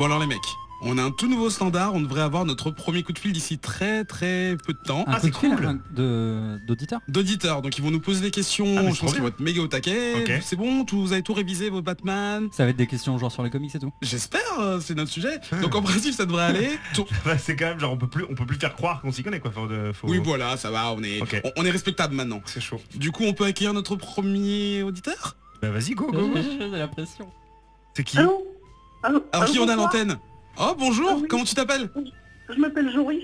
Bon alors les mecs, on a un tout nouveau standard, on devrait avoir notre premier coup de fil d'ici très très peu de temps. Un coup de fil cool. d'auditeurs. D'auditeurs, donc ils vont nous poser des questions, Ah, mais je c'est pense trop qu'ils bien. vont être méga au taquet. Ok. C'est bon, vous avez tout révisé, vos Batman? Ça va être des questions genre sur les comics et tout. J'espère, c'est notre sujet. Donc en principe ça devrait aller. Bah, c'est quand même genre on peut plus faire croire qu'on s'y connaît quoi. Oui voilà, ça va, Ok. on est respectable maintenant. C'est chaud. Du coup on peut accueillir notre premier auditeur? Bah vas-y go go. J'ai la pression. C'est qui? Allô Allô Alors qui on a à bonsoir. l'antenne? Oh bonjour, Ah oui. comment tu t'appelles? Je m'appelle Joris.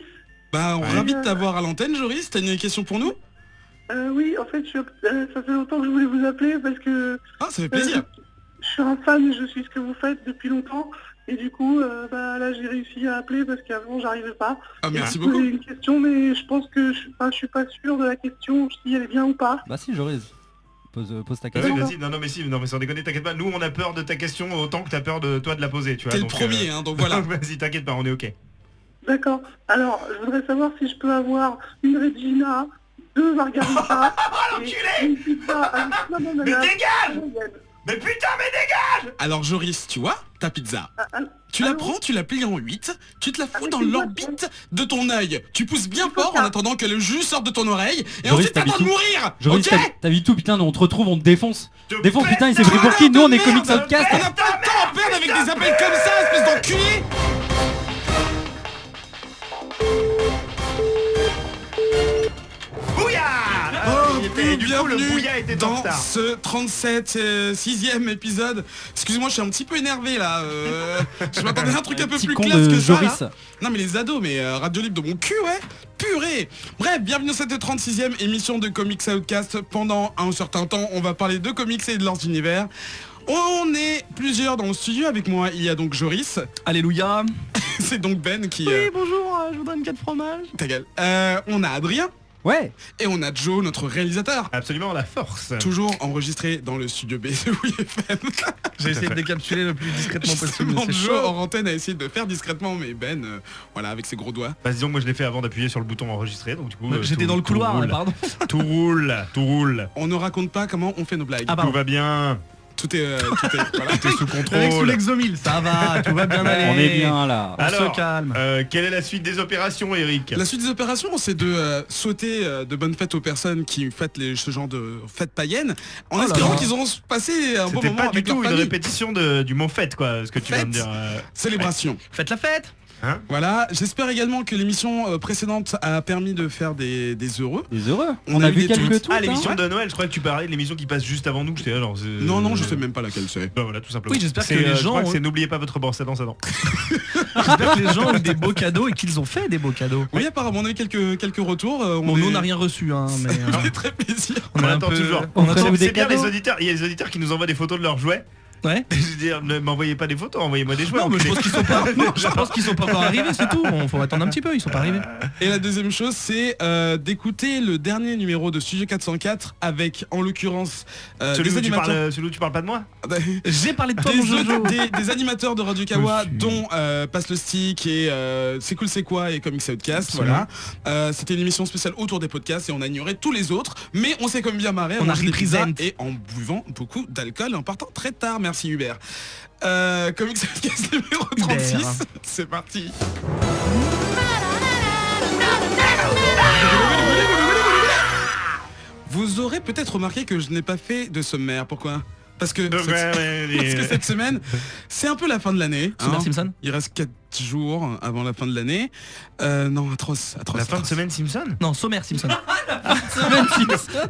Bah on Ouais. est ravi de t'avoir à l'antenne Joris, t'as une question pour nous? Oui, en fait, ça fait longtemps que je voulais vous appeler parce que Ah ça fait plaisir. je suis un fan et je suis ce que vous faites depuis longtemps. Et du coup, là, j'ai réussi à appeler parce qu'avant, j'arrivais pas. Ah merci J'ai beaucoup. une question, mais je pense que je suis pas sûr de la question, si elle est bien ou pas. Bah si, Joris. Pose ta Bah question. oui, vas-y, non mais sans déconner, t'inquiète pas, nous on a peur de ta question autant que t'as peur de toi de la poser, tu vois. T'es le donc, premier hein, donc voilà. Vas-y, t'inquiète pas, on est ok. D'accord. Alors, je voudrais savoir si je peux avoir une Regina, 2 margaritas et une pizza avec plein Mais d'ananas. dégage! Mais putain mais dégage! Alors Joris, tu vois, ta pizza. Allô Tu la Allô prends, tu la plies en 8, tu te la fous Avec dans une l'orbite de ton œil. Tu pousses bien Il faut fort ça. en attendant que le jus sorte de ton oreille et Joris, ensuite t'attends de t'habites où mourir. Joris, Ok. t'as vu tout, putain, nous on te retrouve, on te défonce. Te Défonce, pète putain, il s'est ta pris pour merde qui? Nous on est de Comics merde. Outcast. On n'a pas de temps à perdre avec des appels comme ça, espèce d'enculé. Bouya! Oh, Et du coup le bienvenue bouya était en dans retard. ce 37 6e épisode. Excusez-moi, je suis un petit peu énervé là. Je m'attendais à un truc un peu Petit plus con classe de que ça. Joris. Là. Non mais les ados, mais radio libre de mon cul, ouais. Purée. Bref, bienvenue dans cette 36e émission de Comics Outcast. Pendant un certain temps, on va parler de comics et de leurs univers. On est plusieurs dans le studio. Avec moi, il y a donc Joris. Alléluia. C'est donc Ben qui... Oui, bonjour, je voudrais une 4 fromages. Ta gueule. On a Adrien. Ouais. Et on a Joe, notre réalisateur. Absolument la force. Toujours enregistré dans le studio B de WFM. J'ai essayé de décapsuler le plus discrètement possible. Justement, C'est Joe chaud. en antenne a essayé de faire discrètement, mais Ben, voilà, avec ses gros doigts. Bah disons que moi je l'ai fait avant d'appuyer sur le bouton enregistrer, donc du coup J'étais tout- dans le tout couloir, roule. pardon. Tout roule. On ne raconte pas comment on fait nos blagues. Ah, Tout pardon. va bien. Tout est, voilà. Tout est sous Avec sous contrôle. l'exomile, ça va, tout va bien aller. On est bien là. On Alors, se calme. Quelle est la suite des opérations, Eric? La suite des opérations, c'est de souhaiter de bonnes fêtes aux personnes qui fêtent ce genre de fêtes païennes, en Oh là espérant là. qu'ils auront passé un bon C'était moment pas du avec leur tout une famille. répétition du mot fête quoi, ce que tu viens de Fête. dire. Célébration. Faites la fête. Voilà, j'espère également que l'émission précédente a permis de faire des heureux. Des heureux. On On a a eu vu des quelques tweets. tweets. Ah l'émission hein. de Noël, je croyais que tu parlais de l'émission qui passe juste avant nous, j'étais là genre... Non, je sais même pas laquelle c'est. Bah voilà, tout simplement. Oui, j'espère C'est, que les je crois gens que c'est ont- n'oubliez pas votre brosse à dents, ça dents. J'espère que les gens ont eu des beaux cadeaux et qu'ils ont fait des beaux cadeaux. Oui, apparemment, on a eu quelques retours. Bon, nous on n'a rien reçu, hein, mais Ça fait très plaisir. On est un attend peu- toujours. on On ferait attend- des c'est bien cadeaux. les auditeurs, il y a les auditeurs qui nous envoient des photos de leurs jouets. ouais. Je veux dire, ne m'envoyez pas des photos, envoyez-moi des jouets. Non, mais je enculé. pense qu'ils sont pas. Non, je pense qu'ils sont pas encore arrivés, c'est tout. On faut attendre un petit peu, ils sont pas arrivés. Et la deuxième chose, c'est d'écouter le dernier numéro de Studio 404 avec, en l'occurrence, Celui des où, tu animateurs. parles, celui où tu parles pas de moi. J'ai parlé de toi, mon Jojo. Des animateurs de Radio Kawa, Monsieur. dont Passe le Stick et C'est cool c'est quoi et Comics Outcast. Absolument. Voilà. C'était une émission spéciale autour des podcasts et on a ignoré tous les autres, mais on s'est comme bien marré. On a mangé des pizzas represent. et en buvant beaucoup d'alcool en partant très tard. Merci Hubert. Comics Outcast numéro 36. Hubert. C'est parti. Vous aurez peut-être remarqué que je n'ai pas fait de sommaire. Pourquoi? Parce que parce que cette semaine, c'est un peu la fin de l'année. Homer Simpson. Il reste 4 jours avant la fin de l'année. Non, atroce. La fin de atroce. semaine Simpson. Non, Sommer Simpson.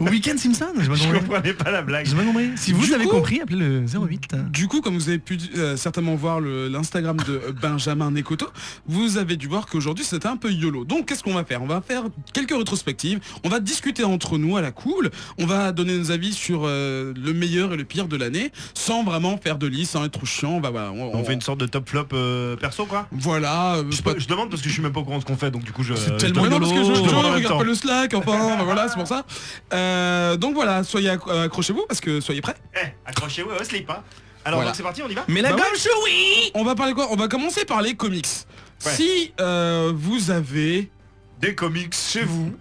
Weekend Simpson. J'ai pas Je compris. comprenais pas la blague. J'ai pas compris. Si vous Du avez coup- compris, appelez le 08. Du coup, comme vous avez pu certainement voir l'Instagram de Benjamin Nekoto, vous avez dû voir qu'aujourd'hui c'était un peu YOLO. Donc qu'est-ce qu'on va faire? On va faire quelques rétrospectives, on va discuter entre nous à la cool, on va donner nos avis sur le meilleur et le pire de l'année, sans vraiment faire de liste, sans être chiant. On va, voilà, On fait une sorte de top flop perso quoi. Voilà. Je demande parce que je suis même pas au courant de ce qu'on fait, donc du coup je... C'est je tellement demande- non, parce que je demande en même regarde temps. pas le Slack, enfin voilà, c'est pour ça. Donc voilà, soyez accrochez-vous parce que soyez prêts. Accrochez-vous au slip hein. Alors Voilà. donc c'est parti, on y va. Mais la Bah gomme oui. On va parler quoi? On va commencer par les comics. Ouais. Si vous avez des comics chez vous.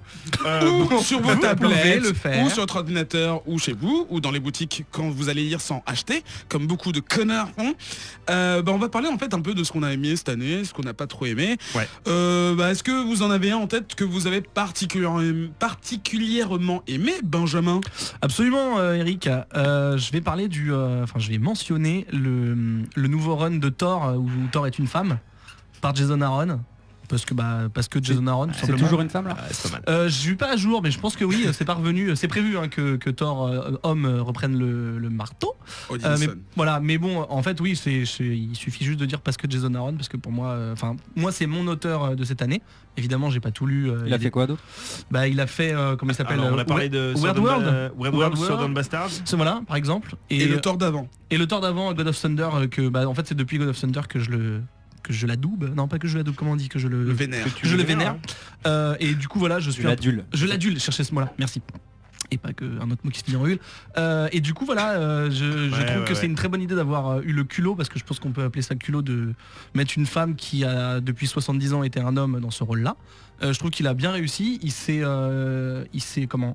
Ou sur vos vous pouvez tablettes, le faire. ou sur votre ordinateur, ou chez vous, ou dans les boutiques quand vous allez lire sans acheter, comme beaucoup de connards font. On va parler en fait un peu de ce qu'on a aimé cette année, ce qu'on n'a pas trop aimé. Ouais. Est-ce que vous en avez un en tête que vous avez particulièrement aimé, Benjamin? Absolument, Eric. Je vais parler je vais mentionner le nouveau run de Thor où Thor est une femme par Jason Aaron. Parce que Jason Aaron, tout C'est simplement. toujours une femme là. C'est pas mal. Je suis pas à jour, mais je pense que oui, c'est parvenu. C'est prévu que Thor homme reprenne le marteau. Odinson. Mais bon, en fait, oui, il suffit juste de dire parce que Jason Aaron, parce que pour moi, moi c'est mon auteur de cette année. Évidemment, j'ai pas tout lu. Il a fait quoi d'autre? Il a fait comment il s'appelle Alors, on a parlé de Weird World. Weird World, Southern Bastards. Voilà, par exemple. Et le Thor d'avant. Et le Thor d'avant, God of Thunder, en fait, c'est depuis God of Thunder que je l'adoube. Non, pas que je l'adoube, comment on dit, que je Le vénère. que je le vénère. Et du coup, voilà, je suis L'adule. je l'adule, cherchez ce mot-là, merci. Et pas qu'un autre mot qui se finit en hule. Et du coup, voilà, je trouve que c'est une très bonne idée d'avoir eu le culot, parce que je pense qu'on peut appeler ça culot, de mettre une femme qui a depuis 70 ans été un homme dans ce rôle-là. Je trouve qu'il a bien réussi. Il s'est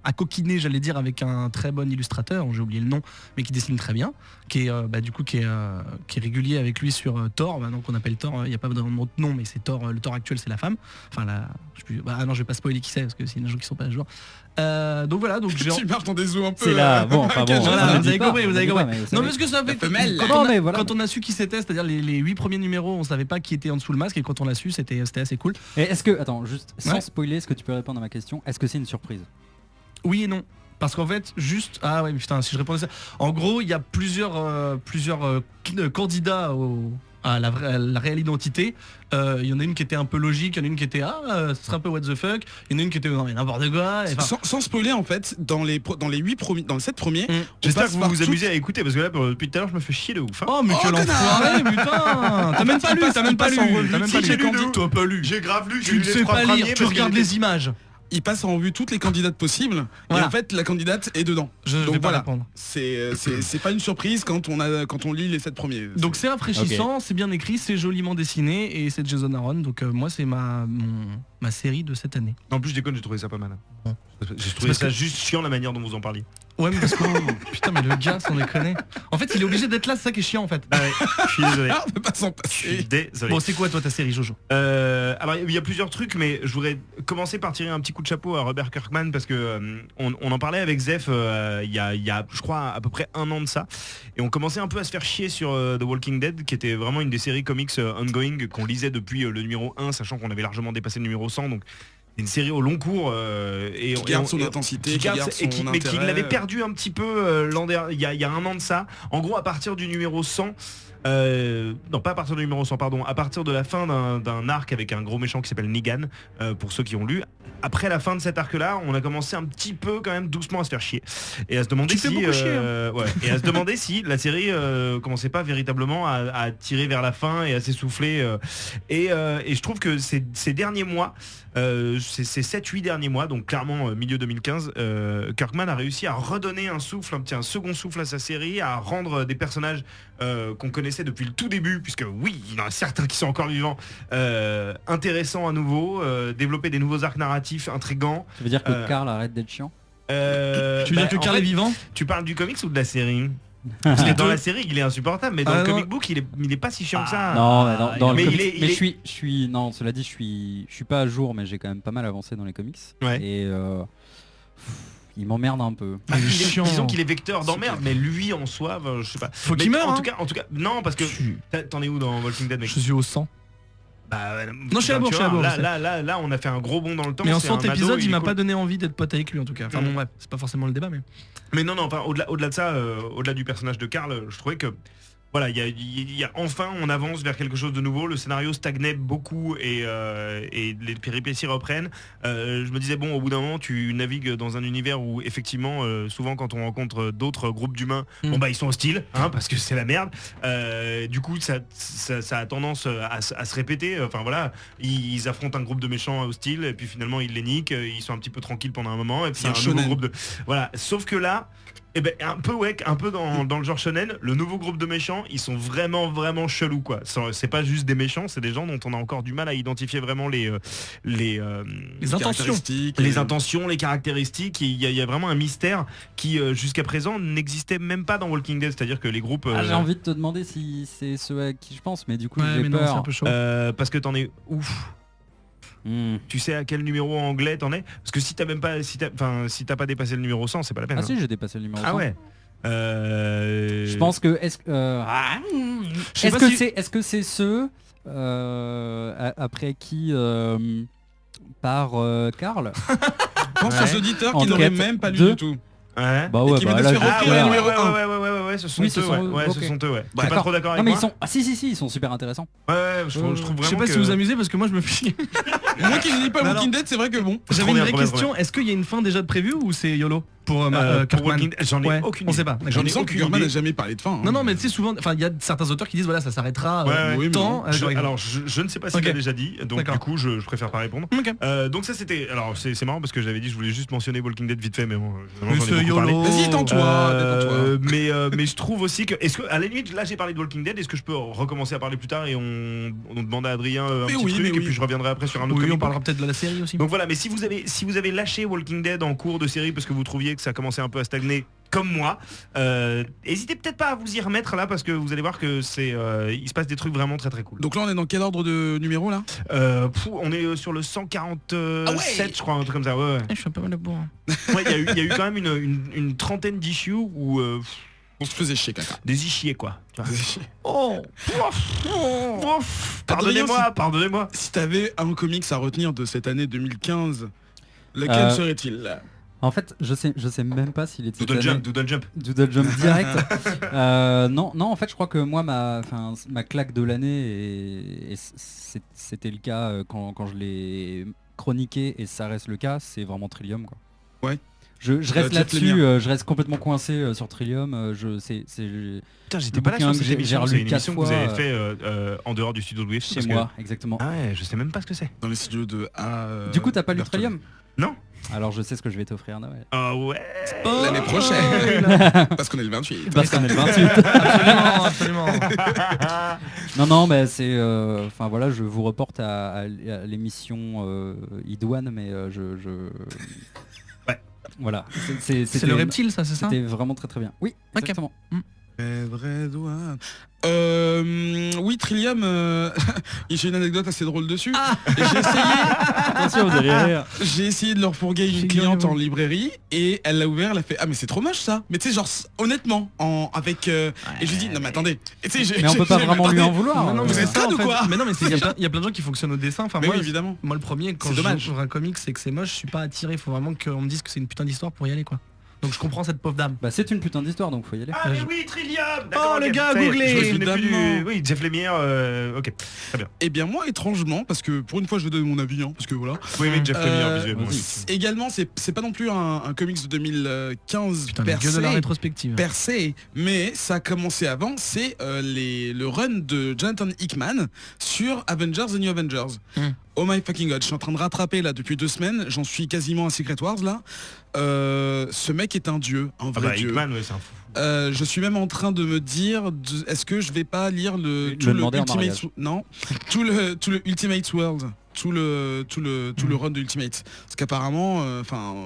accoquiné, j'allais dire, avec un très bon illustrateur, j'ai oublié le nom, mais qui dessine très bien, qui est régulier avec lui sur Thor, donc on appelle Thor. Il n'y a pas vraiment de nom, mais c'est Thor. Le Thor actuel, c'est la femme. Enfin là, je vais pas spoiler qui c'est parce que c'est des gens qui sont pas à jour. Donc voilà, donc j'ai. Tu marches dans des eaux un peu. C'est là, bon, enfin bon. Voilà, on vous dit avez pas, compris, on vous avez dit compris. pas, mais Non, parce que ça fait. femelle. Quand on a su qui c'était, c'est-à-dire les 8 premiers numéros, on savait pas qui était en dessous le masque, et quand on l'a su, c'était assez cool. Et est-ce que, attends, juste sans Ouais. spoiler, est-ce que tu peux répondre à ma question? Est-ce que c'est une surprise? Oui et non. Parce qu'en fait, ah ouais, putain, si je répondais ça. En gros, il y a plusieurs candidats à la réelle identité. Il y en a une qui était un peu logique, il y en a une qui était ce serait un peu what the fuck, il y en a une qui était non mais n'importe quoi. Et Sans spoiler en fait, dans les 7 premiers, J'espère passe que vous par vous tout- amusez à écouter, parce que là, depuis tout à l'heure, je me fais chier de ouf. Oh mais quel enfoiré, putain. T'as même pas lu, t'as même pas lu. T'as pas lu. J'ai grave lu, j'ai Tu lu ne les sais 3 pas premiers. lire, tu regardes les images. il passe en revue toutes les candidates possibles, Voilà. et en fait la candidate est dedans. Je Donc vais pas voilà. répondre. C'est pas une surprise quand on lit les 7 premiers. Donc c'est rafraîchissant, c'est bien écrit, c'est joliment dessiné, et c'est Jason Aaron. Donc moi c'est ma série de cette année. En plus, je déconne, j'ai trouvé ça pas mal. Bon. J'ai trouvé parce ça que- juste chiant la manière dont vous en parliez. Ouais mais parce que putain mais le gars sans déconner. En fait il est obligé d'être là, c'est ça qui est chiant en fait. Ah ouais, je suis désolé. Ah, on peut pas s'en Je suis passer. désolé. Bon c'est quoi toi ta série Jojo? Alors il y a plusieurs trucs, mais je voudrais commencer par tirer un petit coup de chapeau à Robert Kirkman, parce que on en parlait avec Zef il y a je crois à peu près 1 an de ça, et on commençait un peu à se faire chier sur The Walking Dead, qui était vraiment une des séries comics ongoing qu'on lisait depuis le numéro 1, sachant qu'on avait largement dépassé le numéro 100, donc une série au long cours et Qui garde son intensité, qui garde son mais qui intérêt. l'avait perdu un petit peu l'an dernier, il y a 1 an de ça. En gros, à partir du numéro 100, non pas à partir du numéro 100, pardon, à partir de la fin d'un arc avec un gros méchant qui s'appelle Negan, pour ceux qui ont lu. Après la fin de cet arc-là, on a commencé un petit peu quand même doucement à se faire chier et à se demander Tu fais si beaucoup chier, et à se demander si la série commençait pas véritablement à tirer vers la fin et à s'essouffler, et je trouve que ces derniers mois, ces 7-8 derniers mois, donc clairement milieu 2015, Kirkman a réussi à redonner un second souffle à sa série, à rendre des personnages qu'on connaissait depuis le tout début, puisque oui, il y en a certains qui sont encore vivants, intéressants à nouveau, développer des nouveaux arcs narratifs intrigants. Ça veut dire que Karl arrête d'être chiant? Tu veux dire que en Karl fait, est vivant? tu parles du comics ou de la série? Parce que dans la série il est insupportable, mais dans le non. comic book il est pas si chiant que ça. Non, mais dans mais le il comics- est- mais il je est- suis non, cela dit, je suis pas à jour, mais j'ai quand même pas mal avancé dans les comics. Ouais. Et il m'emmerde un peu. Ah, il est chiant. Disons qu'il est vecteur d'emmerde, mais lui en soi, je sais pas. Faut Mais qu'il meure, en hein. tout cas, non, parce que t'en es où dans Walking Dead, mec? Je suis au 100. Bah, Non, je suis à la bourre, tu je suis à la vois, bourre, je là, on a fait un gros bond dans le temps. Mais en c'est 100 un ado, épisodes, il est m'a cool. pas donné envie d'être pote avec lui en tout cas. Enfin bon bref, c'est pas forcément le débat mais. Mais non, enfin, au-delà de ça, au-delà du personnage de Karl, je trouvais que voilà, il y a enfin, on avance vers quelque chose de nouveau. Le scénario stagnait beaucoup et les péripéties reprennent. Je me disais bon, au bout d'un moment, tu navigues dans un univers où effectivement, souvent quand on rencontre d'autres groupes d'humains, bon bah ils sont hostiles, hein, parce que c'est la merde. Du coup, ça a tendance à se répéter. Enfin voilà, ils affrontent un groupe de méchants hostiles et puis finalement ils les niquent. Ils sont un petit peu tranquilles pendant un moment et puis C'est il y a un un nouveau shonen. groupe de voilà. Sauf que là. Et ben un peu dans le genre shonen, le nouveau groupe de méchants, ils sont vraiment chelous quoi. C'est pas juste des méchants, c'est des gens dont on a encore du mal à identifier vraiment les intentions. Les intentions, les caractéristiques. Il y a vraiment un mystère qui jusqu'à présent n'existait même pas dans Walking Dead, c'est-à-dire que les groupes. J'ai envie de te demander si c'est ceux à qui je pense, mais du coup j'ai mais non, c'est un peur. peu chaud. Parce que t'en es ouf. Tu sais à quel numéro anglais t'en es? Parce que si t'as même pas, si t'as pas dépassé le numéro 100, c'est pas la peine. Ah si, j'ai dépassé le numéro 100. Ah ouais. Je pense que est-ce que c'est ceux après qui part Karl? Je pense aux auditeurs qui En n'auraient quête même pas lu de- du tout. Ouais. Bah ouais, qui bah viennent de là, se faire je- offrir le numéro un. Ouais, ce sont Oui, eux, ce sont eux, ouais, ok. ce sont eux, ouais. T'es pas D'accord. trop d'accord Non avec mais moi? ils sont si ils sont super intéressants. Ouais, je trouve Je vraiment sais pas que... si vous amusez parce que moi je me fie. Moi qui ne lis pas Non, Walking Dead, c'est vrai que bon. Trop J'avais une bien, vraie trop bien, question. Est-ce qu'il y a une fin déjà de prévue ou c'est YOLO pour pour Kirkman? Walking Dead, j'en ai Ouais, aucune on idée. sait pas. J'en Il ai me semble que aucune Gurman idée. n'a jamais parlé de fin. hein. Non, mais tu sais souvent, enfin il y a certains auteurs qui disent voilà ça s'arrêtera Ouais, oui, mais tant. Alors je ne sais pas s'il Ok. l'a déjà dit, donc D'accord. du coup je préfère pas répondre. Ok. Donc ça c'était, alors c'est marrant parce que j'avais dit je voulais juste mentionner Walking Dead vite fait, mais bon, Mais j'en ai c'est beaucoup parlé. YOLO. Vas-y, tente-toi, détends-toi. Mais je trouve aussi que, est-ce que à la limite là j'ai parlé de Walking Dead, est-ce que je peux recommencer à parler plus tard et on demande à Adrien un Mais petit oui, truc mais et oui. puis je reviendrai après sur un autre Oui, on comic book. parlera peut-être de la série aussi. Donc voilà, mais si vous avez lâché Walking Dead en cours de série parce que vous trouviez que ça commençait un peu à stagner comme moi, hésitez peut-être pas à vous y remettre là parce que vous allez voir que il se passe des trucs vraiment très très cool. Donc là, on est dans quel ordre de numéro là? On est sur le 147 Ah ouais. je crois, un truc comme ça. Ouais. Je suis un peu mal à boire. Ouais, il y a eu quand même une trentaine d'issues où On se faisait chier, caca. des ischiers quoi. Tu vois. Oh. Pardonnez-moi. Si t'avais un comics à retenir de cette année 2015, lequel Euh, serait-il? En fait, je sais même pas s'il est de cette Doodle année. Jump. Doodle Jump direct. Non, en fait, je crois que moi, ma claque de l'année, et c'était le cas quand je l'ai chroniqué, et ça reste le cas, c'est vraiment Trillium, quoi. Ouais. Je reste Jeff là-dessus, Lemire. je reste complètement coincé sur Trillium. Putain, j'étais Le pas là bouquin sur que cette j'ai émission. relu C'est une 4 émission que vous fois, avez fait en dehors du studio de Louis. chez moi, exactement. Ah ouais, je sais même pas ce que c'est. Dans les studios de A. Du coup, t'as pas lu Bertoli. Trillium? Non. Alors, je sais ce que je vais t'offrir à Noël. Ah ouais. L'année prochaine. Parce qu'on est le 28. Parce qu'on est le 28. Absolument. Non, mais c'est... Enfin voilà, je vous reporte à l'émission Idouane, mais Ouais. Voilà. C'est le reptile, ça, c'est ça? C'était vraiment très très bien. Oui, Ok. exactement. Vrai douane. Oui, Trillium, j'ai une anecdote assez drôle dessus. Attention, vous allez rire. J'ai essayé de leur fourguer une cliente en librairie et elle l'a ouvert, elle a fait ah mais c'est trop moche ça. Mais tu sais genre honnêtement avec et je lui dis non mais attendez. Et tu sais, Mais on peut pas vraiment lui en vouloir. Non, Vous mais c'est êtes ça, code en ou fait. quoi? Mais non, mais il y a plein de gens qui fonctionnent au dessin. Enfin, Mais moi, oui, évidemment. moi, le premier, quand C'est dommage. j'ouvre un comic, c'est que c'est moche, je suis pas attiré. Il faut vraiment qu'on me dise que c'est une putain d'histoire pour y aller, quoi. Donc je comprends cette pauvre dame. Bah c'est une putain d'histoire, donc faut y aller. Ah mais oui, Trillium. Oh, le gars a ça y est, googlé. je me souvenais plus Évidemment. Oui, Jeff Lemire. Ok, très bien. Eh bien moi étrangement, parce que pour une fois je vais donner mon avis, hein, parce que voilà. Oui, Jeff Lemire visuellement. vas-y. effectivement. Également c'est pas non plus un comics de 2015 Putain, le gueule de la rétrospective. per se, mais ça a commencé avant, c'est le run de Jonathan Hickman sur Avengers The New Avengers. Oh my fucking god, je suis en train de rattraper là depuis 2 semaines, j'en suis quasiment à Secret Wars là. Ce mec est un dieu, un Ah vrai bah dieu. Hickman, ouais, c'est un fou. Je suis même en train de me dire, est-ce que je vais pas lire Tu vas demander en Ultimate, mariage. non, tout le Ultimate World, tout le run de Ultimate, parce qu'apparemment,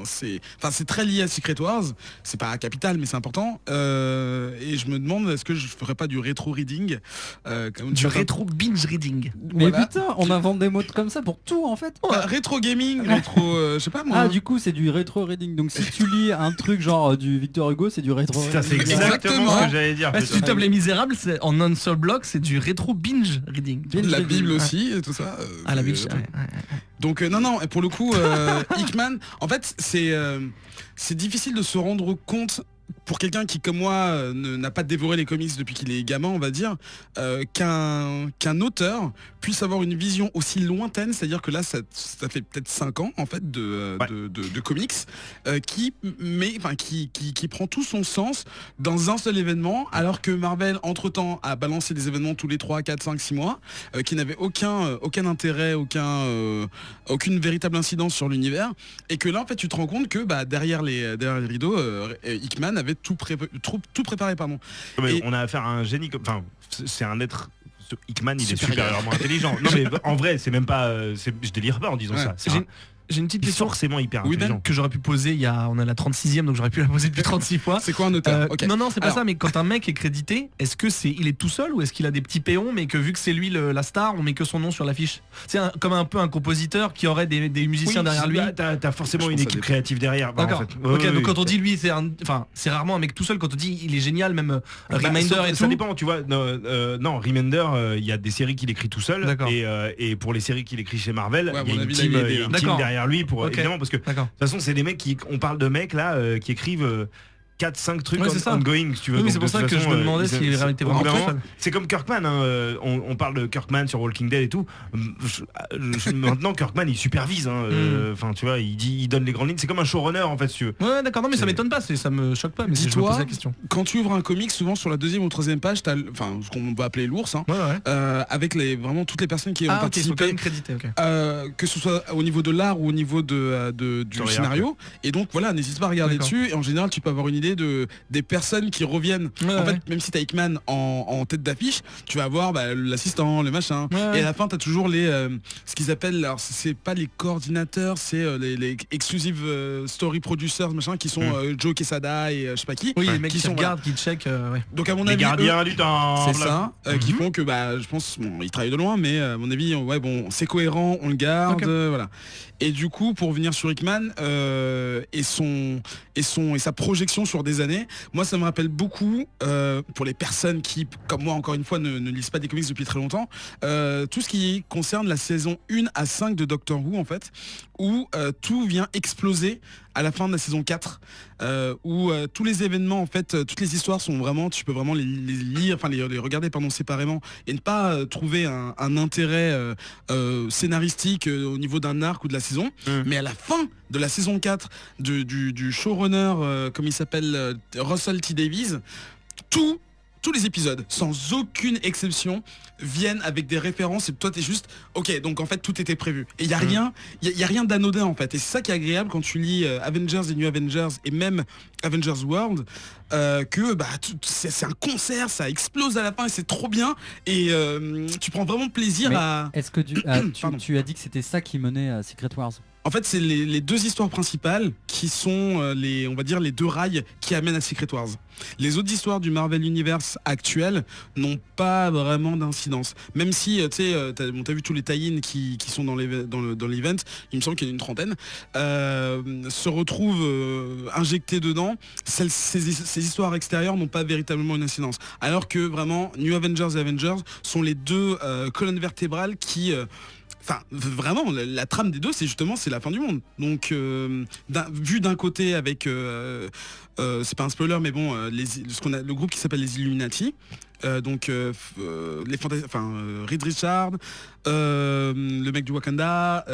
c'est très lié à Secret Wars, c'est pas capital mais c'est important, et je me demande est-ce que je ferais pas du rétro reading, Du rétro binge reading. Mais voilà. putain, on invente des mots comme ça pour tout en fait. Bah, rétro gaming, rétro, je sais pas moi. Ah du coup c'est du rétro reading. Donc si tu lis un truc genre du Victor Hugo, c'est du rétro Ça c'est reading. exactement ce que j'allais dire. Si tu tapes Les Misérables, c'est en non-sol block, c'est du rétro binge reading. Binge La reading. Bible aussi et tout ça. Ah, la c'est- Bible. Donc non, et pour le coup, Hickman, en fait, c'est difficile de se rendre compte pour quelqu'un qui, comme moi, n'a pas dévoré les comics depuis qu'il est gamin, on va dire, qu'un auteur puisse avoir une vision aussi lointaine, c'est-à-dire que là, ça fait peut-être 5 ans, en fait, de comics, qui prend tout son sens dans un seul événement, alors que Marvel, entre-temps, a balancé des événements tous les 3, 4, 5, 6 mois, qui n'avaient aucun intérêt, aucune véritable incidence sur l'univers, et que là, en fait, tu te rends compte que derrière les rideaux, Hickman avait tout préparé, pardon. Mais Et- on a affaire à un génie, enfin, c'est un être. Hickman, il est Supérieur. supérieurement intelligent. Non mais en vrai, c'est même pas. Je délire pas en disant Ouais. ça. C'est J'ai une petite il est question forcément hyper Oui, Ben. intelligent. que j'aurais pu poser on a la 36e, donc j'aurais pu la poser depuis 36 fois. C'est quoi un auteur? Ok. Non, c'est pas Alors- ça, mais quand un mec est crédité, est-ce que il est tout seul ou est-ce qu'il a des petits péons, mais que vu que c'est lui la star, on met que son nom sur l'affiche? C'est comme un peu un compositeur qui aurait des musiciens derrière lui. T'as forcément Je une pense que ça équipe dépend. créative derrière. Bah, D'accord. en fait. Ok, Ouais, donc ouais, quand on ouais. dit lui, c'est rarement un mec tout seul. Quand on dit il est génial, même Bah, Reminder ça, et ça tout. dépend, tu vois. Non, Remender, il y a des séries qu'il écrit tout seul. D'accord. Et pour les séries qu'il écrit chez Marvel, Ouais, à il y a mon une avis, team, là, il est aidé, une là. team D'accord. derrière lui pour Ok. évidemment parce que de D'accord. toute façon c'est des mecs on parle de mecs là qui écrivent 4-5 trucs Ouais, c'est ça. ongoing si tu veux. Oui, Donc, c'est pour de ça toute que je façon, me demandais ils- s'il était c'est- vraiment au bout d'un tout moment, seul. c'est comme Kirkman, hein, on parle de Kirkman sur Walking Dead et tout. Maintenant Kirkman il supervise, hein, enfin tu vois, il donne les grandes lignes. C'est comme un showrunner en fait si tu veux. Ouais, d'accord, non, mais ça C'est- m'étonne pas, ça me choque pas, mais si je me Dis-toi, pose la question. Quand tu ouvres un comic, souvent sur la 2e ou 3e page, t'as ce qu'on va appeler l'ours, hein, Ouais, ouais. avec vraiment toutes les personnes qui ont Ah, ok, ils sont quand participé. même crédités, ok. Que ce soit au niveau de l'art ou au niveau du Story scénario. Et donc voilà, n'hésite pas à regarder D'accord. dessus. Et en général, tu peux avoir une idée des personnes qui reviennent. Ouais, En ouais. fait, même si t'as Hickman en tête d'affiche, tu vas avoir l'assistant, le machin. Ouais, ouais. Et à la fin, t'as toujours ce qu'ils appellent, alors c'est pas les coordinateurs, c'est les exclusive story producers, machin, qui sont Joe Quesada et je sais pas qui. Oui, les mecs qui sont, regardent, qui check, ouais. Donc à mon Les avis, gardiens du temps. c'est ça, qui font que je pense ils travaillent de loin, mais à mon avis c'est cohérent, on le garde, Ok. voilà. Et du coup pour venir sur Hickman et sa projection sur des années, moi ça me rappelle beaucoup pour les personnes qui comme moi encore une fois ne lisent pas des comics depuis très longtemps, tout ce qui concerne la saison 1 à 5 de Doctor Who en fait, où tout vient exploser à la fin de la saison 4, où tous les événements en fait, toutes les histoires sont vraiment, tu peux vraiment les lire, enfin les regarder séparément et ne pas trouver un intérêt scénaristique au niveau d'un arc ou de la saison. Mais à la fin de la saison 4 du showrunner, comme il s'appelle, Russell T. Davies, tous les épisodes, sans aucune exception, viennent avec des références et toi t'es juste ok, donc en fait tout était prévu et il y a rien d'anodin en fait, et c'est ça qui est agréable quand tu lis Avengers et New Avengers et même Avengers World, que c'est un concert, ça explose à la fin et c'est trop bien et tu prends vraiment plaisir Mais à... Est-ce que Pardon. tu as dit que c'était ça qui menait à Secret Wars? En fait, c'est les deux histoires principales qui sont on va dire les deux rails qui amènent à Secret Wars. Les autres histoires du Marvel Universe actuel n'ont pas vraiment d'incidence. Même si, tu sais, t'as vu tous les tie-ins qui sont dans l'event, il me semble qu'il y en a une trentaine, se retrouvent injectés dedans. Ces histoires extérieures n'ont pas véritablement une incidence. Alors que vraiment, New Avengers et Avengers sont les deux colonnes vertébrales qui... Enfin, vraiment, la trame des deux, c'est la fin du monde. Donc, vu d'un côté avec, c'est pas un spoiler, mais bon, le groupe qui s'appelle les Illuminati, donc Reed Richard, le mec du Wakanda,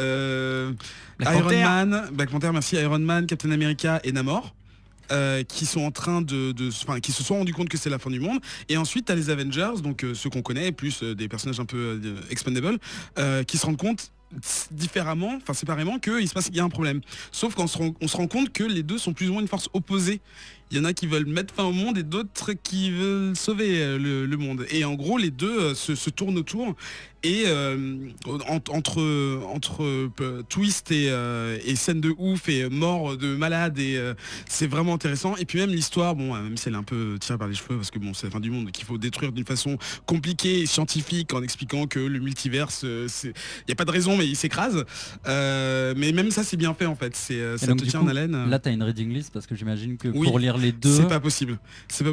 Black Panther, merci, Iron Man, Captain America et Namor. Qui sont en train qui se sont rendus compte que c'est la fin du monde. Et ensuite t'as les Avengers, donc ceux qu'on connaît, plus des personnages un peu expendable, qui se rendent compte différemment, enfin séparément, qu'il y a un problème. Sauf qu'on se rend compte que les deux sont plus ou moins une force opposée. Il y en a qui veulent mettre fin au monde et d'autres qui veulent sauver le monde. Et en gros, les deux se tournent autour. Et entre twist et scène de ouf et mort de malade, et c'est vraiment intéressant. Et puis même l'histoire, bon, même si elle est un peu tirée par les cheveux, parce que bon, c'est la fin du monde, qu'il faut détruire d'une façon compliquée et scientifique en expliquant que le multiverse, il n'y a pas de raison, mais il s'écrase. Mais même ça, c'est bien fait en fait. Ça donc, te du tient coup, en haleine. Là, t'as une reading list parce que j'imagine que Oui, pour lire les deux. C'est pas possible.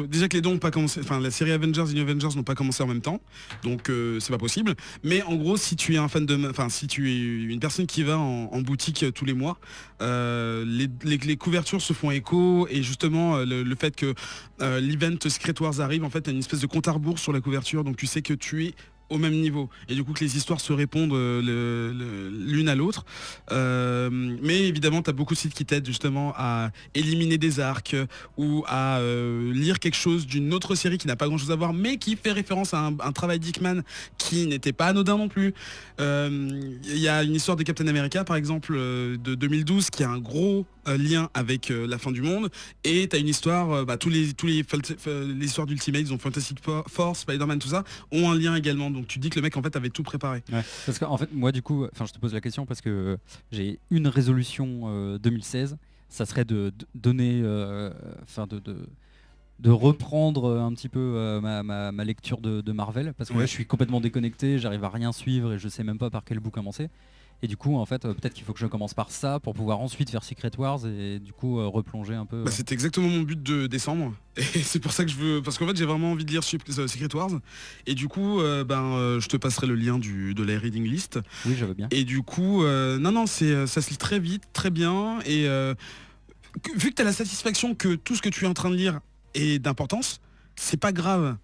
Déjà que les deux n'ont pas commencé, enfin la série Avengers et New Avengers n'ont pas commencé en même temps, donc c'est pas possible. Mais en gros, si tu es un fan si tu es une personne qui va en boutique tous les mois, les couvertures se font écho, et justement le fait que l'event Secret Wars arrive, en fait, t'as une espèce de compte à rebours sur la couverture, donc tu sais que tu es au même niveau, et du coup que les histoires se répondent l'une à l'autre, mais évidemment tu as beaucoup de sites qui t'aident justement à éliminer des arcs ou à lire quelque chose d'une autre série qui n'a pas grand chose à voir mais qui fait référence à un travail d'Hickman qui n'était pas anodin non plus. Il y a une histoire de Captain America par exemple de 2012 qui a un gros lien avec la fin du monde, et t'as une histoire, tous les histoires d'Ultimate, ils ont Fantastic Four, Spider-Man, tout ça, ont un lien également. Donc tu dis que le mec en fait avait tout préparé. Ouais, parce qu'en fait, moi du coup, je te pose la question parce que j'ai une résolution 2016, ça serait de donner, de reprendre un petit peu ma lecture de Marvel, parce que là je suis complètement déconnecté, j'arrive à rien suivre et je sais même pas par quel bout commencer. Et du coup en fait peut-être qu'il faut que je commence par ça pour pouvoir ensuite faire Secret Wars et du coup replonger un peu. C'est exactement mon but de décembre, et c'est pour ça que je veux, parce qu'en fait j'ai vraiment envie de lire Secret Wars, et du coup je te passerai le lien de la reading list. Oui, je veux bien. Et du coup non ça se lit très vite, très bien, et vu que tu as la satisfaction que tout ce que tu es en train de lire est d'importance, c'est pas grave.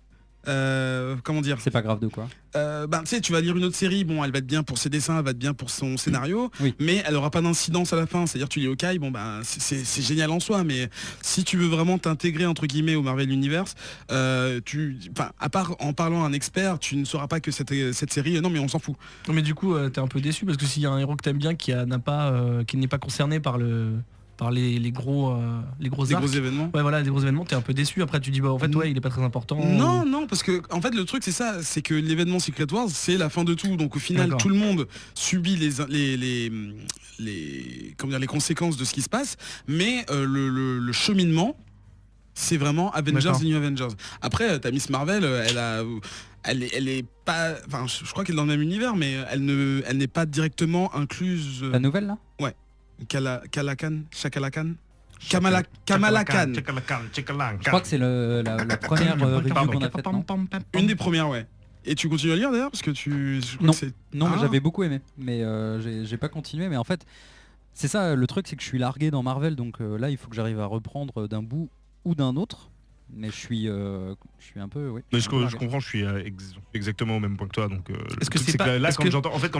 Comment dire, c'est pas grave de quoi, tu sais, tu vas lire une autre série, bon elle va être bien pour ses dessins, elle va être bien pour son scénario, oui. Mais elle aura pas d'incidence à la fin, c'est-à-dire tu lis Hawkeye, c'est génial en soi, mais si tu veux vraiment t'intégrer entre guillemets au Marvel Universe, à part en parlant à un expert, tu ne sauras pas que cette série, non mais on s'en fout. Non, mais du coup t'es un peu déçu parce que s'il y a un héros que t'aimes bien qui n'est pas concerné par les gros événements. Ouais, voilà, les gros événements, t'es un peu déçu. Après tu dis en fait il est pas très important. Non, parce que en fait le truc c'est ça, c'est que l'événement Secret Wars c'est la fin de tout, donc au final D'accord. tout le monde subit les conséquences de ce qui se passe, mais le cheminement c'est vraiment Avengers D'accord. et New Avengers. Après t'as Miss Marvel, elle est pas, enfin je crois qu'elle est dans le même univers, mais elle n'est pas directement incluse. La nouvelle là. Kamala Khan. Je crois que c'est la première review qu'on a faite, non Une des premières, ouais. Et tu continues à lire d'ailleurs parce que je crois Non. que c'est... Non, mais Ah. j'avais beaucoup aimé, mais j'ai pas continué. Mais en fait, c'est ça le truc, c'est que je suis largué dans Marvel, donc là il faut que j'arrive à reprendre d'un bout ou d'un autre. Mais je suis un peu, oui. Mais je comprends, je suis exactement au même point que toi. Donc, Est-ce que le truc, c'est que pas- là, est-ce quand que-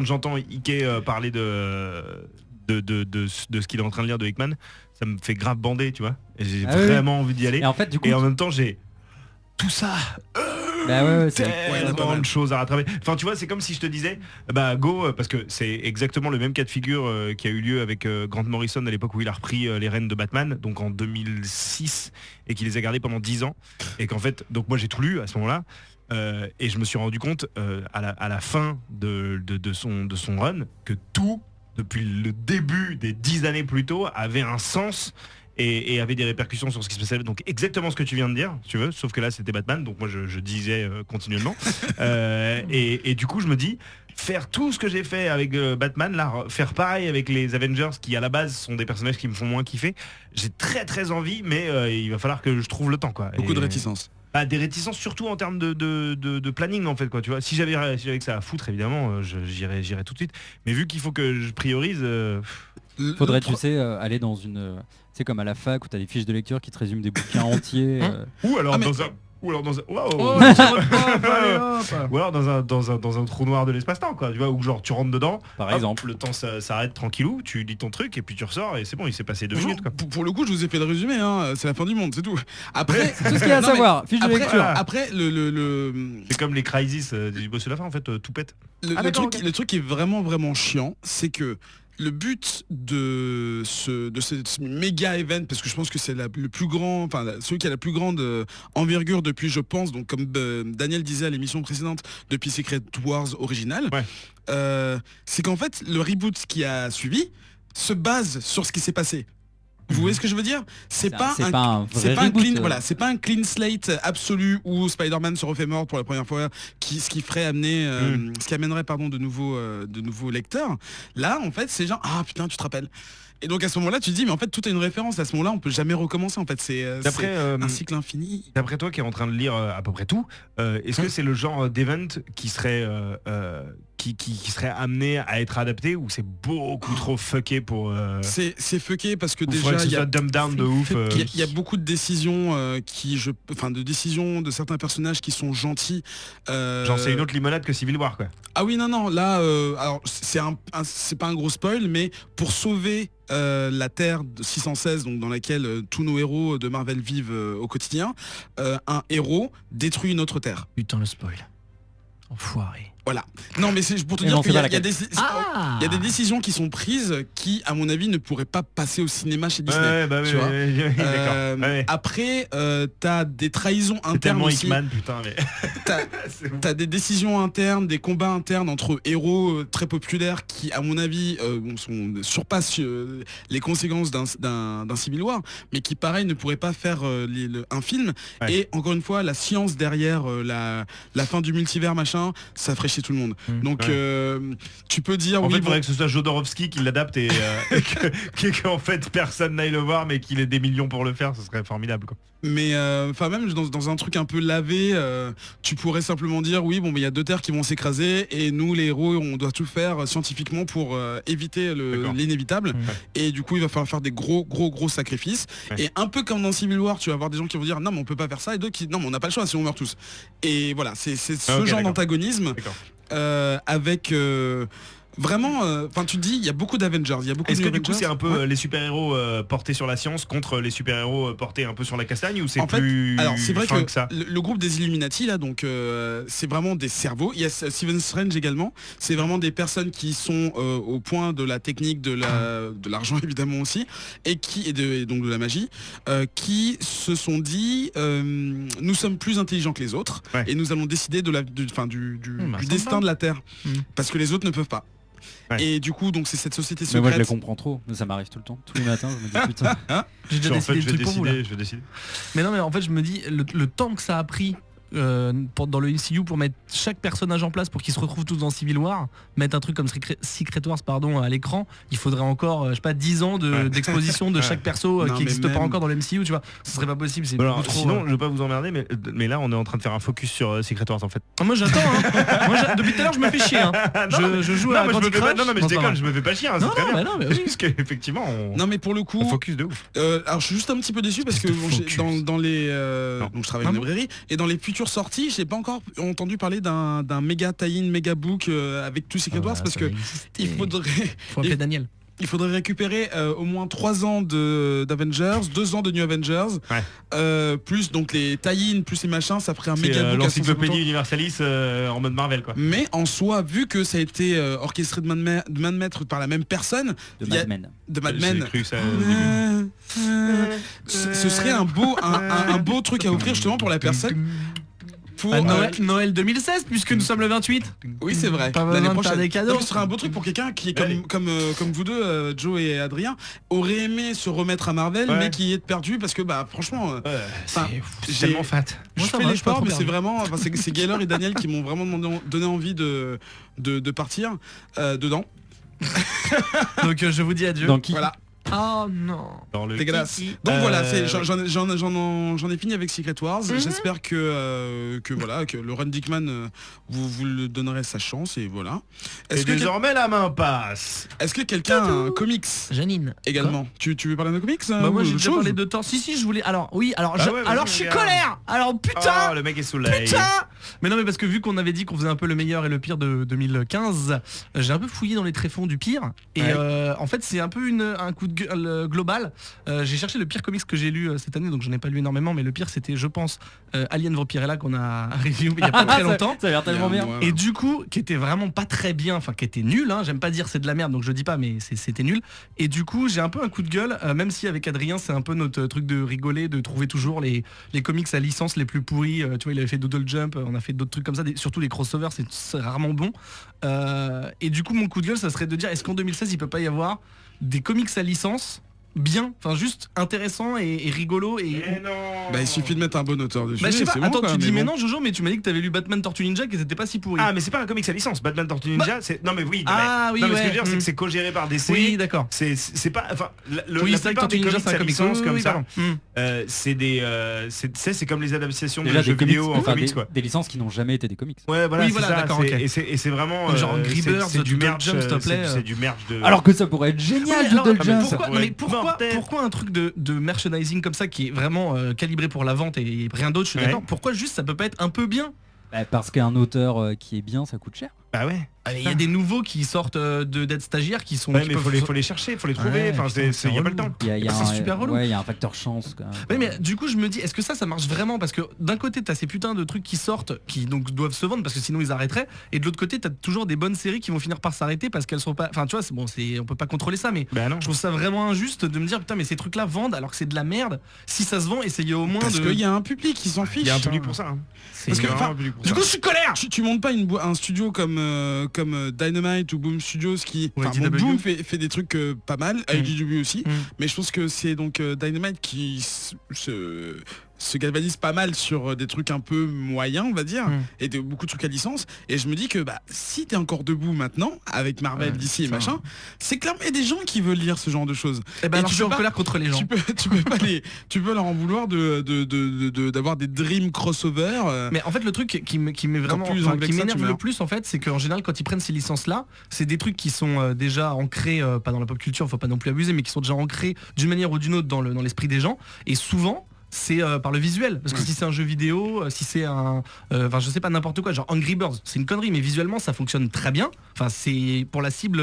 j'entends Ike parler de ce qu'il est en train de lire de Hickman, ça me fait grave bander, tu vois. Et j'ai Ah oui, vraiment envie d'y aller. Et en fait, du coup, Et en même temps, j'ai tout ça. c'est Ouais, pas Tellement mal. de choses à rattraper. Enfin, tu vois, c'est comme si je te disais, go, parce que c'est exactement le même cas de figure qui a eu lieu avec Grant Morrison à l'époque où il a repris les rênes de Batman, donc en 2006, et qu'il les a gardés pendant 10 ans. Et qu'en fait, donc moi j'ai tout lu à ce moment-là. Et je me suis rendu compte à la fin de son run que tout, depuis le début des 10 années plus tôt, avait un sens et avait des répercussions sur ce qui se passait. Donc exactement ce que tu viens de dire, si tu veux, sauf que là c'était Batman, donc moi je disais continuellement. Et du coup je me dis, faire tout ce que j'ai fait avec Batman, là, faire pareil avec les Avengers qui à la base sont des personnages qui me font moins kiffer, j'ai très très envie, mais il va falloir que je trouve le temps, quoi. Beaucoup de Et- réticence. Des réticences surtout en termes de planning en fait, quoi, tu vois. Si j'avais que ça à foutre, évidemment j'irais tout de suite, mais vu qu'il faut que je priorise, faudrait, tu sais, aller dans une... c'est comme à la fac où t'as des fiches de lecture qui te résument des bouquins entiers. ou alors Ah, mais- dans un waouh. Oh, le tir de pop, allez, hop. Ou alors dans un trou noir de l'espace-temps, quoi, tu vois, où genre tu rentres dedans, Par hop, exemple. le temps s'arrête tranquillou, tu lis ton truc et puis tu ressors et c'est bon, il s'est passé 2 minutes, quoi. Pour le coup, je vous ai fait le résumé, hein, c'est la fin du monde, c'est tout. Après, C'est tout ce qu'il y a à Non, mais savoir. Fiche de après, lecture. après le C'est comme les crises du boss de la fin en fait, tout pète. Le, Ah, le d'accord, truc, ok. le truc qui est vraiment vraiment chiant, c'est que le but de ce méga event, parce que je pense que c'est le plus grand, enfin celui qui a la plus grande envergure depuis, je pense, donc comme Daniel disait à l'émission précédente, depuis Secret Wars original, Ouais. c'est qu'en fait le reboot qui a suivi se base sur ce qui s'est passé. Vous voyez ce que je veux dire? C'est pas un vrai c'est pas un reboot, clean, voilà, c'est pas un clean slate absolu où Spider-Man se refait mort pour la première fois, ce qui ferait amener, ce qui amènerait pardon de nouveaux lecteurs. Là, en fait, c'est genre ah putain, tu te rappelles. Et donc à ce moment-là, tu te dis mais en fait tout est une référence. À ce moment-là, on peut jamais recommencer. En fait, c'est D'après un cycle infini. D'après toi qui est en train de lire à peu près tout, est-ce que c'est le genre d'event qui serait qui serait amené à être adapté ou c'est beaucoup trop fucké pour C'est fucké parce que ou faudrait déjà que ce il y a soit dumb down de ouf il y a beaucoup de décisions de décisions de certains personnages qui sont gentils. genre c'est une autre limonade que Civil War, quoi. Ah oui non là alors c'est pas un gros spoil, mais pour sauver la Terre de 616, donc dans laquelle tous nos héros de Marvel vivent au quotidien, un héros détruit une autre Terre. Putain, le spoil. Enfoiré. Voilà. Non, mais c'est pour te Et dire non, qu'il c'est y, pas il y a des, Ah il y a des décisions qui sont prises qui, à mon avis, ne pourraient pas passer au cinéma chez Disney. Ouais, bah oui, tu vois. d'accord. Ouais. Après, t'as des trahisons C'est internes tellement aussi. Hickman, putain, mais. C'est bon. T'as des décisions internes, des combats internes entre héros très populaires qui, à mon avis, surpassent les conséquences d'un Civil War, mais qui, pareil, ne pourraient pas faire un film. Ouais. Et encore une fois, la science derrière la fin du multivers, machin, ça ferait chier tout le monde. Donc, tu peux dire... En oui, fait, il bon, faudrait que ce soit Jodorowsky qui l'adapte et qu'en fait personne n'aille le voir, mais qu'il ait des millions pour le faire, ce serait formidable, quoi. mais enfin même dans un truc un peu lavé, tu pourrais simplement dire oui bon mais il y a 2 terres qui vont s'écraser et nous les héros on doit tout faire scientifiquement pour éviter D'accord. l'inévitable. Et du coup il va falloir faire des gros sacrifices. Ouais. Et un peu comme dans Civil War, tu vas avoir des gens qui vont dire non mais on peut pas faire ça et d'autres qui non mais on n'a pas le choix sinon on meurt tous. Et voilà c'est ce Ah, ok, genre d'accord. d'antagonisme avec vraiment, enfin tu te dis, il y a beaucoup d'Avengers, il y a beaucoup Est-ce de que du coup Avengers. c'est un peu Ouais. les super-héros portés sur la science contre les super-héros portés un peu sur la castagne, ou c'est En fait, plus alors c'est vrai fin que, ça le groupe des Illuminati là, donc c'est vraiment des cerveaux. Il y a Stephen Strange également. C'est vraiment des personnes qui sont au point de la technique, de l'argent évidemment aussi, et donc de la magie, qui se sont dit, nous sommes plus intelligents que les autres, Ouais. et nous allons décider du bah, destin sympa. de la Terre, Mm. parce que les autres ne peuvent pas. Ouais. Et du coup, donc c'est cette société Mais moi je les secrète. comprends trop, ça m'arrive tout le temps. Tous les matins je me dis putain. J'ai déjà En fait, décidé le truc pour vous là. je vais décider. Mais non, mais en fait, je me dis, le temps que ça a pris dans le MCU pour mettre chaque personnage en place pour qu'ils se retrouvent tous dans Civil War, mettre un truc comme Secret Wars à l'écran, il faudrait encore, je sais pas, 10 ans d'exposition de chaque perso Non, qui mais n'existe pas même- encore dans le MCU, tu vois. Ce serait pas possible, c'est Alors, beaucoup trop... sinon, je veux pas vous emmerder, mais là, on est en train de faire un focus sur Secret Wars en fait. Ah, moi j'attends, hein. Depuis tout à l'heure, je me fais chier. Hein. Je joue non, à mais je Candy me fais pas- Crush. non, mais je c'est pas déconne, vrai. je me fais pas chier, hein, Non, c'est très bien. mais non, mais oui. Juste qu'effectivement, on Non mais pour le coup, on focus de ouf. alors je suis juste un petit peu déçu parce que Espèce de bon, j'ai- focus. dans les Non. donc je travaille en Ah bon librairie et dans les futures sorties, j'ai pas encore entendu parler d'un méga tie-in, méga book avec tous Secret Wars parce que il Faut appeler Daniel. faudrait récupérer au moins 3 ans d'Avengers, 2 ans de New Avengers, plus donc les tie-in plus les machins, ça ferait un C'est méga book à 150 l'encyclopédie ans. Universalis en mode Marvel, quoi. Mais en soi, vu que ça a été orchestré de main de maître par la même personne, De il y a- Mad Men. de Mad J'ai Men, cru que ça au début. ce serait un beau truc à offrir justement pour la personne. Pour, Noël 2016 puisque nous sommes le 28. oui c'est vrai, Pas l'année besoin de faire prochaine. des cadeaux. Non, mais ce serait un beau truc pour quelqu'un qui est Ouais. comme vous deux, Joe et Adrien, aurait aimé se remettre à Marvel, Ouais. mais qui est perdu parce que bah franchement, enfin, C'est j'ai- tellement fat. je Moi, ça fais va, je suis pas l'effort, trop mais c'est perdu. vraiment, enfin, c'est Gaylor et Daniel qui m'ont vraiment donné envie de partir dedans. Donc je vous dis adieu. Dans qui Voilà, Oh non. Dans le dégueulasse. kiki. Donc voilà, Euh, j'en ai fini avec Secret Wars. J'espère que voilà, que Lauren Dickman vous le donnerez sa chance et voilà. Et désormais la main passe. Est-ce que quelqu'un a un comics Janine. également? Tu veux parler d'un comics Bah moi ou j'ai autre déjà chose parlé de temps. Si je voulais. Alors oui, alors Ah je, ouais, vas-y, alors je suis regarde. colère. Alors putain. Oh, le mec est sous l'œil. Putain. Mais non mais parce que vu qu'on avait dit qu'on faisait un peu le meilleur et le pire de 2015, j'ai un peu fouillé dans les tréfonds du pire et Ouais. en fait c'est un peu un coup de gueule global. J'ai cherché le pire comics que j'ai lu cette année, donc je n'ai pas lu énormément, mais le pire c'était je pense Alien Vampirella qu'on a review il y a pas très longtemps. Ça a l'air tellement bien. Moi, Et du coup, qui était vraiment pas très bien, enfin qui était nul, hein, j'aime pas dire c'est de la merde donc je dis pas mais c'était nul. Et du coup j'ai un peu un coup de gueule, même si avec Adrien c'est un peu notre truc de rigoler, de trouver toujours les comics à licence les plus pourris, tu vois il avait fait Doodle Jump, on a fait d'autres trucs comme ça, surtout les crossovers c'est rarement bon. Et du coup mon coup de gueule ça serait de dire est-ce qu'en 2016 il peut pas y avoir des comics à licence bien, enfin juste intéressant et rigolo et Mais non. bah, il suffit de mettre un bon auteur dessus. bah, je sais et pas, c'est bon, attends quoi, tu dis mais bon. non Jojo mais tu m'as dit que t'avais lu Batman Tortue Ninja que c'était pas si pourri. Ah mais c'est pas un comics à licence, Batman Tortue Ninja, c'est non mais oui. Ah, oui, non, mais ce que ouais, je veux dire c'est mm. que c'est co-géré par DC. Oui d'accord. C'est pas enfin Oui la c'est vrai que plupart Tortue des Ninja comics c'est un à comics licence comme ça, pardon. c'est des c'est comme les adaptations de Déjà jeux des comics, vidéo en enfin, comics des, quoi. des licences qui n'ont jamais été des comics. Ouais voilà, Oui, c'est voilà, ça, d'accord, c'est- ok. et c'est vraiment Genre Angry c'est- Birds, c'est du Doodle merch, Jump, s'il te plaît. c'est du merch de Alors que ça pourrait être génial, alors, Doodle mais Jump. ça pourrait être mortel. pourquoi un truc de merchandising comme ça qui est vraiment calibré pour la vente et rien d'autre, je suis Ouais. d'accord. Pourquoi juste ça peut pas être un peu bien? Bah, parce qu'un auteur qui est bien, ça coûte cher. Bah ouais. Il y a des nouveaux qui sortent d'être stagiaires qui sont. Ouais, qui mais peuvent- faut les chercher, faut les trouver. Ouais, Enfin, putain, il y a pas le relou. temps. C'est super relou. Ouais, il y a un facteur chance quand même. Oui, mais du coup je me dis, est-ce que ça marche vraiment? Parce que d'un côté t'as ces putains de trucs qui sortent, qui donc doivent se vendre parce que sinon ils arrêteraient, et de l'autre côté t'as toujours des bonnes séries qui vont finir par s'arrêter parce qu'elles sont pas. Enfin tu vois, on peut pas contrôler ça, mais Bah non. je trouve ça vraiment injuste de me dire putain mais ces trucs là vendent alors que c'est de la merde. Si ça se vend, essayez au moins Parce de. qu'il y a un public qui s'en fiche. Il y a un public pour ça. Hein. Parce que, Il y a enfin, un public pour Du ça. coup je suis colère. Tu montes pas un studio comme Dynamite ou Boom Studios qui Ouais, enfin, bon, DW. Boom fait des trucs pas mal, IDW aussi, Mm. mais je pense que c'est donc Dynamite qui se galvanise pas mal sur des trucs un peu moyens, on va dire, et beaucoup de trucs à licence, et je me dis que si t'es encore debout maintenant avec Marvel, Ouais, DC et ça. machin, c'est clairement il y a des gens qui veulent lire ce genre de choses. Et ben Et alors tu je suis peux en pas- colère contre les gens. tu peux leur en vouloir d'avoir des dream crossover. Mais en fait le truc qui m'est vraiment plus enfin, anglais qui que ça, m'énerve tu le meurs. plus en fait, c'est qu'en général quand ils prennent ces licences là, c'est des trucs qui sont déjà ancrés, pas dans la pop culture, faut pas non plus abuser, mais qui sont déjà ancrés d'une manière ou d'une autre dans l'esprit des gens, et souvent c'est par le visuel, parce que si c'est un jeu vidéo, si c'est enfin je sais pas, n'importe quoi, genre Angry Birds, c'est une connerie, mais visuellement ça fonctionne très bien, enfin c'est pour la cible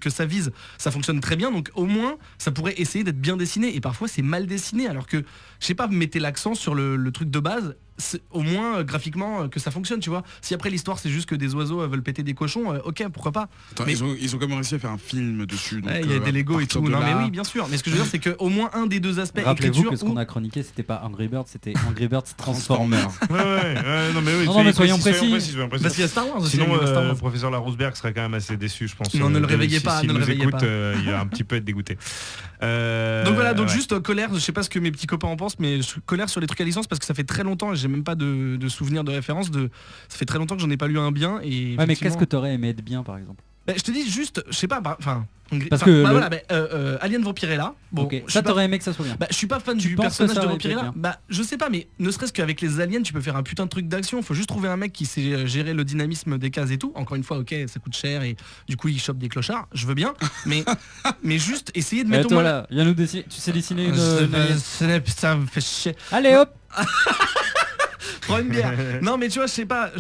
que ça vise, ça fonctionne très bien, donc au moins ça pourrait essayer d'être bien dessiné, et parfois c'est mal dessiné, alors que je sais pas, mettez l'accent sur le truc de base, au moins graphiquement que ça fonctionne, tu vois. Si après l'histoire c'est juste que des oiseaux veulent péter des cochons, ok, pourquoi pas. Attends, mais- ils ont quand même réussi à faire un film dessus. donc, Ouais, il y a à des Lego et partir tout, de non là- mais oui bien sûr, mais ce que je veux dire c'est que au moins un des deux aspects Rappelez-vous écriture que ce qu'on ou- a chroniqué c'était pas Angry Birds, c'était Angry Birds Transformers. Ouais, non mais oui. Non, mais soyons précis. parce qu'il y a Star Wars aussi, Sinon, il y a Star Wars. professeur Larousberg serait quand même assez déçu, je pense. Non, ne le de- réveillez si- pas, s'il ne le nous réveillez écoute, pas. il va un petit peu être dégoûté. Donc voilà, donc ouais. juste colère, je sais pas ce que mes petits copains en pensent, mais colère sur les trucs à licence parce que ça fait très longtemps et j'ai même pas de souvenir de référence ça fait très longtemps que j'en ai pas lu un bien, et Ouais, mais effectivement- qu'est-ce que t'aurais aimé être bien par exemple? Je te dis juste, je sais pas, enfin Parce que le- voilà, Alien Vampirella, bon, Ok, je ça suis pas- t'aurais aimé que ça soit bien. je suis pas fan Tu du penses que personnage ça de aurait été Vampirella. bien Je sais pas, mais ne serait-ce qu'avec les aliens, tu peux faire un putain de truc d'action. Faut juste trouver un mec qui sait gérer le dynamisme des cases et tout. Encore une fois, ok, ça coûte cher et du coup il chope des clochards. Je veux bien, mais juste essayer de Et mettre au toi moins. là, viens nous dessiner, tu sais dessiner une alien. Ça me fait chier. Allez hop. Prends une bière. Non mais tu vois, je sais pas,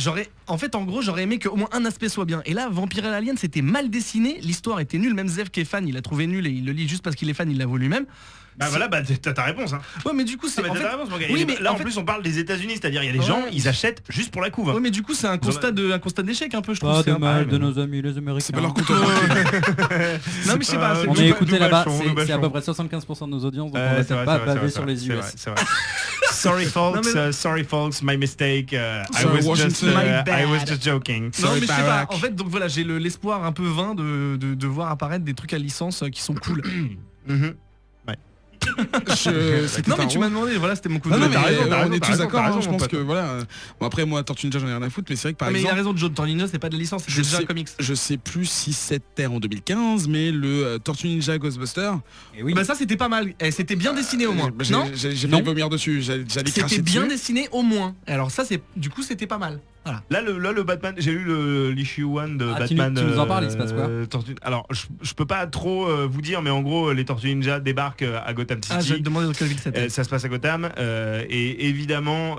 en fait en gros j'aurais aimé qu'au moins un aspect soit bien. Et là, Vampirella Alien c'était mal dessiné, l'histoire était nulle, même Zev qui est fan, il a trouvé nul et il le lit juste parce qu'il est fan, il l'avoue lui-même. Bah voilà, t'as ta réponse. Hein. Ouais mais du coup c'est Ah, en t'as fait- ta réponse, mon gars. oui, Et mais là en en fait- plus on parle des États-Unis, c'est-à-dire il y a des Ouais. gens, ils achètent juste pour la couve. hein. Ouais mais du coup c'est un constat d'échec un peu, je trouve. Pas c'est de un- mal mais de bon. nos amis les Américains. C'est pas leur compte. Non mais je sais pas, c'est- On Nous est ba- écouté nous là-bas, bâchons, nous c'est à peu bâchons. près 75% de nos audiences, donc Ouais, on va c'est vrai, pas c'est vrai, baver c'est sur vrai, les c'est vrai, US. c'est vrai. Sorry folks, Non, mais- sorry folks, my mistake. I Sorry, was just, Washington. My I bad. was just joking. Non Sorry, mais je sais pas, Barack. en fait donc voilà, j'ai l'espoir un peu vain de voir apparaître des trucs à licence qui sont cool. Mhm. C'était Non mais un tu m'as demandé, voilà c'était mon coup de Non, non, gueule. mais t'as raison, t'as on raison, est t'as tous raison, d'accord, t'as hein, raison, je mon pense pote. que voilà. Bon après moi Tortue Ninja j'en ai rien à foutre, mais c'est vrai que par Ah, mais il a exemple, raison, Joe Tornino c'est pas de la licence, c'est je déjà un sais, comics. je sais plus si c'était en 2015, mais le Tortue Ninja Ghostbuster, Et oui. Bah ça c'était pas mal, c'était bien dessiné au moins. Non j'ai Non. failli vomir dessus, j'allais cracher C'était bien dessus. dessiné au moins. Alors ça c'est du coup c'était pas mal. Voilà. Là le Batman, j'ai lu l'issue 1 de Ah, tu Batman. nous en parles, il se passe quoi Alors je peux pas trop vous dire, mais en gros les Tortues Ninja débarquent à Gotham City. Ah je vais te demander dans quelle ville c'était. Ça se passe à Gotham et évidemment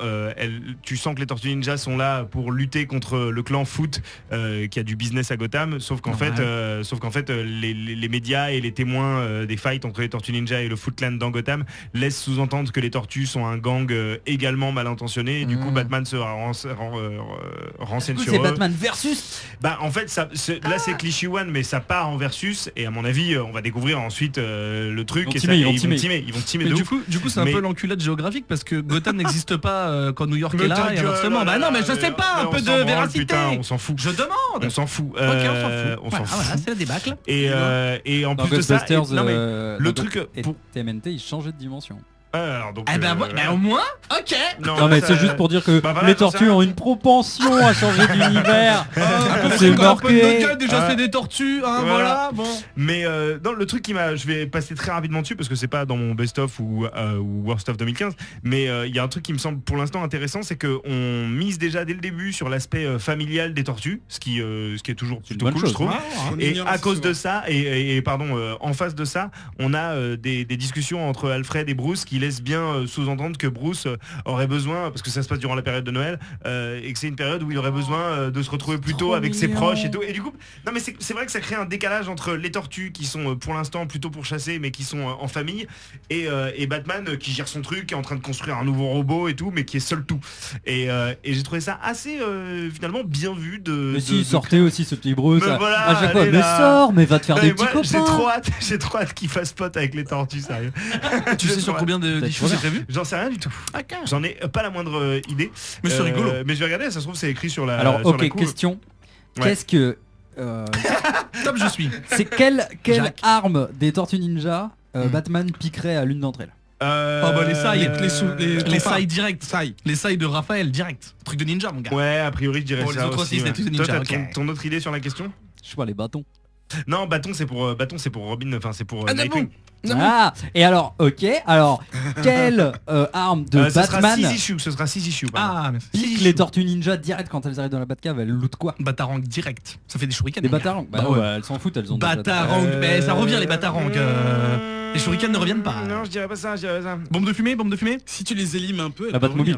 tu sens que les Tortues Ninja sont là pour lutter contre le clan Foot qui a du business à Gotham, sauf qu'en fait, les médias et les témoins des fights entre les Tortues Ninja et le Foot Clan dans Gotham laissent sous-entendre que les tortues sont un gang également mal intentionné, et du coup Batman se renseigne Du coup, sur c'est eux. Batman versus. Bah en fait là c'est cliché one, mais ça part en versus, et à mon avis on va découvrir ensuite le truc, et Ils vont ils teamer. vont teamer Mais de du ouf. coup c'est un Mais- peu l'enculade géographique parce que Gotham n'existe pas quand New York Mais est là ta et gueule, inversement. oh Bah là non mais là, je sais pas, un on peu s'en de branle, véracité. putain, on s'en fout. Je demande. On s'en fout. Ok, on s'en fout. On s'en Voilà, fout. voilà, c'est la débâcle. Et en Dans plus de ça, Ghostbusters, non mais le le truc pour TMNT il changeait de dimension. alors donc Eh ben au moins, ok. Non mais ça- c'est juste pour dire que Bah voilà, les j'en sais tortues rien. ont une propension à changer d'univers. C'est Un peu de marqué. gueule, déjà Ah. c'est des tortues, hein, Voilà. voilà, bon. Mais dans le truc je vais passer très rapidement dessus parce que c'est pas dans mon best-of ou worst of 2015, mais il y a un truc qui me semble pour l'instant intéressant, c'est qu'on mise déjà dès le début sur l'aspect familial des tortues, ce qui est toujours C'est une plutôt bonne cool, chose. je trouve. On Et ignore à ça cause souvent. de ça, en face de ça, on a des discussions entre Alfred et Bruce qui laisse bien sous-entendre que Bruce aurait besoin, parce que ça se passe durant la période de Noël, et que c'est une période où il aurait besoin de se retrouver plus tôt avec ses proches et tout. Et du coup, non mais c'est vrai que ça crée un décalage entre les tortues qui sont pour l'instant plutôt pour chasser, mais qui sont en famille, et Batman qui gère son truc, qui est en train de construire un nouveau robot et tout, mais qui est seul tout. Et j'ai trouvé ça assez finalement bien vu de. Mais si, sortez aussi ce petit Bruce. Mais voilà, à chaque fois, allez mais là. sors, mais va te faire Non, des mais petits moi, copains. j'ai trop hâte qu'il fasse pote avec les tortues, sérieux. Tu sais sur combien d'issues c'est prévu? J'en sais rien du tout. Ok. J'en ai pas la moindre idée. Mais c'est rigolo. Mais je vais regarder, ça se trouve c'est écrit sur la. Alors, sur la ok, couve. question. Ouais. Qu'est-ce que. Top, je suis. C'est quelle Jack. arme des Tortues Ninja Batman piquerait à l'une d'entre elles? Oh bah les sailles, les compas. sailles direct. Sailles. Les sailles de Raphaël direct. Truc de ninja mon gars. Ouais, a priori je dirais Bon, les ça autres aussi. aussi, c'est tous des Toi, ninjas, t'as ok. ton autre idée sur la question? Je sais pas, les bâtons. Non, bâton c'est pour Robin, enfin c'est pour Ah, Nightwing. Ah, et alors, ok, alors, quelle arme de Ce sera Batman 6 issues, ce sera 6 issues. pardon. Ah mais pique les Tortues Ninja direct quand elles arrivent dans la Batcave? Elles lootent quoi? Batarang direct. Ça fait des shurikens. Des mon gars. batarangs? Bah, Bah ouais, ouais. elles s'en foutent, elles ont déjà- Batarang, mais ça revient les batarangs. Les shurikens ne reviennent pas. Non, je dirais pas ça, je dirais pas ça. Bombe de fumée, bombe de fumée. Si tu les élimes un peu, La Batmobile.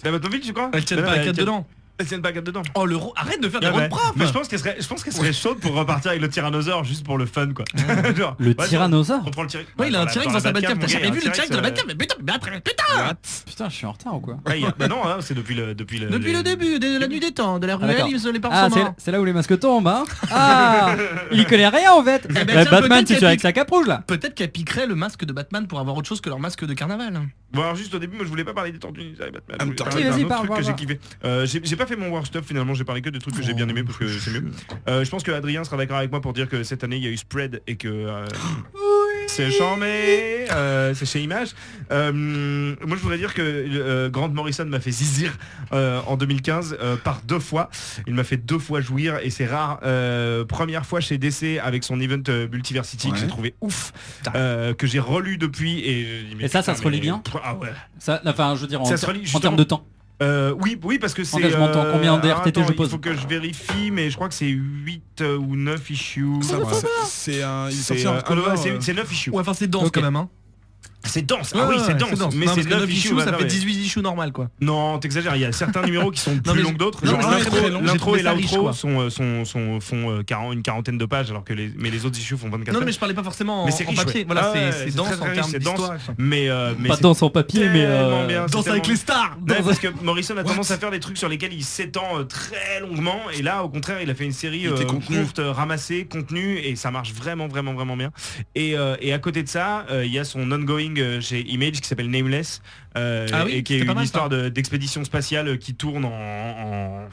La Batmobile, tu crois? Elles tiennent Non, pas à mais 4 dedans. Elles tiennent pas à 4 dedans. Oh arrête de faire des Ouais, rôles ouais. profs. Mais je pense qu'elle serait chaude pour repartir avec le tyrannosaure juste pour le fun quoi. Genre, Le ouais, tyrannosaure? On prend le tyrannosaure. Ouais, il a un T-Rex dans sa Batcave. T'as jamais vu le T-Rex T-Rex de la Batcave? Mais putain, putain. Putain, je suis en retard ou quoi? Bah non, hein, c'est depuis le Depuis le début de la nuit des temps, de la Ah, d'accord. ruelle, les parents Ah, sont morts. c'est là où les masques tombent, hein? Ah, il y connaît rien en fait. ben, Bah, tiens, Batman, peut-être c'est qu'elle avec pique. sa cape rouge là. Peut-être qu'elle piquerait le masque de Batman pour avoir autre chose que leur masque de carnaval. Bon alors juste au début moi je voulais pas parler des Tortues Ninja et Batman. Ah, Je voulais mais parler vas-y, d'un autre parle, truc que j'ai parle. kiffé. J'ai pas fait mon war stuff finalement, j'ai parlé que des trucs que j'ai bien aimé parce que c'est mieux. Je pense que Adrien sera d'accord avec moi pour dire que cette année il y a eu Spread et que c'est charmé, c'est chez Image. Moi je voudrais dire que Grant Morrison m'a fait zizir en 2015 par 2 fois. Il m'a fait 2 fois jouir et c'est rare. Première fois chez DC avec son event Multiversity que Ouais. j'ai trouvé ouf, que j'ai relu depuis et je dis, mais Et ça putain, se relit mais- bien Ah ouais. Ça, enfin, je veux dire en, Ça se relie, en justement. termes de temps. Oui parce que c'est Engagement de temps, combien d'RTT je attends, pose? il faut que je vérifie mais je crois que c'est 8 ou 9 issues. Ça, Ouais. c'est un. Il est C'est sorti en hardcover, c'est 9 issues. Ouais, enfin c'est dense Ok. quand même. Hein. C'est dense. Ah oui, c'est dense. Mais Non, c'est parce que 9 9 issues. issues, ça bah, fait ouais. 18 issues normal quoi. Non, t'exagères, il y a certains numéros qui sont plus mais longs je- que d'autres. non, Genre mais c'est très long, j'ai l'intro trouvé et ça riche, l'outro quoi. font une quarantaine de pages alors que les autres issues font 24 Non pages. mais je parlais pas forcément Mais c'est en riche, papier. ouais. Voilà, Ah ouais, c'est c'est dense très, en très riche, termes c'est dense. d'histoire. Mais Pas c'est dans son papier, mais tellement bien, c'est Danse avec tellement- les stars. Ouais, parce que Morrison a tendance à faire des trucs sur lesquels il s'étend très longuement et là au contraire il a fait une série Il était contenu. courte, ramassée, contenue et ça marche vraiment bien. Et à côté de ça il y a son ongoing chez Image qui s'appelle Nameless Ah oui, et qui est c'était pas une mal, histoire d'expédition spatiale qui tourne en...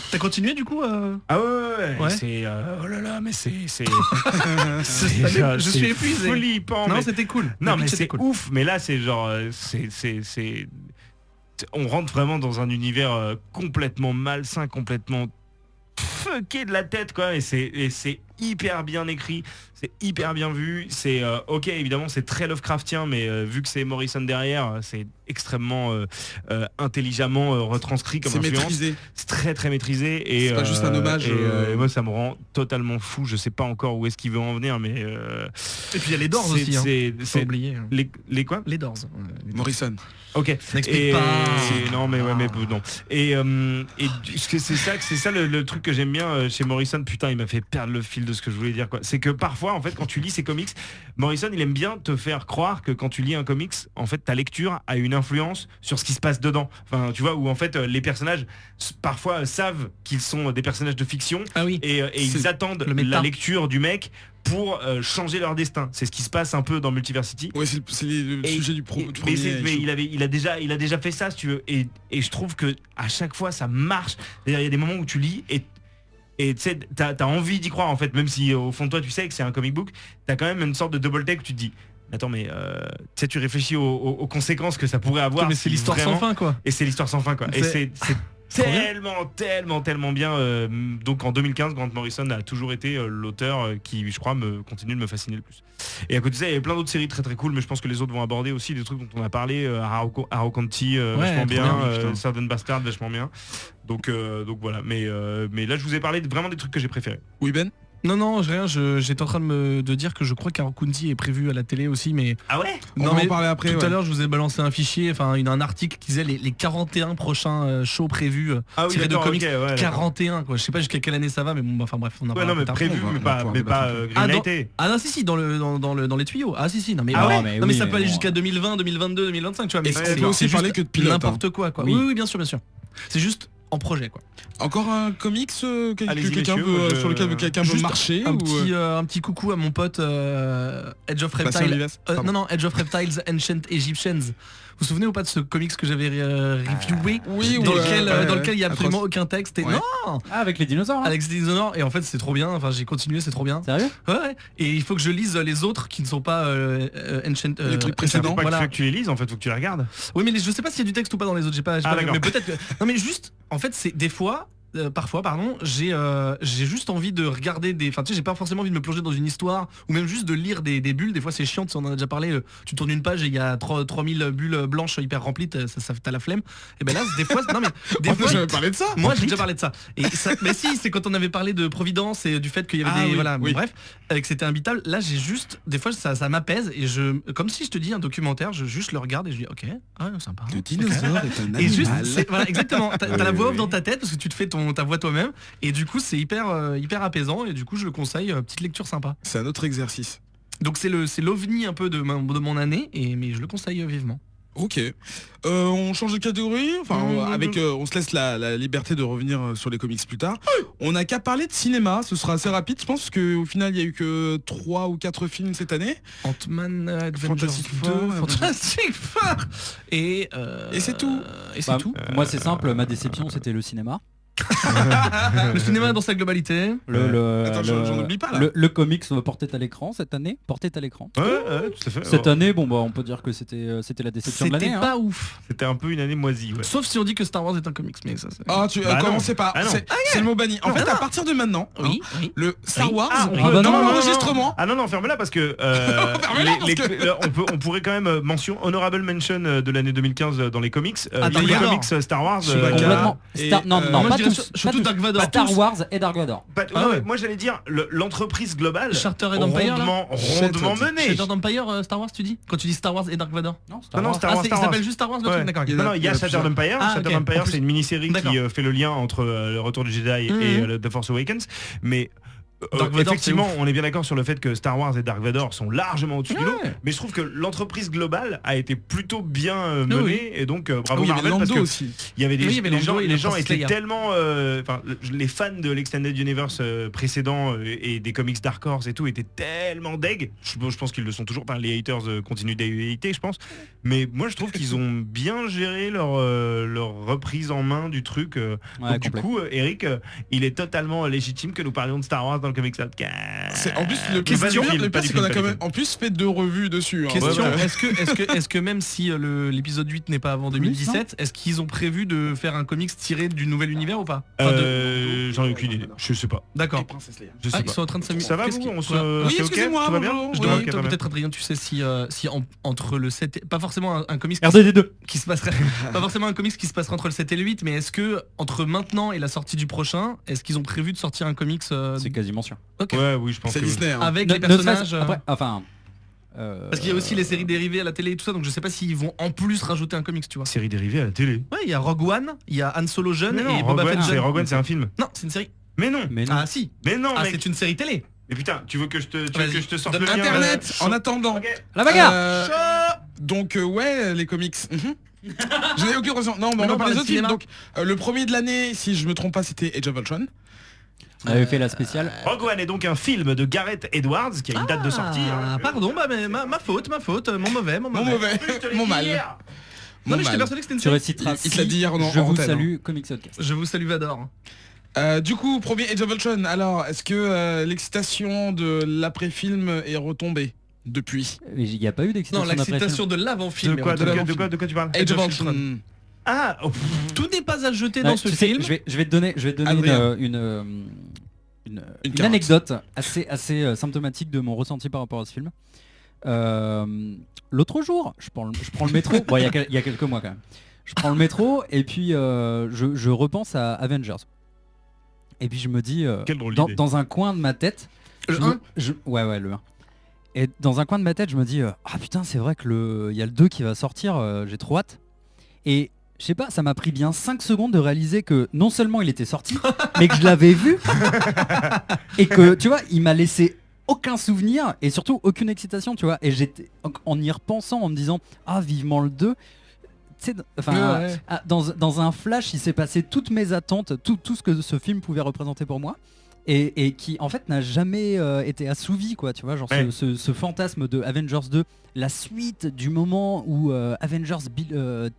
T'as continué du coup Ah ouais. Ouais. C'est oh là là mais c'est Je suis épuisé. flippant Non, mais- c'était cool. non Le mais pitch était c'est cool. ouf, mais là c'est genre on rentre vraiment dans un univers complètement malsain, complètement fucké de la tête quoi et c'est hyper bien écrit, c'est hyper bien vu, c'est ok évidemment c'est très Lovecraftien mais vu que c'est Morrison derrière c'est extrêmement intelligemment retranscrit comme C'est influence. maîtrisé. C'est très maîtrisé et C'est pas juste un hommage, et moi ça me rend totalement fou, je sais pas encore où est-ce qu'il veut en venir mais Et puis il y a les Doors c'est- aussi. Hein. c'est Faut oublier. les quoi Les Doors. Morrison. Ok. N'explique pas. Non mais ouais mais non. Et c'est ça le truc que j'aime bien chez Morrison. Putain, il m'a fait perdre le fil de ce que je voulais dire quoi. C'est que parfois en fait quand tu lis ses comics, Morrison il aime bien te faire croire que quand tu lis un comics, en fait ta lecture a une influence sur ce qui se passe dedans. Enfin tu vois où en fait les personnages parfois savent qu'ils sont des personnages de fiction Ah oui. et ils C'est attendent le méta. la lecture du mec pour changer leur destin. C'est ce qui se passe un peu dans Multiversity. Ouais, c'est le Et- sujet du mais premier. mais issue. il a déjà fait ça si tu veux et je trouve que à chaque fois ça marche. C'est-à-dire, il y a des moments où tu lis et tu sais t'as envie d'y croire en fait, même si au fond de toi tu sais que c'est un comic book, t'as quand même une sorte de double take où tu te dis attends mais tu sais tu réfléchis aux conséquences que ça pourrait avoir Mais c'est si l'histoire sans vraiment- fin quoi. et c'est l'histoire sans fin quoi et c'est Trop bien. tellement bien donc en 2015 Grant Morrison a toujours été l'auteur qui je crois continue de me fasciner le plus et à côté de ça il y a plein d'autres séries très cool mais je pense que les autres vont aborder aussi des trucs dont on a parlé Arrow County vachement trop bien, bien, putain. Southern Bastard vachement bien donc voilà mais là je vous ai parlé vraiment des trucs que j'ai préférés. Oui Ben. Non, rien, j'étais en train de dire que je crois qu'Arukunzi est prévu à la télé aussi, mais... Ah ouais. On va en parler après. Tout ouais. à l'heure, je vous ai balancé un fichier, enfin un article qui disait les 41 prochains shows prévus Ah oui, tirés de d'accord, comics. ok, ouais, d'accord. 41 quoi, je sais pas jusqu'à quelle année ça va, mais bon, enfin bref, on en Ouais, parlera non, mais plus tard. prévu, on va- mais on va pas, pouvoir mais débattre pas un peu. greenlighté. Ah non, si, dans les tuyaux. Ah si, non mais, Ah ouais non, mais oui, ça mais peut aller bon. jusqu'à 2020, 2022, 2025, tu vois. Mais Et c'est on peut aussi c'est parler juste que de pilote. n'importe quoi. Oui. Oui, bien sûr. C'est juste en projet quoi. Encore un comics que Allez-y, quelqu'un messieurs, veut, moi, je- sur lequel quelqu'un veut Juste marcher un ou petit coucou à mon pote Edge of Bastien Reptiles. Olives Pardon. Non, Edge of Reptiles Ancient Egyptians. Vous vous souvenez ou pas de ce comics que j'avais reviewé Oui, dans, ouais, lequel il y a atroce. absolument aucun texte et Ouais. non Ah, avec les dinosaures là Alex Dishonor et en fait c'est trop bien, enfin j'ai continué, c'est trop bien. Sérieux? Ouais, et il faut que je lise les autres qui ne sont pas Ancient Les trucs précédents. Faut pas voilà. que tu les lises en fait, faut que tu les regardes. Oui mais je sais pas s'il y a du texte ou pas dans les autres, j'ai pas vu, d'accord. mais peut-être que... Non mais juste en fait c'est des fois parfois pardon, j'ai juste envie de regarder des, enfin tu sais, j'ai pas forcément envie de me plonger dans une histoire ou même juste de lire des bulles. Des fois c'est chiant, tu sais, on en a déjà parlé, tu tournes une page et il y a 3000 bulles blanches hyper remplies, t'as la flemme. Et ben là des fois non mais des fois j'avais parlé de ça. moi j'ai déjà parlé de ça. Et ça, mais si, c'est quand on avait parlé de Providence et du fait qu'il y avait Ah des oui, voilà, oui. bref, que c'était imbitable. Là j'ai juste des fois ça m'apaise et comme si je te dis un documentaire, je juste le regarde et je dis OK, ah sympa. Le Ok. dinosaure est un Et juste, animal. voilà, exactement. T'as Oui, la voix oui, off dans ta tête parce que tu te fais ta voix toi-même. Et du coup, c'est hyper apaisant. Et du coup, je le conseille. Petite lecture sympa. C'est un autre exercice. Donc c'est l'ovni un peu de mon année. Mais je le conseille vivement. Ok. On change de catégorie. Enfin, on se laisse la liberté de revenir sur les comics plus tard. On n'a qu'à parler de cinéma. Ce sera assez rapide. Je pense parce qu'au final, il y a eu que 3 ou 4 films cette année. Ant-Man, Avengers Fantastic 2, Four, Fantastic Four. Et c'est tout. Et c'est Bah, tout. Moi c'est simple, ma déception c'était le cinéma. Le cinéma dans sa globalité. Attends, j'en oublie pas là. Le comics portait à l'écran cette année. Portait à l'écran. Ouais, tout à fait. Cette année, bon bah on peut dire que c'était la déception de C'était l'année. hein. pas ouf. C'était un peu une année moisie. Ouais. Sauf si on dit que Star Wars est un comics. Mais ça c'est... Ah, tu Bah non. commencez pas. Ah non. C'est le mot banni. En fait, à partir de maintenant, Oui, hein, oui. le Star Oui. Wars, Ah, on Ah, peut- bah dans non, l'enregistrement. Ah non, ferme-la parce que, Ferme-la parce on pourrait quand même mention honorable mention de l'année 2015 dans les comics. Ah, Les Dark Vador. comics Star Wars. Chewbacca. Complètement. Et, Non, euh, non, moi, pas je dirais tous. surtout Pas Dark tous. Vador. Star Tous. Wars et Dark Vador. Ah ouais. Moi j'allais dire l'entreprise globale Charter et Empire, là rondement menée. Shadow d'Empire, Star Wars, tu dis? Quand tu dis Star Wars et Dark Vador? Non, Star Non, Wars. Star Wars, il Star Wars. s'appelle juste Star Wars, le Ouais. truc, d'accord. ok. Il y en a- Non, il y a Shattered Empire. Ah, Shattered ok. Empire, En plus- c'est une mini-série D'accord. qui fait le lien entre le retour du Jedi et The Force Awakens. Mais Dark Vador, effectivement, c'est ouf. on est bien d'accord sur le fait que Star Wars et Dark Vador sont largement au-dessus du lot. Ouais. Mais je trouve que l'entreprise globale a été plutôt bien menée. Oui. Et donc, Ah bravo oui, il y avait Marvel, parce Lando que aussi. il y avait Oui, il y avait les Lando gens, et les le gens Princess étaient Leia. tellement, les fans de l'Extended Universe précédent et des comics Dark Horse et tout étaient tellement deg. Je pense qu'ils le sont toujours. Enfin, les haters continuent d'hater, je pense. Mais moi, je trouve qu'ils ont bien géré leur reprise en main du truc. Ouais, Donc, du complet. coup, Eric, il est totalement légitime que nous parlions de Star Wars dans le Comics Podcast. En plus, le Pas du pire, film, le pas pire, du c'est qu'on a film, quand pas même du en plus fait 2 revues dessus. hein. Question, Ouais, ouais. est-ce que même si l'épisode 8 n'est pas avant 2017, est-ce qu'ils ont prévu de faire un comics tiré du nouvel univers ou pas? Enfin, J'en ai aucune idée. Je sais pas. D'accord. Et Princesse Leia. Je sais Ah, pas. ils sont en train de s'amuser. Ça va Qu'est-ce vous qui- On se... Ouais. Oui, c'est ok excusez-moi, Tout va bien bonjour. Je Oui, dois- Oui, ok, toi, très bien. peut-être Adrien, tu sais si entre le 7 pas forcément un comics RDD2. qui se passerait pas forcément un comics qui se passerait entre le 7 et le 8, mais est-ce que entre maintenant et la sortie du prochain, est-ce qu'ils ont prévu de sortir un comics C'est quasiment sûr. ok. Ouais, oui, je pense C'est que oui. Disney. hein. avec Ne- les ne serait-ce- personnages après, enfin. parce qu'il y a aussi les séries dérivées à la télé et tout ça, donc je sais pas s'ils vont en plus rajouter un comics, tu vois. Série dérivée à la télé. Ouais, il y a Rogue One, il y a Han Solo jeune Mais non, et Rogue Boba One, Fett c'est jeune. Rogue One, c'est un film. Non, c'est une série. Mais non. Mais non. Ah si. Mais non, Ah, mec. c'est une série télé. Mais putain, tu veux que je te Vas-y. sorte le Donne lien Internet, en attendant. Ok. La bagarre. Donc ouais, les comics. Je n'ai aucune raison. Non, mais Mais on non, va parler des par le autres films. cinéma. Donc le premier de l'année, si je me trompe pas, c'était Age of Ultron. On avait fait la spéciale. Rogue One est donc un film de Gareth Edwards qui a une date de sortie. Ah, pardon, bah, mais ma faute, mon mauvais. Mon mauvais, mon mal. Non, mais Mon j'étais mal. persuadé que c'était une Tu série. réciteras. Il te l'a dit hier en Je vous antenne, salue, Comics Podcast. Je vous salue Vador. Du coup, premier Age of Ultron. Alors, est-ce que l'excitation de l'après-film est retombée depuis Il n'y a pas eu d'excitation. Non, l'excitation de l'avant-film. De quoi, mais en tout cas, de quoi tu parles Age of of Ultron. Ultron. Ah, oh, Tout n'est pas à jeter Ouais, dans ce tu sais, film. je vais te donner Adrien. une carotte. anecdote assez symptomatique de mon ressenti par rapport à ce film. L'autre jour, je prends le métro. Bon, il y a quelques mois quand même. Je prends le métro et puis je repense à Avengers. et puis je me dis, Quelle drôle dans, d'idée. dans un coin de ma tête, Le je 1 me- ouais, le 1. Et dans un coin de ma tête, je me dis, ah putain, c'est vrai que il y a le 2 qui va sortir, j'ai trop hâte. Et je sais pas, ça m'a pris bien 5 secondes de réaliser que non seulement il était sorti, mais que je l'avais vu, et que tu vois, il m'a laissé aucun souvenir et surtout aucune excitation, tu vois. Et j'étais en y repensant, en me disant, ah vivement le 2. Tu sais, enfin, Ouais. dans un flash, il s'est passé toutes mes attentes, tout ce que ce film pouvait représenter pour moi. Et qui en fait n'a jamais été assouvi, quoi, tu vois, genre Ouais. ce fantasme de Avengers 2, la suite du moment où Avengers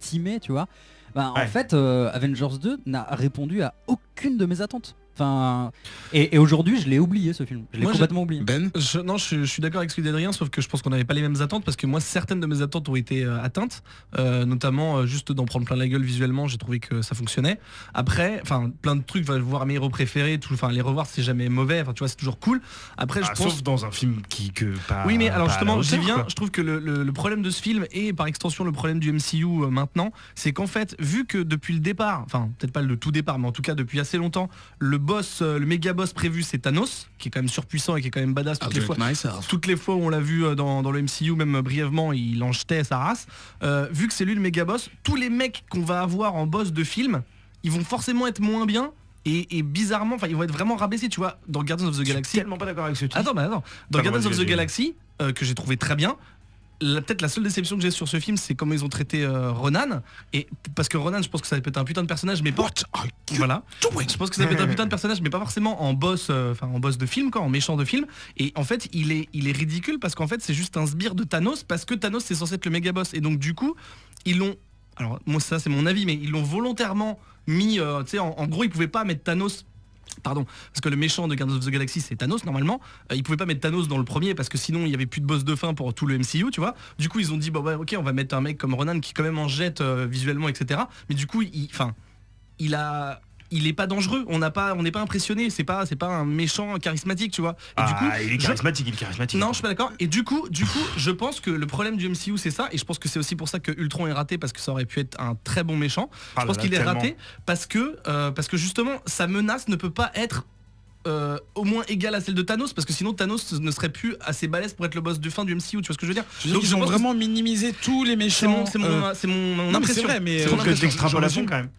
teamait, tu vois, bah, Ouais. en fait Avengers 2 n'a répondu à aucune de mes attentes. Enfin, et aujourd'hui je l'ai oublié, ce film, je l'ai Moi, complètement oublié. Ben, Je suis d'accord avec celui d'Adrien, sauf que je pense qu'on n'avait pas les mêmes attentes parce que moi certaines de mes attentes ont été atteintes, notamment juste d'en prendre plein la gueule visuellement, j'ai trouvé que ça fonctionnait. Après, enfin plein de trucs, voir mes héros préférés, enfin les revoir c'est jamais mauvais, enfin tu vois c'est toujours cool. Après je Ah, pense sauf dans un film qui que pas. oui mais alors pas à la justement j'y hauteur, viens, quoi. je trouve que le problème de ce film et par extension le problème du MCU maintenant, c'est qu'en fait vu que depuis le départ, enfin peut-être pas le tout départ mais en tout cas depuis assez longtemps, le boss, le méga boss prévu c'est Thanos, qui est quand même surpuissant et qui est quand même badass toutes les fois. Toutes les fois où on l'a vu dans le MCU, même brièvement, il en jetait sa race. Vu que c'est lui le méga boss, tous les mecs qu'on va avoir en boss de film, ils vont forcément être moins bien. Et bizarrement, enfin ils vont être vraiment rabaissés, tu vois, dans Guardians of the Je suis Galaxy. tellement pas d'accord avec ce truc. Attends. Dans Pardon, Guardians of the vas-y. Galaxy, que j'ai trouvé très bien. Peut-être la seule déception que j'ai sur ce film, c'est comment ils ont traité Ronan. Et parce que Ronan, je pense que ça peut être un putain de personnage, mais pas. Voilà. Je pense que ça peut être un putain de personnage, mais pas forcément en boss, en boss de film, quoi, en méchant de film. Et en fait, il est ridicule parce qu'en fait, c'est juste un sbire de Thanos parce que Thanos c'est censé être le méga boss. Et donc du coup, ils l'ont. Alors moi ça c'est mon avis, mais ils l'ont volontairement mis. Tu sais, en gros, ils pouvaient pas mettre Thanos. Pardon, parce que le méchant de Guardians of the Galaxy c'est Thanos normalement. Ils pouvaient pas mettre Thanos dans le premier parce que sinon il y avait plus de boss de fin pour tout le MCU, tu vois. Du coup ils ont dit bah ok on va mettre un mec comme Ronan qui quand même en jette visuellement etc. Mais du coup il est pas dangereux, on n'est pas impressionné, c'est pas un méchant charismatique, tu vois. Et du coup, il est charismatique, il est charismatique. non, je suis pas d'accord. Et du coup, je pense que le problème du MCU c'est ça, et je pense que c'est aussi pour ça que Ultron est raté parce que ça aurait pu être un très bon méchant. Je pense qu'il est raté parce que justement sa menace ne peut pas être au moins égale à celle de Thanos parce que sinon Thanos ne serait plus assez balèze pour être le boss de fin du MCU, tu vois ce que je veux dire. donc ils ont pense que vraiment minimisé tous les méchants. c'est mon non, mais impression. c'est vrai, mais C'est mon que impression. d'extrapolation quand même.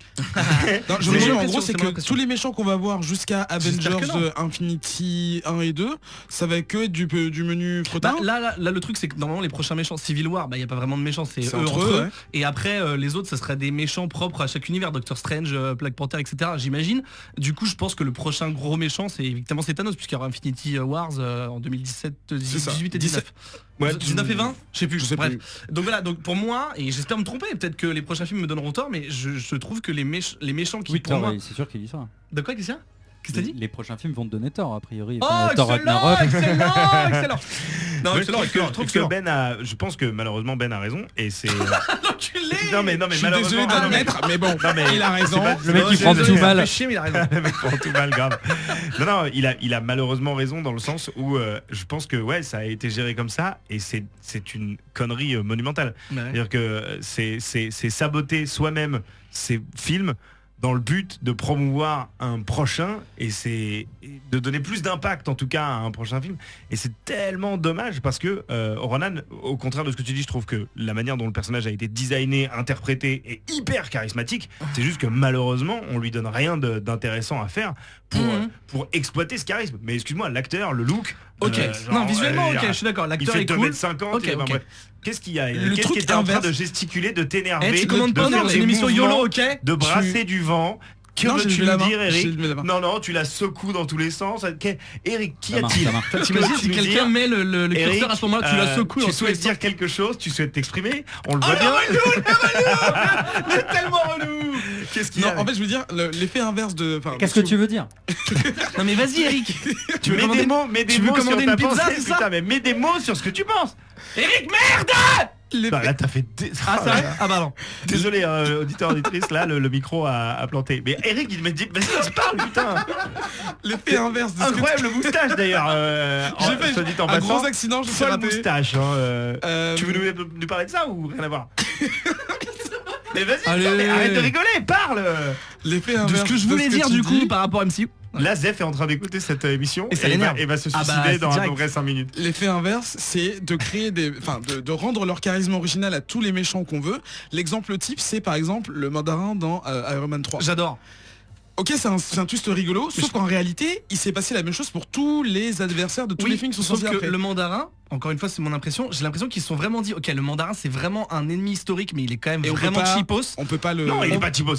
Non, je Mais veux j'ai dire, en l'impression, gros, c'est c'est mon que impression. tous les méchants qu'on va voir jusqu'à J'espère Avengers que non. Infinity 1 et 2, ça va que être du menu fretin. Bah, là le truc c'est que normalement les prochains méchants Civil War, bah y a pas vraiment de méchants, c'est C'est eux entre entre eux, eux. ouais. Et après les autres ça serait des méchants propres à chaque univers, Doctor Strange, Black Panther, etc. J'imagine. Du coup je pense que le prochain gros méchant c'est évidemment c'est Thanos puisqu'il y aura Infinity Wars en 2017, C'est ça. 18 et 19. Ouais, 19 et 20 je sais plus. Je sais Bref. plus. Donc voilà, donc pour moi, et j'espère me tromper, peut-être que les prochains films me donneront tort, mais je trouve que les méchants qui Oui, pour moi. c'est sûr qu'il dit ça. De quoi Christian? Qu'est-ce que t'as dit? Les prochains films vont te donner tort, a priori. Oh Enfin, Thor excellent, Ragnarok. excellent. Non, Ouais, excellent, je trouve que Ben a, je pense que malheureusement Ben a raison et c'est. L'enculé. non mais Je suis malheureusement. désolé non, mais- d'admettre, mais bon, non, mais il a raison. c'est pas- Le mec, non, il je prend suis tout désolé, mal. Ça fait chier, mais il a raison. Le mec prend tout mal grave. Non, il a malheureusement raison dans le sens où je pense que ouais ça a été géré comme ça et c'est une connerie monumentale. Ouais. C'est-à-dire que c'est saboter soi-même ses films dans le but de promouvoir un prochain et c'est de donner plus d'impact en tout cas à un prochain film et c'est tellement dommage parce que Ronan, au contraire de ce que tu dis, je trouve que la manière dont le personnage a été designé, interprété est hyper charismatique. C'est juste que malheureusement on lui donne rien d'intéressant à faire pour exploiter ce charisme. Mais excuse-moi, l'acteur, le look, Ok, non visuellement ok, je suis d'accord, il l'acteur fait est cool. 2m50. Ok, ok. Bref. Qu'est-ce qu'il y a Le Qu'est-ce truc qui était en train inverse. de gesticuler, de t'énerver, Tu commandes de pas faire dans des une émission mouvements, YOLO, ok? de brasser du vent? Que Non, j'ai veux-tu levé la nous main, dire, j'ai Eric? levé la main. Non, tu la secoues dans tous les sens. Eric, qui Ça marche, a-t-il? ça marche. T'imagines si quelqu'un met le Eric, curseur à ce moment-là, tu la secoues dans tu tous les souhaites sens. dire quelque chose, tu souhaites t'exprimer, on le voit bien. C'est tellement relou. Qu'est-ce qu'il y Non, a en fait, je veux dire, l'effet inverse de. enfin, Qu'est-ce que tu veux dire? Non mais vas-y Eric. Tu veux Mets commander des mots, mets des tu veux mots sur commander ta une pizza, pensée, c'est ça? putain, mais mets des mots sur ce que tu penses. Eric merde. l'effet- Bah, là, t'as fait. Ah c'est vrai? Ah bah non. Désolé, auditeur, auditrice, là, le micro a planté. Mais Eric, il m'a dit, vas-y, parle, putain. l'effet inverse de ce que Incroyable le moustache d'ailleurs. J'ai fait soit dit en un passant. gros accident, je me suis Folle raté. moustache. Tu veux Euh, nous parler de ça ou rien à voir? Mais vas-y, Allez. putain, mais arrête de rigoler, parle. L'effet De inverse ce que je voulais dire tu du coup dis, par rapport à MCU. Là, Zef est en train d'écouter cette émission Et ça il l'énerve. va se Ah suicider bah, c'est dans à peu direct. près 5 minutes. L'effet inverse, c'est de créer de rendre leur charisme original à tous les méchants qu'on veut. L'exemple type, c'est par exemple le mandarin dans Iron Man 3. J'adore. Ok, c'est un twist rigolo, sauf qu'en réalité, il s'est passé la même chose pour tous les adversaires de tous les films qui sont sauf sortis que après. le mandarin, encore une fois c'est mon impression, j'ai l'impression qu'ils se sont vraiment dit ok le mandarin c'est vraiment un ennemi historique mais il est quand même Et on peut vraiment pas- cheapos. On peut pas le... Non, il est pas cheapos.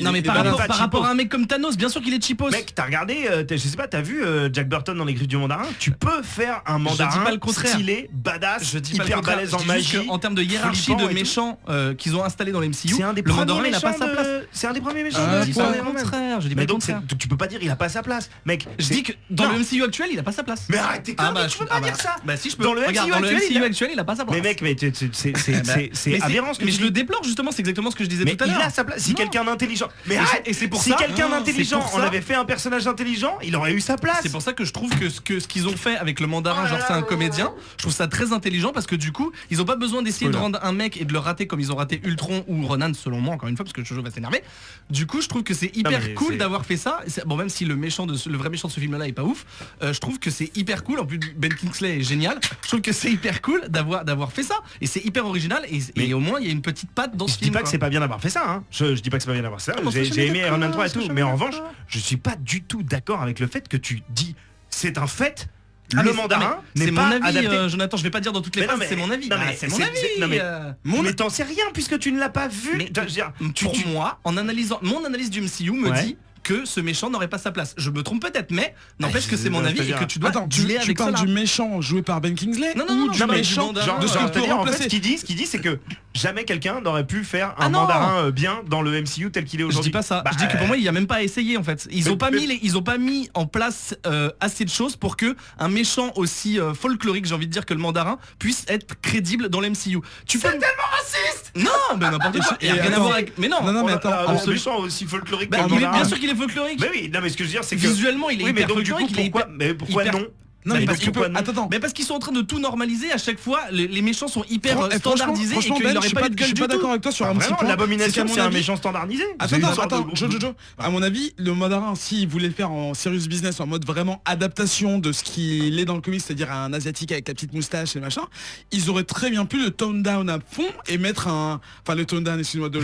Non mais Il est par pas rapport, cheapos. à un mec comme Thanos, bien sûr qu'il est cheapos. Mec, t'as regardé, je sais pas, t'as vu Jack Burton dans les Griffes du Mandarin? Tu peux faire un mandarin dis pas le contraire. stylé, badass, Je dis pas le hyper contraire, balèze je en dis juste magie. que en termes de hiérarchie flippant de et tout. méchants qu'ils ont installé dans les MCU, C'est un des le mandarin premiers il a pas méchants sa place. C'est un des premiers méchants Ah, de Je dis l'histoire pas des le Iron Man. contraire, je dis pas Mais le donc contraire. tu peux pas dire il a pas sa place, mec. Je dis que dans Non. le MCU actuel il a pas sa place. Mais arrête tes conneries, tu peux pas dire ça. Bah si je peux. Dans le Regarde, MCU dans le actuel, MCU actuel il a pas sa place. Mais mec, mais c'est aberrant ce que mais tu je le dis. déplore justement, c'est exactement ce que je disais Mais tout à il l'heure. a sa place. Si Non. quelqu'un d'intelligent. Mais Et arrête. et c'est pour Si ça. quelqu'un Non, d'intelligent, c'est pour on ça. avait fait un personnage intelligent, il aurait eu sa place. C'est pour ça que je trouve que ce qu'ils ont fait avec le mandarin, genre c'est un comédien, je trouve ça très intelligent parce que du coup, ils ont pas besoin d'essayer de rendre un mec et de le rater comme ils ont raté Ultron ou Ronan selon moi, encore une fois, parce que Jojo va s'énerver. Du coup, je trouve que c'est hyper mais cool c'est- d'avoir fait ça. Bon, même si le vrai méchant de ce film-là est pas ouf, je trouve que c'est hyper cool. En plus, Ben Kingsley est génial. Je trouve que c'est hyper cool d'avoir fait ça et c'est hyper original et Mais- au moins il y a une petite patte dans ce Je dis film. pas que quoi. c'est pas bien d'avoir fait ça, hein. Je dis pas que c'est pas bien d'avoir fait ça. Comment ça, J'ai je j'ai suis aimé d'accord, Iron Man 3 et je suis tout, mais en d'accord. revanche, je suis pas du tout d'accord avec le fait que tu dis c'est un fait. Ah, Le mais mandarin c'est n'est mon pas avis, adapté. Jonathan. Je vais pas dire dans toutes les Mais non, phrases, mais- c'est mon avis. non, mais Ah, c'est mon c'est- avis. non, mais- Mon- Mais t'en sais rien puisque tu ne l'as pas vu. Mais Je veux dire, pour moi, en analysant mon analyse du MCU me Ouais. dit que ce méchant n'aurait pas sa place. Je me trompe peut-être, mais n'empêche je- que c'est mon avis et c'est-à-dire- que tu dois Attends, tu dealer avec ça. parles là. du méchant joué par Ben Kingsley Non, non, ou non, du non, mais du méchant mandarin, de ce qu'on peut c'est-à-dire, en fait, remplacer ce qu'il dit, c'est que jamais quelqu'un n'aurait pu faire un Ah non. mandarin bien dans le MCU tel qu'il est Je aujourd'hui. dis pas ça. Bah, je dis que pour moi, il y a même pas à essayer en fait. Ils mais- ont pas mais- mis ils ont pas mis en place assez de choses pour que un méchant aussi folklorique, j'ai envie de dire que le mandarin, puisse être crédible dans l'MCU. Tu peux tellement raciste. Non, mais n'importe quoi. Il y a rien à attends. voir avec. Mais non. Non, non, mais attends, un en- méchant aussi folklorique. Bah, que le il est mandarin. bien sûr qu'il est folklorique. Mais oui, non mais ce que je veux dire c'est que Visuellement, il est oui, mais hyper donc du coup folklorique. il est pourquoi hyper- mais pourquoi hyper- non Non, mais Bah, parce donc, que pourquoi non attends. Mais parce qu'ils sont en train de tout normaliser à chaque fois, les méchants sont hyper Franchement, standardisés et franchement, qu'il Ben, n'aurait je suis pas pas, eu de je gueule suis du pas tout. d'accord avec toi sur Bah, un petit vraiment, point. l'abomination qu'à c'est mon un avis- méchant standardisé. Attends, Jojo, à mon avis, le mandarin, s'il voulait faire en serious business, en mode vraiment adaptation de ce qu'il est dans le comics, c'est-à-dire un asiatique avec la petite moustache et machin, ils auraient très bien pu le tone down à fond et mettre le tone down, excuse-moi, de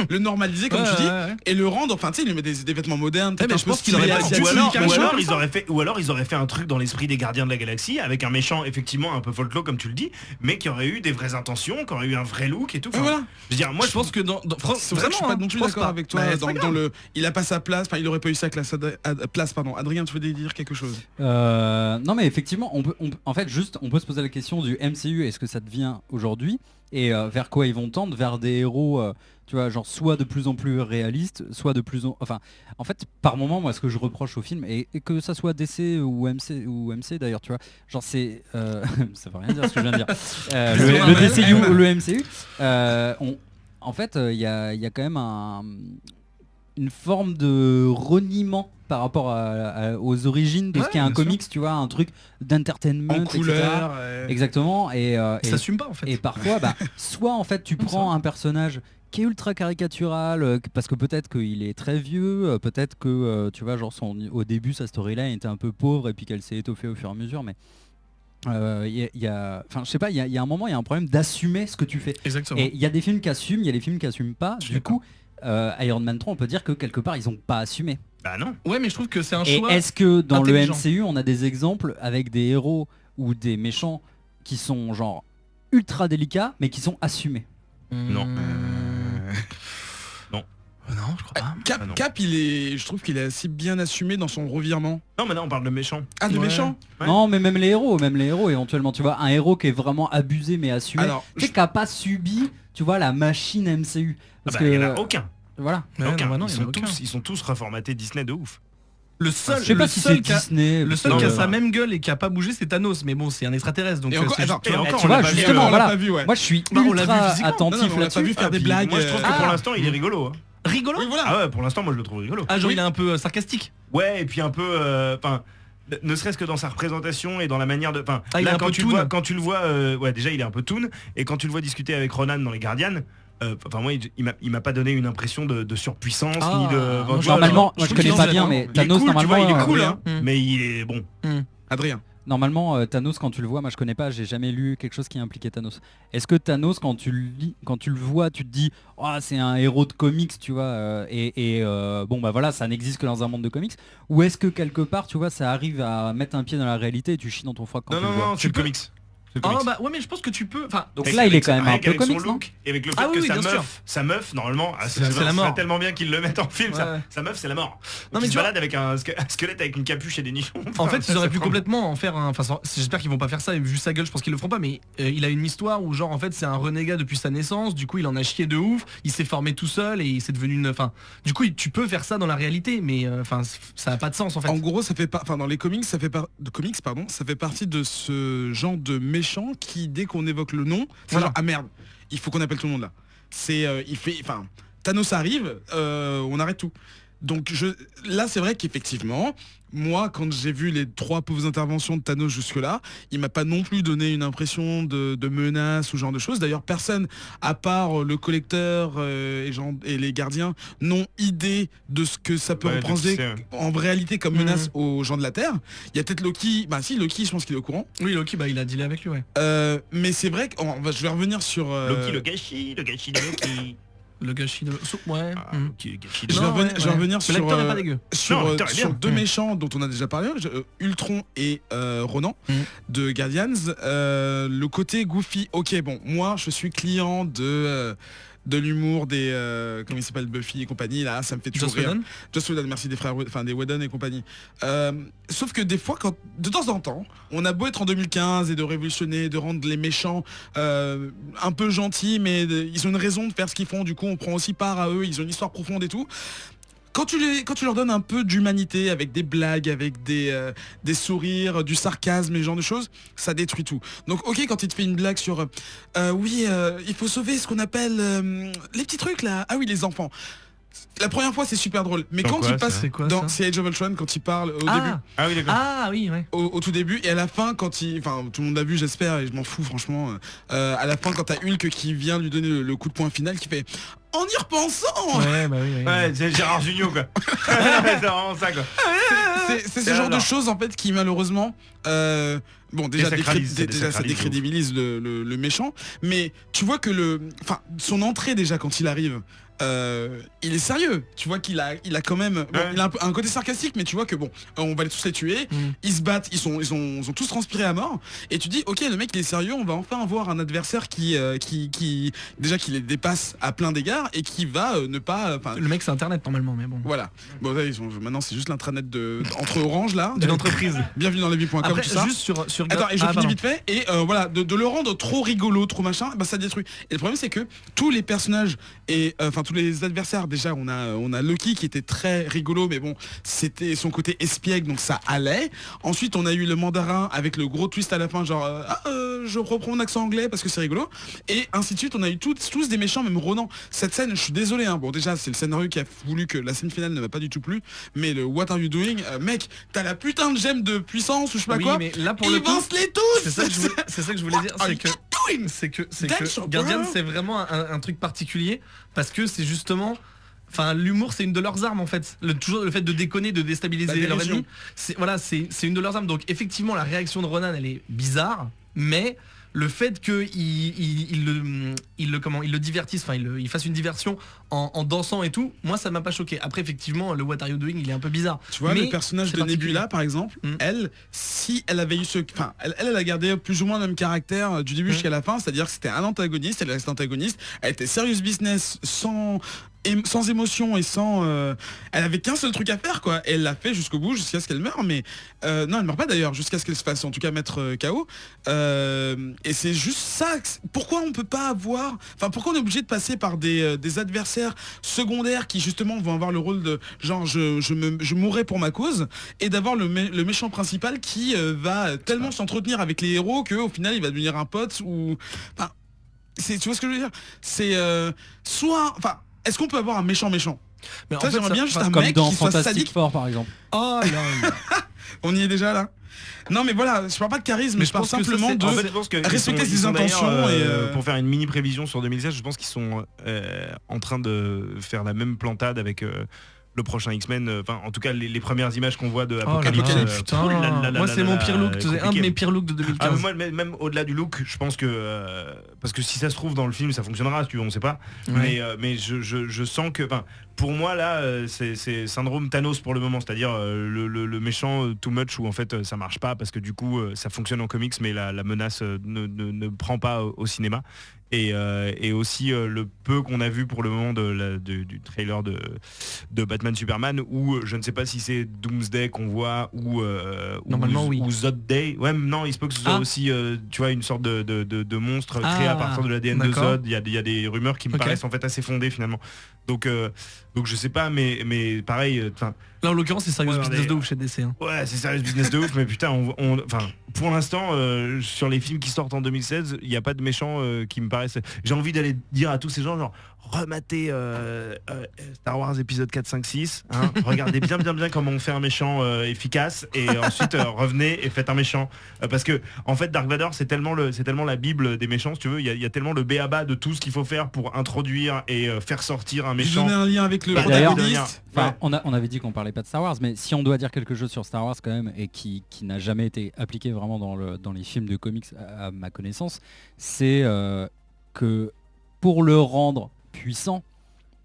le normaliser comme Ouais, tu dis, ouais, ouais. et le rendre, enfin tu sais, il lui met des vêtements modernes, peut-être mais un je peu pense qu'il stylé aurait pas- asiatique, ou alors machin. ou alors ils auraient fait un truc dans l'esprit des Gardiens de la Galaxie avec un méchant effectivement un peu folklore comme tu le dis, mais qui aurait eu des vraies intentions, qui aurait eu un vrai look et tout. Ouais, Enfin, voilà. Je veux dire, moi je pense que dans C'est pour ça que je suis pas non plus pense d'accord pas. avec toi Bah, c'est pas dans grave. le il a pas sa place, enfin il aurait pas eu sa place pardon. Adrien, tu veux dire quelque chose? Non mais effectivement, en fait juste on peut se poser la question du MCU, est-ce que ça devient aujourd'hui et vers quoi ils vont tendre, vers des héros tu vois, genre soit de plus en plus réalistes, soit de plus enfin en fait par moment moi ce que je reproche au film et que ça soit DC ou MC d'ailleurs, tu vois, genre c'est ça veut rien dire ce que je viens de dire. Le DCU ou le MCU en fait il y a quand même une forme de reniement par rapport aux origines de ce Ouais, qu'est un bien sûr. comics, tu vois, un truc d'entertainment, En etc. couleur. Exactement. Et Ça s'assume pas en fait. et parfois, soit en fait tu prends un personnage qui est ultra caricatural, parce que peut-être qu'il est très vieux, peut-être que tu vois, genre au début sa storyline était un peu pauvre et puis qu'elle s'est étoffée au fur et à mesure, mais enfin je sais pas, il y a un moment, il y a un problème d'assumer ce que tu fais. Exactement. Et il y a des films qui assument, il y a des films qui assument pas. Je suis Du coup, Iron Man 3, on peut dire que quelque part ils ont pas assumé. bah non. Ouais, mais je trouve que c'est un Et choix. est-ce que dans le intelligent. MCU, on a des exemples avec des héros ou des méchants qui sont genre ultra délicats mais qui sont assumés? Non. Non, je crois pas. Cap, Ah non. Cap, je trouve qu'il est assez bien assumé dans son revirement. Non, mais non, on parle de méchant. Ah, de Ouais. méchant. Ouais. Non, mais même les héros éventuellement, tu vois, un héros qui est vraiment abusé mais assumé, Alors, tu sais, qui a pas subi, tu vois, la machine MCU. Parce Il y en a que aucun. voilà. Ouais, Aucun. non, bah non, ils, il y en a sont aucun. tous, ils sont tous reformatés Disney de ouf. Le seul, Je sais pas le si seul c'est qui a- Disney. le seul Non, qui a mais sa non. même gueule et qui a pas bougé, c'est Thanos. Mais bon, c'est un extraterrestre, donc Et encore, c'est attends, juste- et encore, tu on vois, l'a pas vu, justement, on l'a voilà. pas vu, ouais. Moi, je suis Bah, on l'a vu ultra physiquement. attentif Non, non, on l'a pas vu là-dessus. faire des Puis, blagues. moi je trouve que pour l'instant il est rigolo. Hein. rigolo. Oui, voilà. Ah ouais, pour l'instant moi je le trouve rigolo. Ah, genre Oui. il est un peu sarcastique. Ouais, et puis un peu, enfin, ne serait-ce que dans sa représentation et dans la manière de, enfin, Ah, il est là un quand peu tu toon. le vois, ouais déjà il est un peu toon, et quand tu le vois discuter avec Ronan dans les Gardians, Enfin moi il m'a pas donné une impression de surpuissance Ah, ni de. moi, enfin, tu vois, Normalement, moi je trouve connais qu'il pas en bien, est mais il est Thanos cool, tu vois, normalement, il est cool, hein, Mm. mais il est bon. Adrien. Normalement, Thanos, quand tu le vois, moi je connais pas, j'ai jamais lu quelque chose qui impliquait Thanos. Est-ce que Thanos, quand tu le lis, quand tu le vois, tu te dis, oh, c'est un héros de comics, tu vois, bon bah voilà, ça n'existe que dans un monde de comics. Ou est-ce que quelque part, tu vois, ça arrive à mettre un pied dans la réalité et tu chies dans ton froc quand Non tu non le vois. non, c'est le comics. C'est le Ah comics. bah ouais mais je pense que tu peux. Enfin Donc Avec- là, il est avec quand sa- même un avec- peu avec son comics, non? look, et avec le fait Ah oui, que oui, bien sûr. sa meuf, normalement, C'est la mort. serait tellement bien qu'ils le mettent en film. Ouais, ouais. Sa meuf, c'est la mort. Non, Non mais mais tu tu balade avec un squelette avec une capuche et des nichons. En fait, ils auraient pu prend- complètement en faire un. Enfin, j'espère qu'ils vont pas faire ça. Et vu sa gueule, je pense qu'ils le feront pas. Mais il a une histoire où, genre, en fait, c'est un renégat depuis sa naissance. Du coup, il en a chié de ouf. Il s'est formé tout seul et c'est devenu une. Enfin, du coup, tu peux faire ça dans la réalité, mais enfin, ça a pas de sens en fait. En gros, ça fait pas, enfin dans les comics, ça fait ça fait partie de ce genre de méchant qui, dès qu'on évoque le nom, c'est Voilà. genre ah merde, il faut qu'on appelle tout le monde là. C'est, enfin, Thanos arrive, on arrête tout. Donc là, c'est vrai qu'effectivement, moi, quand j'ai vu les 3 pauvres interventions de Thanos jusque-là, il m'a pas non plus donné une impression de menace ou ce genre de choses. D'ailleurs, personne, à part le collecteur et les gardiens, n'ont idée de ce que ça peut Ouais, de représenter qui c'est, ouais. en réalité comme menace aux gens de la Terre. Il y a peut-être Loki, bah si, Loki, je pense qu'il est au courant. Oui, Loki, bah, il a dealé avec lui, ouais. Mais c'est vrai que je vais revenir sur... Loki, le gâchis de Loki. Le gâchis de. Ouais. Ah, Loki, le gâchis de Je vais Non, revenir, ouais, je vais ouais. revenir Mais sur, l'acteur est pas dégueu. sur, Non, l'acteur est sur bien. 2 méchants dont on a déjà parlé, Ultron et Ronan de Guardians. Le côté goofy, ok, bon, moi je suis client de l'humour des comment il s'appelle, Buffy et compagnie, là ça me fait toujours Joss rire. Whedon. Joss Whedon, merci, des frères, enfin des Whedon et compagnie. Sauf que des fois, quand de temps en temps, on a beau être en 2015 et de révolutionner, de rendre les méchants un peu gentils, mais ils ont une raison de faire ce qu'ils font, du coup on prend aussi part à eux, ils ont une histoire profonde et tout. Quand tu leur donnes un peu d'humanité avec des blagues, avec des sourires, du sarcasme et ce genre de choses, ça détruit tout. Donc ok, quand il te fait une blague sur oui, il faut sauver ce qu'on appelle les petits trucs là, ah oui, les enfants. La première fois c'est super drôle, mais Dans quand quoi, il passe c'est quoi, dans ça Age of Ultron, quand il parle au début, Ah oui, d'accord. Ah oui, ouais. au tout début, et à la fin quand enfin tout le monde l'a vu j'espère et je m'en fous franchement, à la fin quand t'as Hulk qui vient lui donner le coup de poing final qui fait en y repensant, Ouais, bah oui. Ouais, c'est Gérard Jugnot quoi. C'est vraiment ça quoi. c'est ce genre de choses en fait qui malheureusement bon déjà ça décrédibilise le méchant, mais tu vois que son entrée déjà quand il arrive, il est sérieux, tu vois qu'il a quand même bon, Ouais. il a un côté sarcastique, mais tu vois que bon, on va tous les tuer, ils se battent, ils ont tous transpiré à mort, et tu dis ok, le mec il est sérieux, on va enfin avoir un adversaire qui déjà qui les dépasse à plein d'égards et qui va ne pas Le mec c'est internet normalement, mais bon. voilà. Bon là, maintenant c'est juste l'intranet entre Orange là, De l'entreprise. bienvenue dans levies.com, Après, tout ça. juste sur Attends, et je finis pardon. vite fait, et voilà, de le rendre trop rigolo, trop machin, bah ça détruit. Et le problème c'est que tous les personnages et enfin tous les adversaires, déjà on a Loki qui était très rigolo, mais bon, c'était son côté espiègle, donc ça allait. Ensuite on a eu le mandarin avec le gros twist à la fin, genre je reprends mon accent anglais parce que c'est rigolo, et ainsi de suite. On a eu tous des méchants, même Ronan. Cette scène, je suis désolé, hein, bon déjà c'est le scénario qui a voulu que la scène finale ne m'a pas du tout plu, mais le What are you doing, mec, t'as la putain de gemme de puissance ou je sais pas Oui, quoi, mais là pour ils le coup, vincent les tous. c'est ça que je voulais dire, What are c'est que you doing? c'est Dance, que bro. Guardian c'est vraiment un truc particulier parce que c'est justement. Enfin, l'humour, c'est une de leurs armes en fait. Toujours le fait de déconner, de déstabiliser La leur dérision. ennemi. C'est une de leurs armes. Donc effectivement, la réaction de Ronan, elle est bizarre, mais le fait qu'il le divertisse, enfin il fasse une diversion en dansant et tout, moi ça m'a pas choqué. Après effectivement, le What Are You Doing, il est un peu bizarre. Tu vois, Mais le personnage c'est de particulier. Nebula, par exemple, elle, si elle avait eu elle a gardé plus ou moins le même caractère du début jusqu'à la fin, c'est-à-dire que c'était un antagoniste, elle restait antagoniste, elle était serious business sans émotion et sans elle avait qu'un seul truc à faire quoi, et elle l'a fait jusqu'au bout, jusqu'à ce qu'elle meure, mais non, elle meurt pas d'ailleurs, jusqu'à ce qu'elle se fasse en tout cas mettre KO, et c'est juste ça. Pourquoi on peut pas avoir, enfin pourquoi on est obligé de passer par des adversaires secondaires qui justement vont avoir le rôle de genre je mourrai pour ma cause, et d'avoir le méchant principal qui va tellement s'entretenir avec les héros que au final il va devenir un pote, ou enfin tu vois ce que je veux dire, c'est soit, enfin, est-ce qu'on peut avoir un méchant? Mais en Ça, fait, j'aimerais bien juste un Comme mec dans qui soit Fantastic sadique. Four par exemple. Oh là là. On y est déjà là. Non mais voilà, je parle pas de charisme, mais je parle simplement de en fait, je pense que respecter ses d'ailleurs, intentions pour faire une mini prévision sur 2016, je pense qu'ils sont en train de faire la même plantade avec le prochain X-Men, enfin en tout cas les premières images qu'on voit de Apocalypse. Moi c'est mon pire look, c'est un de mes pires looks de 2015. Moi même au-delà du look, je pense que parce que si ça se trouve dans le film ça fonctionnera, si tu veux, on sait pas. Mais je sens que pour moi là c'est syndrome Thanos pour le moment, c'est-à-dire le méchant too much où en fait ça marche pas parce que du coup ça fonctionne en comics mais la menace ne prend pas au cinéma. Et aussi le peu qu'on a vu pour le moment du trailer de Batman Superman où je ne sais pas si c'est Doomsday qu'on voit normalement oui. Ou Zod Day. Ouais non, il se peut que ce soit aussi tu vois une sorte de monstre créé à partir de l'ADN de Zod. Il y a des rumeurs qui me paraissent en fait assez fondées finalement. Donc je sais pas mais pareil là en l'occurrence c'est Serious Business de ouf chez DC hein. Ouais c'est Serious Business de ouf mais putain pour l'instant sur les films qui sortent en 2016 il n'y a pas de méchants qui me paraissent. J'ai envie d'aller dire à tous ces gens genre rematez Star Wars épisode 4, 5, 6 hein, regardez bien comment on fait un méchant efficace et ensuite revenez et faites un méchant parce que en fait Dark Vador c'est tellement la bible des méchants si tu veux, il y a tellement le b.a.-ba de tout ce qu'il faut faire pour introduire et faire sortir un méchant. Je donnais un lien avec le protagoniste. On avait dit qu'on parlait pas de Star Wars, mais si on doit dire quelque chose sur Star Wars quand même et qui n'a jamais été appliqué vraiment dans les films de comics à ma connaissance, c'est que pour le rendre puissant,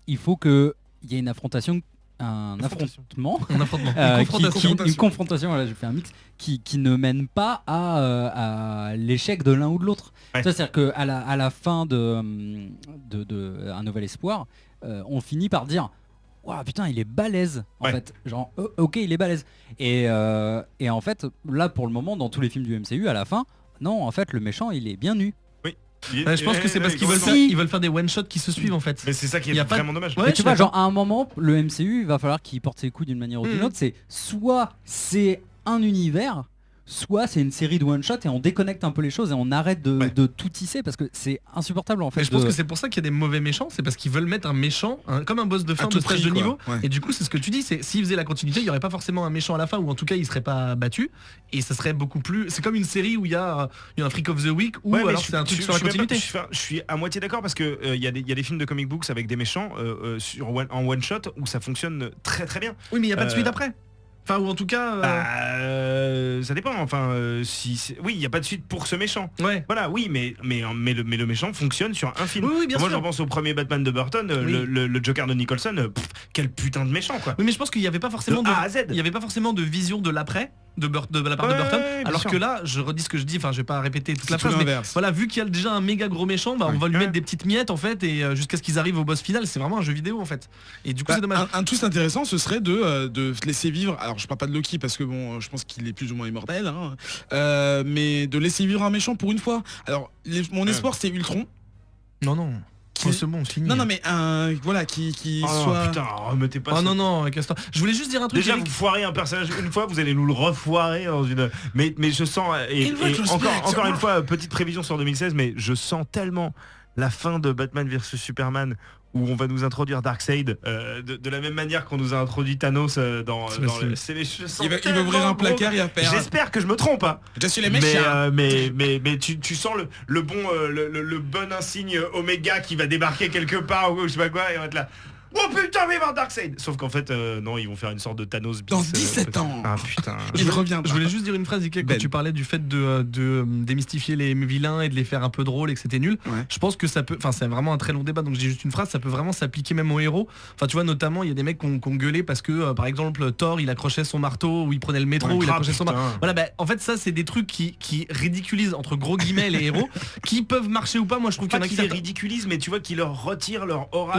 il faut qu'il y ait une affrontation, une confrontation, voilà, j'ai fait un mix, qui ne mène pas à l'échec de l'un ou de l'autre. Ouais. C'est-à-dire qu'à la fin de Un Nouvel Espoir, on finit par dire waouh putain il est balèze en fait, genre ok il est balèze et en fait là pour le moment dans tous les films du MCU à la fin non en fait le méchant il est bien nu. Je pense que c'est parce qu'ils veulent faire des one shots qui se suivent en fait. Mais c'est ça qui est vraiment dommage. Ouais, tu vois genre à un moment le MCU il va falloir qu'il porte ses coups d'une manière ou d'une autre, c'est soit c'est un univers, soit c'est une série de one shot et on déconnecte un peu les choses et on arrête de tout tisser parce que c'est insupportable en fait. Mais je pense que c'est pour ça qu'il y a des mauvais méchants, c'est parce qu'ils veulent mettre un méchant comme un boss de fin de stage de niveau. Et du coup c'est ce que tu dis, c'est s'ils faisaient la continuité il n'y aurait pas forcément un méchant à la fin ou en tout cas il serait pas battu et ça serait beaucoup plus. C'est comme une série où il y a un Freak of the Week ou alors c'est un truc sur la continuité. Je suis à moitié d'accord parce que il y a des films de comic books avec des méchants en one shot où ça fonctionne très très bien. Oui mais il n'y a pas de suite après. Enfin ou en tout cas ça dépend oui il n'y a pas de suite pour ce méchant. Ouais. Voilà oui mais le méchant fonctionne sur un film. Oui, bien moi sûr. je pense au premier Batman de Burton, le Joker de Nicholson, quel putain de méchant quoi. Oui mais je pense qu'il n'y avait pas forcément il y avait pas forcément de vision de l'après de la part de Burton alors que là je redis ce que je dis, enfin je vais pas répéter toute la phrase mais voilà vu qu'il y a déjà un méga gros méchant on va lui mettre des petites miettes en fait et jusqu'à ce qu'ils arrivent au boss final, c'est vraiment un jeu vidéo en fait et du coup c'est dommage. Un twist intéressant ce serait de laisser vivre, alors je parle pas de Loki parce que bon je pense qu'il est plus ou moins immortel hein, mais de laisser vivre un méchant pour une fois. Alors mon espoir c'est Ultron. Non c'est bon, c'est fini. Non mais voilà qui soit. Putain, remettez pas. Non, je voulais juste dire un truc. Déjà vous foirez un personnage une fois, vous allez nous le refoirer dans une. Mais je sens et encore une fois petite prévision sur 2016, mais je sens tellement la fin de Batman vs Superman où on va nous introduire Darkseid de la même manière qu'on nous a introduit Thanos dans le CV. Il va ouvrir un placard et à faire. J'espère que je me trompe hein. Je suis les méchants. Mais tu sens le bon insigne Oméga qui va débarquer quelque part ou je sais pas quoi et on va être là. Oh putain mais voir Darkseid. Sauf qu'en fait non ils vont faire une sorte de Thanos bis, dans 17 ans. Ah putain. Il revient. Je voulais juste dire une phrase quand tu parlais du fait de démystifier les vilains et de les faire un peu drôles et que c'était nul. Je pense que ça peut, enfin c'est vraiment un très long débat donc je dis juste une phrase, ça peut vraiment s'appliquer même aux héros. Enfin tu vois notamment il y a des mecs qui ont gueulé parce que par exemple Thor il accrochait son marteau ou il prenait le métro, il accrochait son marteau. Voilà en fait ça c'est des trucs qui ridiculisent entre gros guillemets les héros qui peuvent marcher ou pas. Moi je trouve qu'il y en a qui les ridiculisent mais tu vois qui leur retirent leur aura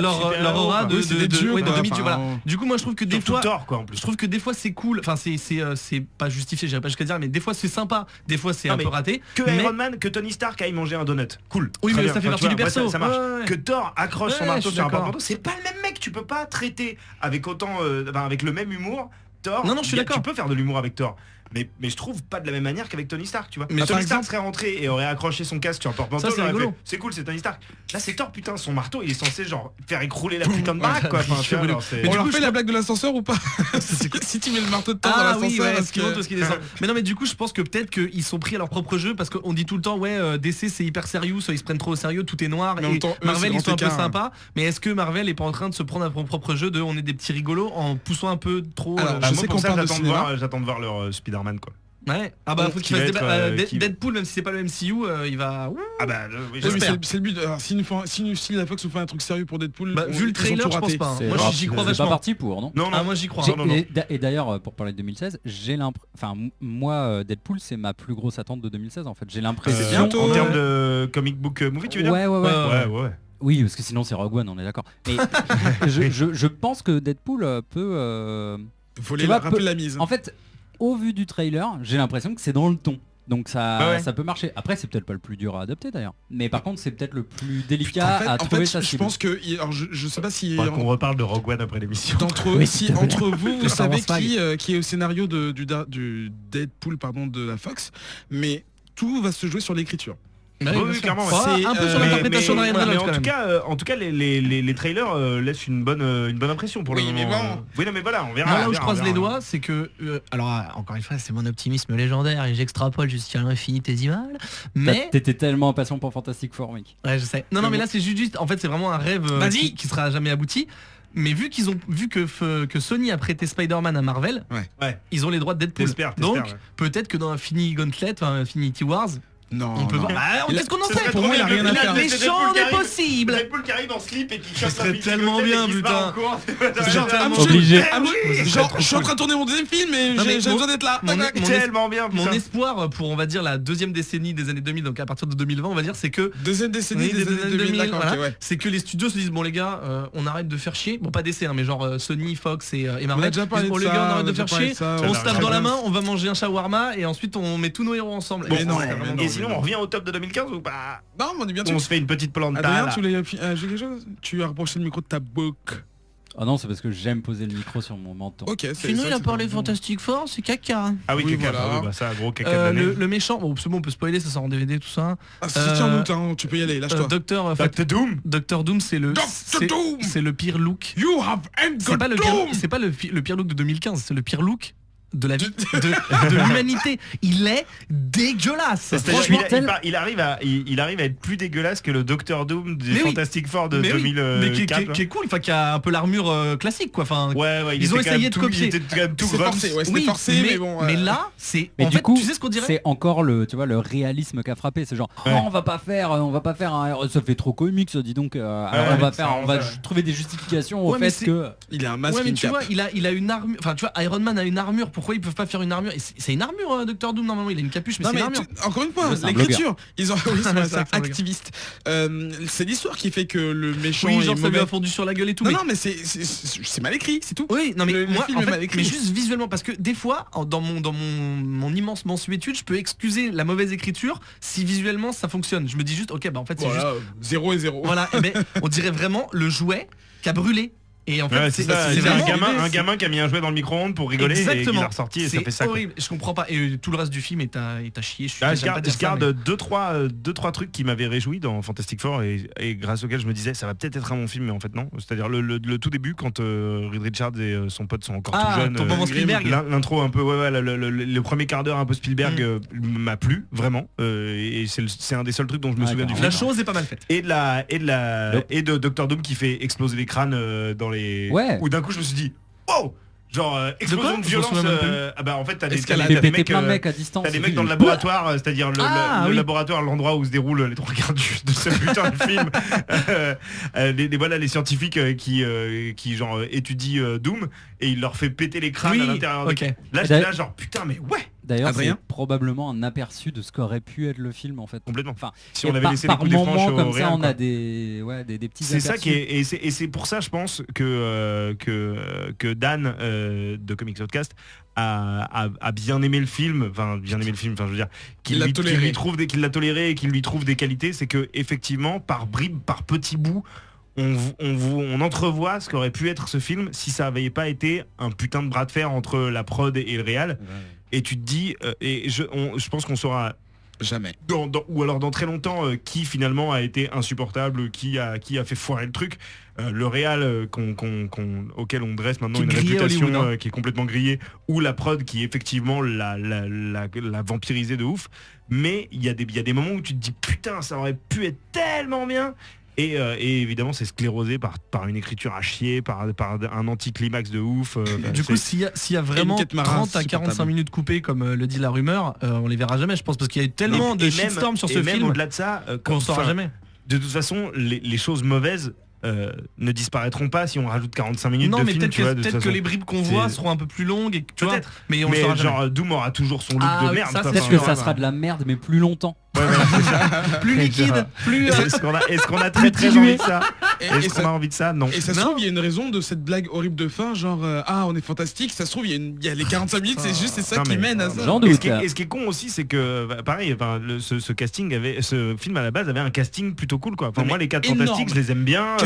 de demi-dieu, voilà. Du coup moi je trouve que des fois Thor, quoi, en plus. je trouve que des fois c'est cool, enfin c'est pas justifié, j'irais pas jusqu'à dire mais des fois c'est sympa, des fois c'est un peu raté. Iron Man, que Tony Stark aille manger un donut. Cool. Oui mais ça fait partie du perso. Ça marche. Que Thor accroche son marteau sur un porte-manteau, c'est pas le même mec, tu peux pas traiter avec autant avec le même humour Thor. Non, je suis d'accord. Tu peux faire de l'humour avec Thor. mais je trouve pas de la même manière qu'avec Tony Stark, tu vois. Mais Tony par Stark serait rentré et aurait accroché son casque sur un porte-manteau, Ça, c'est j'aurais rigolo. fait, c'est cool, c'est Tony Stark. Là c'est Thor, putain, son marteau il est censé genre faire écrouler la putain de baraque, quoi. Enfin, tu vois, alors, c'est- On du leur coup, fait je la blague de l'ascenseur ou pas? Si tu mets le marteau de Thor dans Ah l'ascenseur, oui, ouais, parce ce qui monte, que... ce qui descend. Mais non, mais du coup, je pense que peut-être qu'ils sont pris à leur propre jeu parce qu'on dit tout le temps, ouais, DC c'est hyper sérieux, soit ils se prennent trop au sérieux, tout est noir. Mais en Et même temps, eux, Marvel c'est ils sont un peu grand écart, sympas. Mais est-ce que Marvel est pas en train de se prendre à son propre jeu de on est des petits rigolos en poussant un peu trop Alors, Bah, je moi sais pour qu'on ça parle de j'attends de voir leur Spider-Man, quoi. Ouais. Ah bah faut Qui qu'il va fasse être, qui- Deadpool, même si c'est pas le MCU, il va. Ouh. Ah bah oui, Oui, mais j'espère. c'est le but. Alors, si la Fox nous fait un truc sérieux pour Deadpool, Bah, vu le ils ont trailer, tout je pense raté. pas. hein. C'est Moi rare, j'y crois c'est pas vachement. parti pour, non? Non, Ah non. moi j'y crois. J'ai- non, non. Et d'ailleurs, pour parler de 2016, moi, Deadpool, c'est ma plus grosse attente de 2016 en fait. J'ai l'impression. c'est bientôt. En termes de comic book movie, tu veux dire? Ouais. Ouais. Oui, parce que sinon c'est Rogue One, on est d'accord. Mais je pense que Deadpool peut. Voler Tu vois, rappeler la mise. En fait, au vu du trailer, j'ai l'impression que c'est dans le ton. Donc Ouais. ça peut marcher. Après, c'est peut-être pas le plus dur à adopter d'ailleurs. Mais par contre, c'est peut-être le plus délicat à en trouver fait, sa je cible. pense que, alors, je sais pas si Faudra qu'on reparle de Rogue One après l'émission. d'entre si entre vous, vous Star Wars savez qui est au scénario du Deadpool de la Fox, mais tout va se jouer sur l'écriture. Ouais, Oui, bien sûr. clairement, ouais. Ouais, un peu sur Mais- l'interprétation de Ryan Reynolds quand même. en tout cas, les trailers laissent une bonne impression pour Oui, le mais moment. bon. Oui, non, mais voilà, on verra. Moi, on là où je verra, croise on les verra. doigts, c'est que alors encore une fois, c'est mon optimisme légendaire et j'extrapole jusqu'à l'infinitésimal. Mais T'étais tellement impatient pour Fantastic Four, mec. ouais, je sais. Non, mais là c'est juste. En fait, c'est vraiment un rêve Vas-y. qui sera jamais abouti. Mais vu que Sony a prêté Spider-Man à Marvel, Ouais. ils ont les droits de Deadpool. T'espères, Donc ouais. peut-être que dans Infinity Gauntlet, enfin Infinity Wars, Non, on peut non. voir. Bah, Il a- qu'est-ce qu'on en Ce sait serait Pour trop moi, il a bien, rien à le- faire. le- Les Deadpool champs qui des arrive- possibles. Deadpool qui arrive en slip et qui chope serait la tellement Gauntlet et bien, qui se barre en putain. courant. Genre, Obligé. Ah, oui, genre, je suis en train de tourner mon deuxième film et Non, mais j'ai mon- besoin d'être là. mon- Tac, tac. mon- Tellement bien, Mon putain. espoir pour on va dire la deuxième décennie des années 2000, donc à partir de 2020 on va dire, c'est que Deuxième décennie oui, des années 2000, d'accord, voilà. ok, ouais. C'est que les studios se disent bon les gars, on arrête de faire chier, bon pas d'essai mais genre Sony, Fox et On a Marvel. déjà parlé Bon de les ça, gars on arrête a de déjà faire parlé chier, de ça, on ouais. se tape dans la main, on va manger un shawarma et ensuite on met tous nos héros ensemble. Mais non, ouais, mais vraiment, non, Et sinon, on revient au top de 2015 ou pas? Non, mais on est bien On dessus. se fait une petite plante Adrien, tu voulais ajouter quelque chose? Tu as rapproché le micro de ta boucle. Oh non, c'est parce que j'aime poser le micro sur mon menton. Ok, c'est Sinon ça, il a c'est parlé bon. Fantastic Four, c'est caca. Ah oui, Oui, caca. voilà. Ah oui, bah ça, gros caca de l'année. Le méchant, bon c'est bon on peut spoiler, ça sort en DVD tout ça. Ah, si tu en doute, hein, tu peux y aller, lâche-toi. Doctor Doom. Doctor Doom c'est le Dr. Doom. c'est le pire look. You have C'est pas, le pire look de 2015, c'est le pire look de la vie de l'humanité. Il est dégueulasse. C'est-à-dire Franchement, il arrive à être plus dégueulasse que le Doctor Doom des Mais oui. Fantastic Four de Mais oui, 2004. mais qui est cool, enfin qui a un peu l'armure classique quoi. Enfin, Ouais, Ils il ont était quand essayé même de tout- copier. Il était quand même tout C'est grunge. forcé, ouais, c'était oui, forcé, mais bon. mais là, c'est Mais en du fait, coup, tu sais ce qu'on dirait c'est encore le réalisme qui a frappé. C'est genre, Ouais. oh, on va pas faire un, ça fait trop comique, ça, dis donc. Alors Ouais, on va ça, ouais. trouver des justifications au Ouais, mais fait c'est- que. Il a un masque, Ouais mais une tu cape. vois, il a une armure. Enfin tu vois, Iron Man a une armure. Pourquoi ils peuvent pas faire une armure? Et c'est une armure, Doctor Doom normalement. Il a une capuche, mais Non c'est mais une armure. encore une fois, Ouais, c'est un l'écriture, ils ont oui, c'est vrai, C'est c'est un un blogueur. activiste. C'est l'histoire qui fait que le méchant Oui, est genre ça lui mauvais. a fondu sur la gueule et tout. Non mais- non mais c'est mal écrit, c'est tout. Oui, non mais Le moi, film en est fait, mal écrit. mais juste visuellement, parce que des fois, dans mon immense mensuétude, je peux excuser la mauvaise écriture si visuellement ça fonctionne. Je me dis juste, ok, bah en fait c'est juste, Voilà, 0 et 0. voilà, eh ben, on dirait vraiment le jouet qui a brûlé. Et en fait, Ouais, c'est ça, c'est c'est un vraiment un gamin qui a mis un jouet dans le micro-ondes pour rigoler et qui Exactement. l'a ressorti et ça C'est fait ça. quoi. horrible. Je comprends pas. Et tout le reste du film est à chier. Je suis Ah, j'aime pas je dire ça, garde mais- deux trois trucs qui m'avaient réjoui dans Fantastic Four et grâce auxquels je me disais ça va peut-être être un bon film mais en fait non. C'est-à-dire le tout début quand Reed Richards et son pote sont encore tout jeunes. ton moment Spielberg. L'intro un peu le premier quart d'heure un peu Spielberg m'a plu vraiment et c'est un des seuls trucs dont je me Ouais, souviens du carrément. film. La chose est pas mal faite. Et de Doctor Doom qui fait exploser les crânes dans les Ouais. où d'un coup je me suis dit wow genre explosion de Je m'en violence souviens même plus. ah bah en fait t'as des Escalade. Il t'as fait des péter mecs plein de mecs à distance. t'as des c'est mecs dans le fini. laboratoire, c'est-à-dire le oui. laboratoire, l'endroit où se déroulent les trois quarts de ce putain de film. Voilà les scientifiques qui genre étudient Doom et il leur fait péter les crânes à l'intérieur. ok. Là j'étais là genre putain mais ouais D'ailleurs, Adrien c'est probablement un aperçu de ce qu'aurait pu être le film en fait. complètement. Enfin, Si on avait laissé les par coups des franches moment au comme réel, ça, on quoi. a des petits C'est ça aperçus. qui est et c'est pour ça je pense que Dan de Comics Outcast a bien aimé le film, enfin je veux dire qu'il Il l'a toléré. qu'il l'a toléré et qu'il lui trouve des qualités, c'est que effectivement par bribes, par petits bouts on entrevoit ce qu'aurait pu être ce film si ça avait pas été un putain de bras de fer entre la prod et le réal et tu te dis, je pense qu'on saura Jamais. ou alors dans très longtemps qui finalement a été insupportable, qui a fait foirer le truc. Le réal auquel on dresse maintenant Qui est une grillé réputation Hollywood, hein. qui est complètement grillée, ou la prod qui effectivement l'a vampirisé de ouf. Mais il y a des moments où tu te dis putain, ça aurait pu être tellement bien. Et évidemment c'est sclérosé par une écriture à chier, par un anticlimax de ouf. Du coup, s'il y a vraiment quête marin 30 à 45 insupportable. minutes coupées, comme le dit la rumeur, on les verra jamais, je pense, parce qu'il y a eu tellement de shitstorm sur ce même film au-delà de ça, qu'on saura jamais. de toute façon, les choses mauvaises ne disparaîtront pas si on rajoute 45 minutes Non, de mais film. peut-être tu vois, de toute que façon. les bribes qu'on voit C'est- seront un peu plus longues, et, tu vois, Peut-être. mais on le Mais saura jamais. genre Doom aura toujours son look Ah de oui, merde. ça, quoi. c'est Peut-être sûr, que ça ouais. sera de la merde, mais plus longtemps. Ouais, voilà, c'est ça. Plus liquide, plus. Est-ce qu'on a très très dilué. envie de ça Et Est-ce qu'on ça- a envie de ça Non. Et ça se Non. trouve, il y a une raison de cette blague horrible de fin, genre on est fantastique. Ça se trouve, il y a les 45 minutes, c'est ça Non, qui mais- mène à ça. J'en Et doute. ce qui est con aussi, c'est que bah, pareil, enfin, ce film à la base avait un casting plutôt cool quoi. Enfin, Mais moi les 4 énorme. fantastiques, je les aime bien.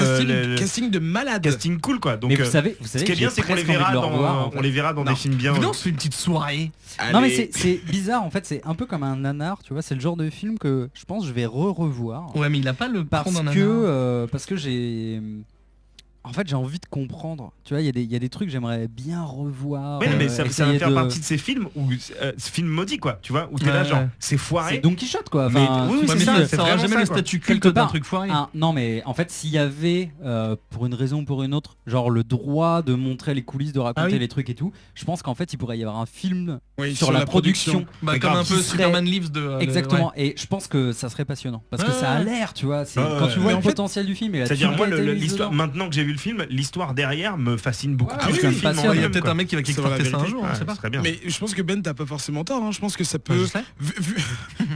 Casting de malade. Casting cool quoi. Donc Mais vous savez, ce qui est bien, c'est qu'on les verra dans des films bien. Venez, on se fait une petite soirée. Non mais Allez. c'est bizarre en fait, c'est un peu comme un nanar, tu vois, c'est le genre de film que je pense je vais revoir Ouais, mais il a pas le parce prendre un parce que j'ai en fait j'ai envie de comprendre, tu vois, il y a des trucs que j'aimerais bien revoir. Oui, mais ça va essayer faire de- partie de ces films où ce film maudit quoi, tu vois, où t'es là Ouais. genre c'est c'est foiré. Don Quichotte quoi. Mais- Enfin, oui, tu c'est te dis, ça, ça, c'est ça aura vraiment jamais ça, le quoi. statut quelque culte d'un part, truc foiré. non mais en fait s'il y avait pour une raison ou pour une autre genre le droit de montrer les coulisses, de raconter Ah oui. les trucs et tout, je pense qu'en fait il pourrait y avoir un film Oui, sur la production. Bah, Mais comme grave, un peu qui serait- Superman Lives de. Exactement, et je pense que ça serait passionnant parce que Ouais, ça a ouais. l'air, tu vois, c'est Ouais, quand ouais. tu vois Mais le en fait, potentiel du film et la C'est-à-dire thune moi qui a été mise l'histoire dedans. maintenant que j'ai vu le film, l'histoire derrière me fascine beaucoup Ah plus oui, qu'un oui, film en passionne. Il y a lui-même, peut-être quoi. un mec qui va C'est la kickstarter ça un vérité. jour, on Ouais, sait pas. ce serait bien. Mais je pense que Ben t'as pas forcément tort, hein. Je pense que ça Ouais, peut je sais.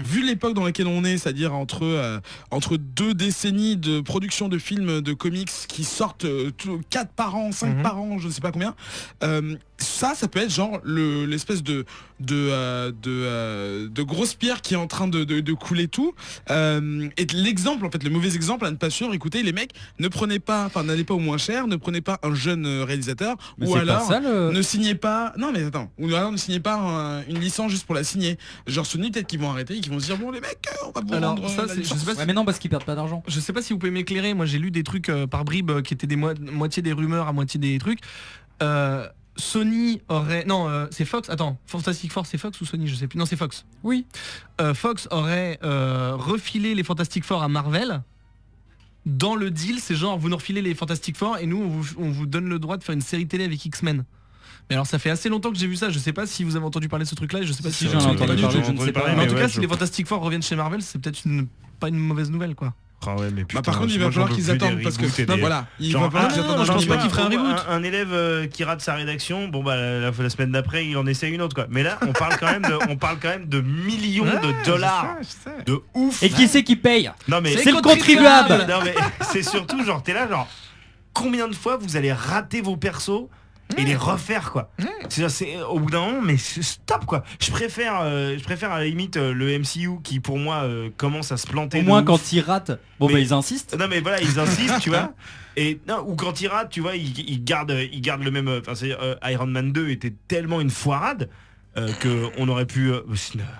vu l'époque dans laquelle on est, c'est-à-dire entre 2 décennies de production de films de comics qui sortent 4 par an, 5 Mhm. par an, je ne sais pas combien, ça peut être genre l'espèce de grosse pierre qui est en train de couler tout. Et l'exemple, en fait, le mauvais exemple à ne pas suivre, écoutez les mecs, n'allez pas au moins cher, ne prenez pas un jeune réalisateur, Mais ou c'est pas alors ça, le- ne signez pas, non mais attends, ou alors ne signez pas une licence juste pour la signer. Genre Sony peut-être qu'ils vont arrêter et qu'ils vont se dire bon les mecs, on va vous Alors, rendre ça, la je licence. sais pas Ouais mais non parce qu'ils perdent pas d'argent. Je sais pas si vous pouvez m'éclairer, moi j'ai lu des trucs par bribes qui étaient des moitié des rumeurs à moitié des trucs. Sony aurait... Non, c'est Fox. Attends, Fantastic Four c'est Fox ou Sony, je sais plus. Non, c'est Fox. Oui. Fox aurait refilé les Fantastic Four à Marvel. Dans le deal, c'est genre vous nous refilez les Fantastic Four et nous on vous donne le droit de faire une série télé avec X-Men. Mais alors ça fait assez longtemps que j'ai vu ça, je sais pas si vous avez entendu parler de ce truc là, je sais pas Si, si j'en ai entendu du parler, tout. je ne sais pas. Mais en tout ouais, cas, je- si les Fantastic Four reviennent chez Marvel, c'est peut-être pas une mauvaise nouvelle quoi. Ah ouais, mais putain, par contre il va moi, j'en falloir peux qu'ils plus des attendent parce que reboots et non, des- voilà, il Genre, va falloir qu'ils non, attendent je un pense petit peu. pas qu'il ferait un reboot. Un élève qui rate sa rédaction, bon bah la semaine d'après il en essaie une autre quoi. Mais là on parle quand même de millions de dollars Je sais. de ouf. Et qui c'est qui paye? Non mais C'est le contribuable. Non mais c'est surtout genre t'es là genre combien de fois vous allez rater vos persos et les refaire quoi. C'est au bout d'un moment mais stop quoi. Je préfère à la limite le MCU qui pour moi commence à se planter. Au de moins ouf. quand ils ratent, bon Mais- bah ils insistent. Non mais voilà ils insistent tu vois. Et non, ou quand ils ratent tu vois ils gardent le même. Enfin c'est Iron Man 2 était tellement une foirade que on aurait pu.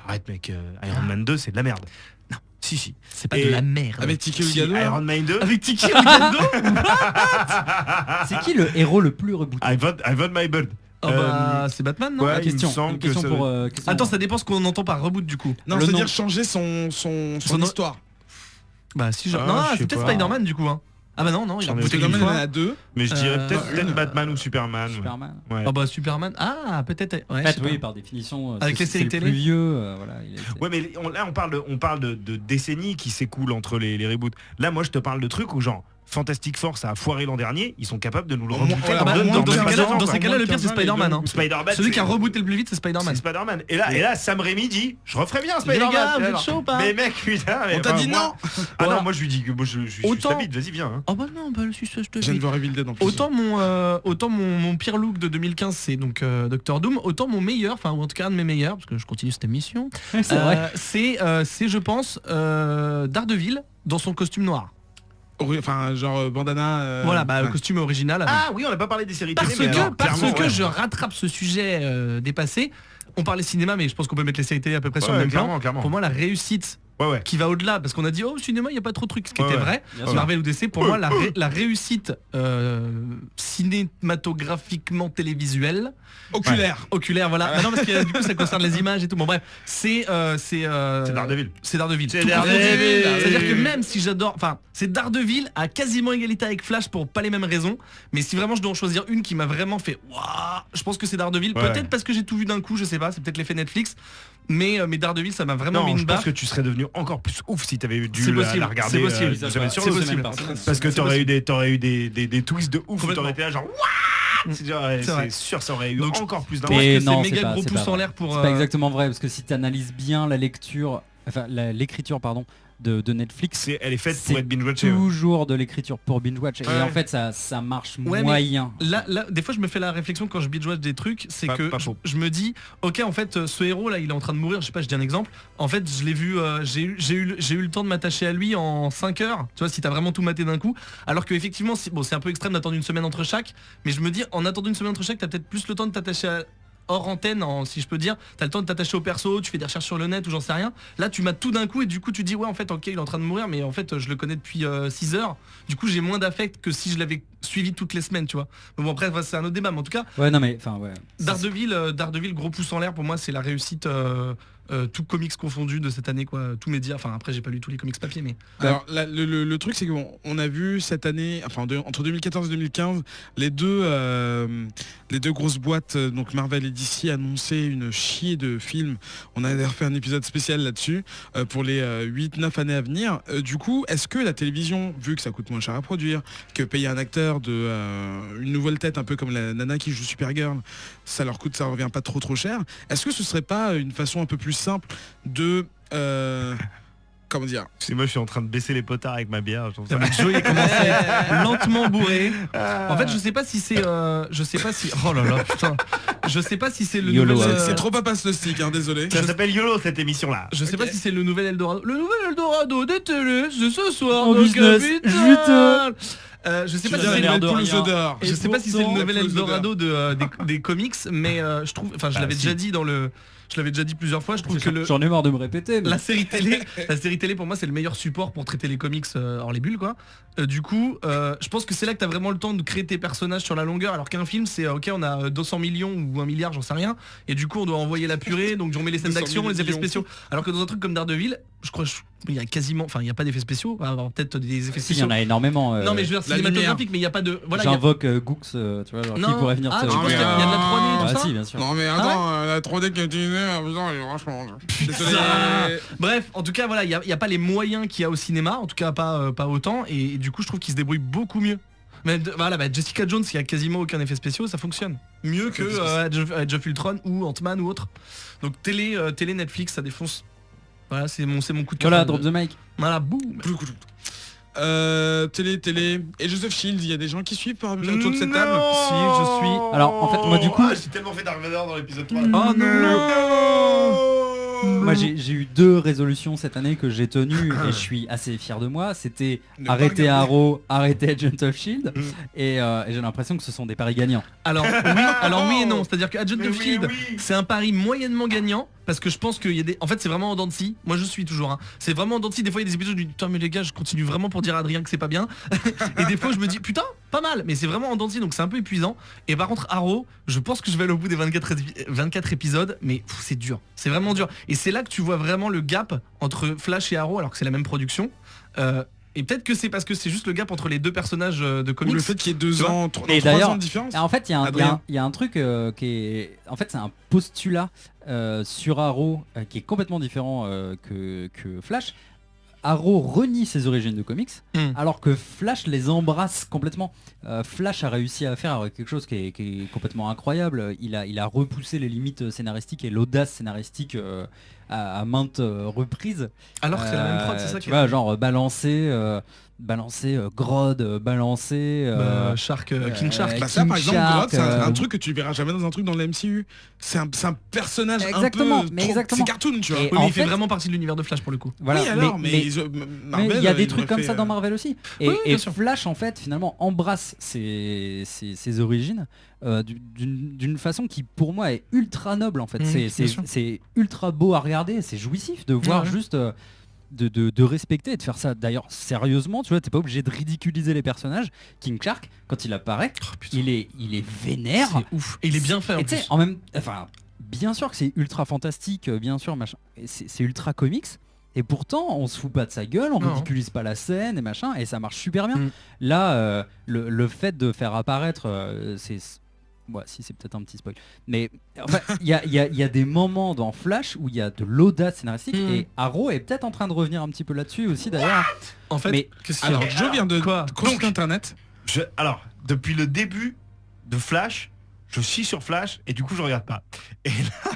Arrête mec, Iron Man 2 c'est de la merde. Non, si. C'est pas Et- de la merde. Avec Tiki Si, Hugado. Iron Man 2. Avec Tiki Ricardo. C'est qui le héros le plus rebooté? I vote my bird. Oh bah c'est Batman non? ouais. Ah, il me question, semble une que question ça- pour question. Attends, ça dépend ce qu'on entend par reboot du coup. Non, Le c'est-à-dire nom. changer son Son- histoire. Bah si genre... Ah, non, je sais c'est peut-être pas. Spider-Man du coup hein. Ah bah non, il a J'en ai rebooté aucune une Spider-Man il y en fois. a 2. Mais je dirais peut-être une. Batman ou Superman. ouais. Superman. Ouais. Ah bah Superman. Ah peut-être. Ouais, En je fait sais pas. oui par définition Avec c'est- les séries c'est le télé. plus vieux voilà, il a été- Ouais mais là on parle de décennies qui s'écoulent entre les reboots. Là moi je te parle de trucs où genre Fantastic Four ça a foiré l'an dernier, ils sont capables de nous le Au moins- rebooter ouais, dans bah, deux- au moins dans dans deux- ces deux cas-là- ans, Dans quoi. ces cas-là, le pire c'est Spider-Man hein. Spider-Man Celui qui a c'est- rebooté le plus vite c'est c'est Spider-man. Spider-Man. Et là Sam Raimi dit je referai bien Les Spider-Man. gars, vous Et êtes alors, chaud ou pas? Mais mec putain mais On t'a enfin, dit moi- non. Ah Voilà. non moi je lui dis que moi je suis Autant- sa bite, vas-y viens hein. Oh bah non, bah si je te Je viens de dis. voir Evil Dead en plus. Autant mon pire look de 2015 c'est donc Doctor Doom, autant mon meilleur, enfin ou en tout cas un de mes meilleurs, parce que je continue cette émission, c'est vrai. c'est je pense Daredevil dans son costume noir. Enfin genre bandana. Voilà, bah le ouais. costume original. Ah oui on n'a pas parlé des séries Parce télé mais alors, que clairement, ouais. je rattrape ce sujet dépassé, on parlait cinéma, mais je pense qu'on peut mettre les séries télé à peu près sur le même plan. clairement. Pour moi, la réussite qui va au-delà, parce qu'on a dit au cinéma il n'y a pas trop de trucs, ce qui était vrai, Marvel ou DC, pour moi la réussite cinématographiquement télévisuelle, oculaire, voilà. Non, parce que du coup ça concerne les images et tout. Bon bref, c'est Daredevil. C'est Daredevil. C'est Daredevil. C'est-à-dire que même si j'adore, enfin, c'est Daredevil à quasiment égalité avec Flash pour pas les mêmes raisons, mais si vraiment je dois en choisir une qui m'a vraiment fait waouh, je pense que c'est Daredevil. Peut-être parce que j'ai tout vu d'un coup, je sais pas, c'est peut-être l'effet Netflix. Mais Daredevil, ça m'a vraiment mis une barre. Je pense que tu serais devenu encore plus ouf si t'avais dû la regarder. C'est possible. C'est possible. Parce que t'aurais eu des twists de ouf. T'aurais été là genre waouh. C'est sûr, ça aurait eu encore plus d'un. C'est méga gros pouce en l'air pour. C'est pas exactement vrai parce que si t'analyses bien la lecture, enfin l'écriture pardon. De Netflix, elle est faite pour être binge-watchée. Toujours de l'écriture pour binge-watch. Et en fait, ça marche moyen. Là, des fois, je me fais la réflexion quand je binge-watch des trucs, c'est que je me dis, ok, en fait, ce héros là, il est en train de mourir. Je sais pas, je dis un exemple. En fait, je l'ai vu, j'ai eu le temps de m'attacher à lui en 5 heures. Tu vois, si t'as vraiment tout maté d'un coup. Alors que effectivement, c'est un peu extrême d'attendre une semaine entre chaque. Mais je me dis, en attendant une semaine entre chaque, t'as peut-être plus le temps de t'attacher à hors antenne, si je peux dire, t'as le temps de t'attacher au perso, tu fais des recherches sur le net ou j'en sais rien. Là tu mates tout d'un coup et du coup tu dis ouais en fait ok il est en train de mourir mais en fait je le connais depuis 6 heures. Du coup j'ai moins d'affect que si je l'avais suivi toutes les semaines, tu vois. Mais bon après c'est un autre débat mais en tout cas. Ouais non mais enfin ouais. Daredevil gros pouce en l'air pour moi c'est la réussite tout comics confondu de cette année quoi, tout média. Enfin après j'ai pas lu tous les comics papier mais. Alors le truc c'est qu'on a vu cette année, enfin entre 2014 et 2015, les deux grosses boîtes donc Marvel et DC annonçaient une chier de films. On a d'ailleurs fait un épisode spécial là-dessus pour les 8-9 années à venir. Du coup, est-ce que la télévision, vu que ça coûte moins cher à produire, que payer un acteur de une nouvelle tête un peu comme la nana qui joue Supergirl, ça revient pas trop cher, est-ce que ce serait pas une façon un peu plus simple de comment dire. C'est moi je suis en train de baisser les potards avec ma bière. Joey commence à être lentement bourré. En fait je sais pas si c'est oh là là putain. Je sais pas si c'est le YOLO, nouvel c'est trop papa stick hein, désolé. Ça s'appelle YOLO cette émission là. Je sais pas si c'est le nouvel Eldorado. Le nouvel Eldorado des télés, c'est ce soir en business. Je sais pas si c'est le nouvel Eldorado des comics, mais je trouve, enfin je l'avais déjà dit je l'avais déjà dit plusieurs fois, je trouve que j'en ai marre de me répéter. Mais... La série télé pour moi c'est le meilleur support pour traiter les comics hors les bulles quoi. Du coup, je pense que c'est là que t'as vraiment le temps de créer tes personnages sur la longueur, alors qu'un film c'est ok on a 200 millions ou 1 milliard j'en sais rien, et du coup on doit envoyer la purée, donc on met les scènes d'action, les effets spéciaux. Alors que dans un truc comme Daredevil, je crois il y a quasiment, enfin il y a pas d'effets spéciaux, alors peut-être des effets spéciaux. Il y en a énormément. Non mais je veux dire cinématographique, mais il y a pas de. Voilà, j'invoque Gooks, tu vois, genre, qui pourrait venir. Tu penses qu'il y a de la 3D et tout ça si, bien sûr. Non mais attends, la 3D qui est utilisée, franchement. Bref, en tout cas voilà, il y a pas les moyens qu'il y a au cinéma, en tout cas pas autant, et du coup je trouve qu'il se débrouille beaucoup mieux. Mais Jessica Jones, il y a quasiment aucun effet spéciaux, ça fonctionne mieux que Age of Ultron ou Ant-Man ou autre. Donc télé Netflix, ça défonce. Voilà, c'est mon coup de cœur. Voilà, drop the mic. Voilà, boum. Télé. Et Joseph Shield, il y a des gens qui suivent par autour de cette table. Si, je suis. Alors, en fait, moi, du coup. J'ai tellement fait Dark Vador dans l'épisode 3. Oh non. Moi j'ai eu 2 résolutions cette année que j'ai tenues et je suis assez fier de moi. C'était arrêter Arrow, arrêter Agent of Shield et j'ai l'impression que ce sont des paris gagnants. Alors oui et non, c'est-à-dire que Agent of Shield c'est un pari moyennement gagnant parce que je pense qu'il y a des... En fait c'est vraiment en dents de scie. Moi je suis toujours c'est vraiment en dents de scie. Des fois il y a des épisodes où je dis putain mais les gars je continue vraiment pour dire à Adrien que c'est pas bien. Et des fois je me dis putain pas mal, mais c'est vraiment en dents de scie donc c'est un peu épuisant. Et par contre Arrow, je pense que je vais aller au bout des 24 épisodes, mais c'est dur, c'est vraiment dur. Et c'est là que tu vois vraiment le gap entre Flash et Arrow alors que c'est la même production. Et peut-être que c'est parce que c'est juste le gap entre les deux personnages de comics. Ou le fait qu'il y ait 2 ans, 3 ans de différence. En fait, il y a un truc qui est... En fait, c'est un postulat sur Arrow qui est complètement différent que Flash. Arrow renie ses origines de comics, alors que Flash les embrasse complètement. Flash a réussi à faire quelque chose qui est complètement incroyable. Il a repoussé les limites scénaristiques et l'audace scénaristique à maintes reprises. Alors que c'est la même prod, c'est ça tu vois, genre balancer Grodd, balancer King Shark. Ça par exemple, Grodd c'est un truc que tu verras jamais dans un truc dans le MCU. C'est un personnage exactement, un peu trop... C'est cartoon tu vois. Mais il fait vraiment partie de l'univers de Flash pour le coup. Voilà, oui alors mais Mais il y a des trucs comme ça dans Marvel aussi. Et, Oui, bien et sûr. Flash en fait finalement embrasse ses origines d'une façon qui pour moi est ultra noble en fait. Bien sûr. C'est ultra beau à regarder, c'est jouissif de voir Ouais. juste de respecter et de faire ça d'ailleurs sérieusement. Tu vois, t'es pas obligé de ridiculiser les personnages. King Shark quand il apparaît, il est vénère. C'est ouf. Et il est bien fait en Et tu sais, plus. en même, enfin, bien sûr que c'est ultra fantastique, bien sûr, machin. Et c'est ultra comics. Et pourtant, on se fout pas de sa gueule, on Non. ridiculise pas la scène et machin, et ça marche super bien. Mm. Là, le fait de faire apparaître, ouais, si c'est peut-être un petit spoil, mais enfin, il y a des moments dans Flash où il y a de l'audace scénaristique, Mm. et Arrow est peut-être en train de revenir un petit peu là-dessus aussi d'ailleurs. En fait, Mais- qu'est-ce qu'il y a Alors, je viens de Quoi consulter internet. Alors, depuis le début de Flash, je suis sur Flash et du coup je regarde pas. Et là,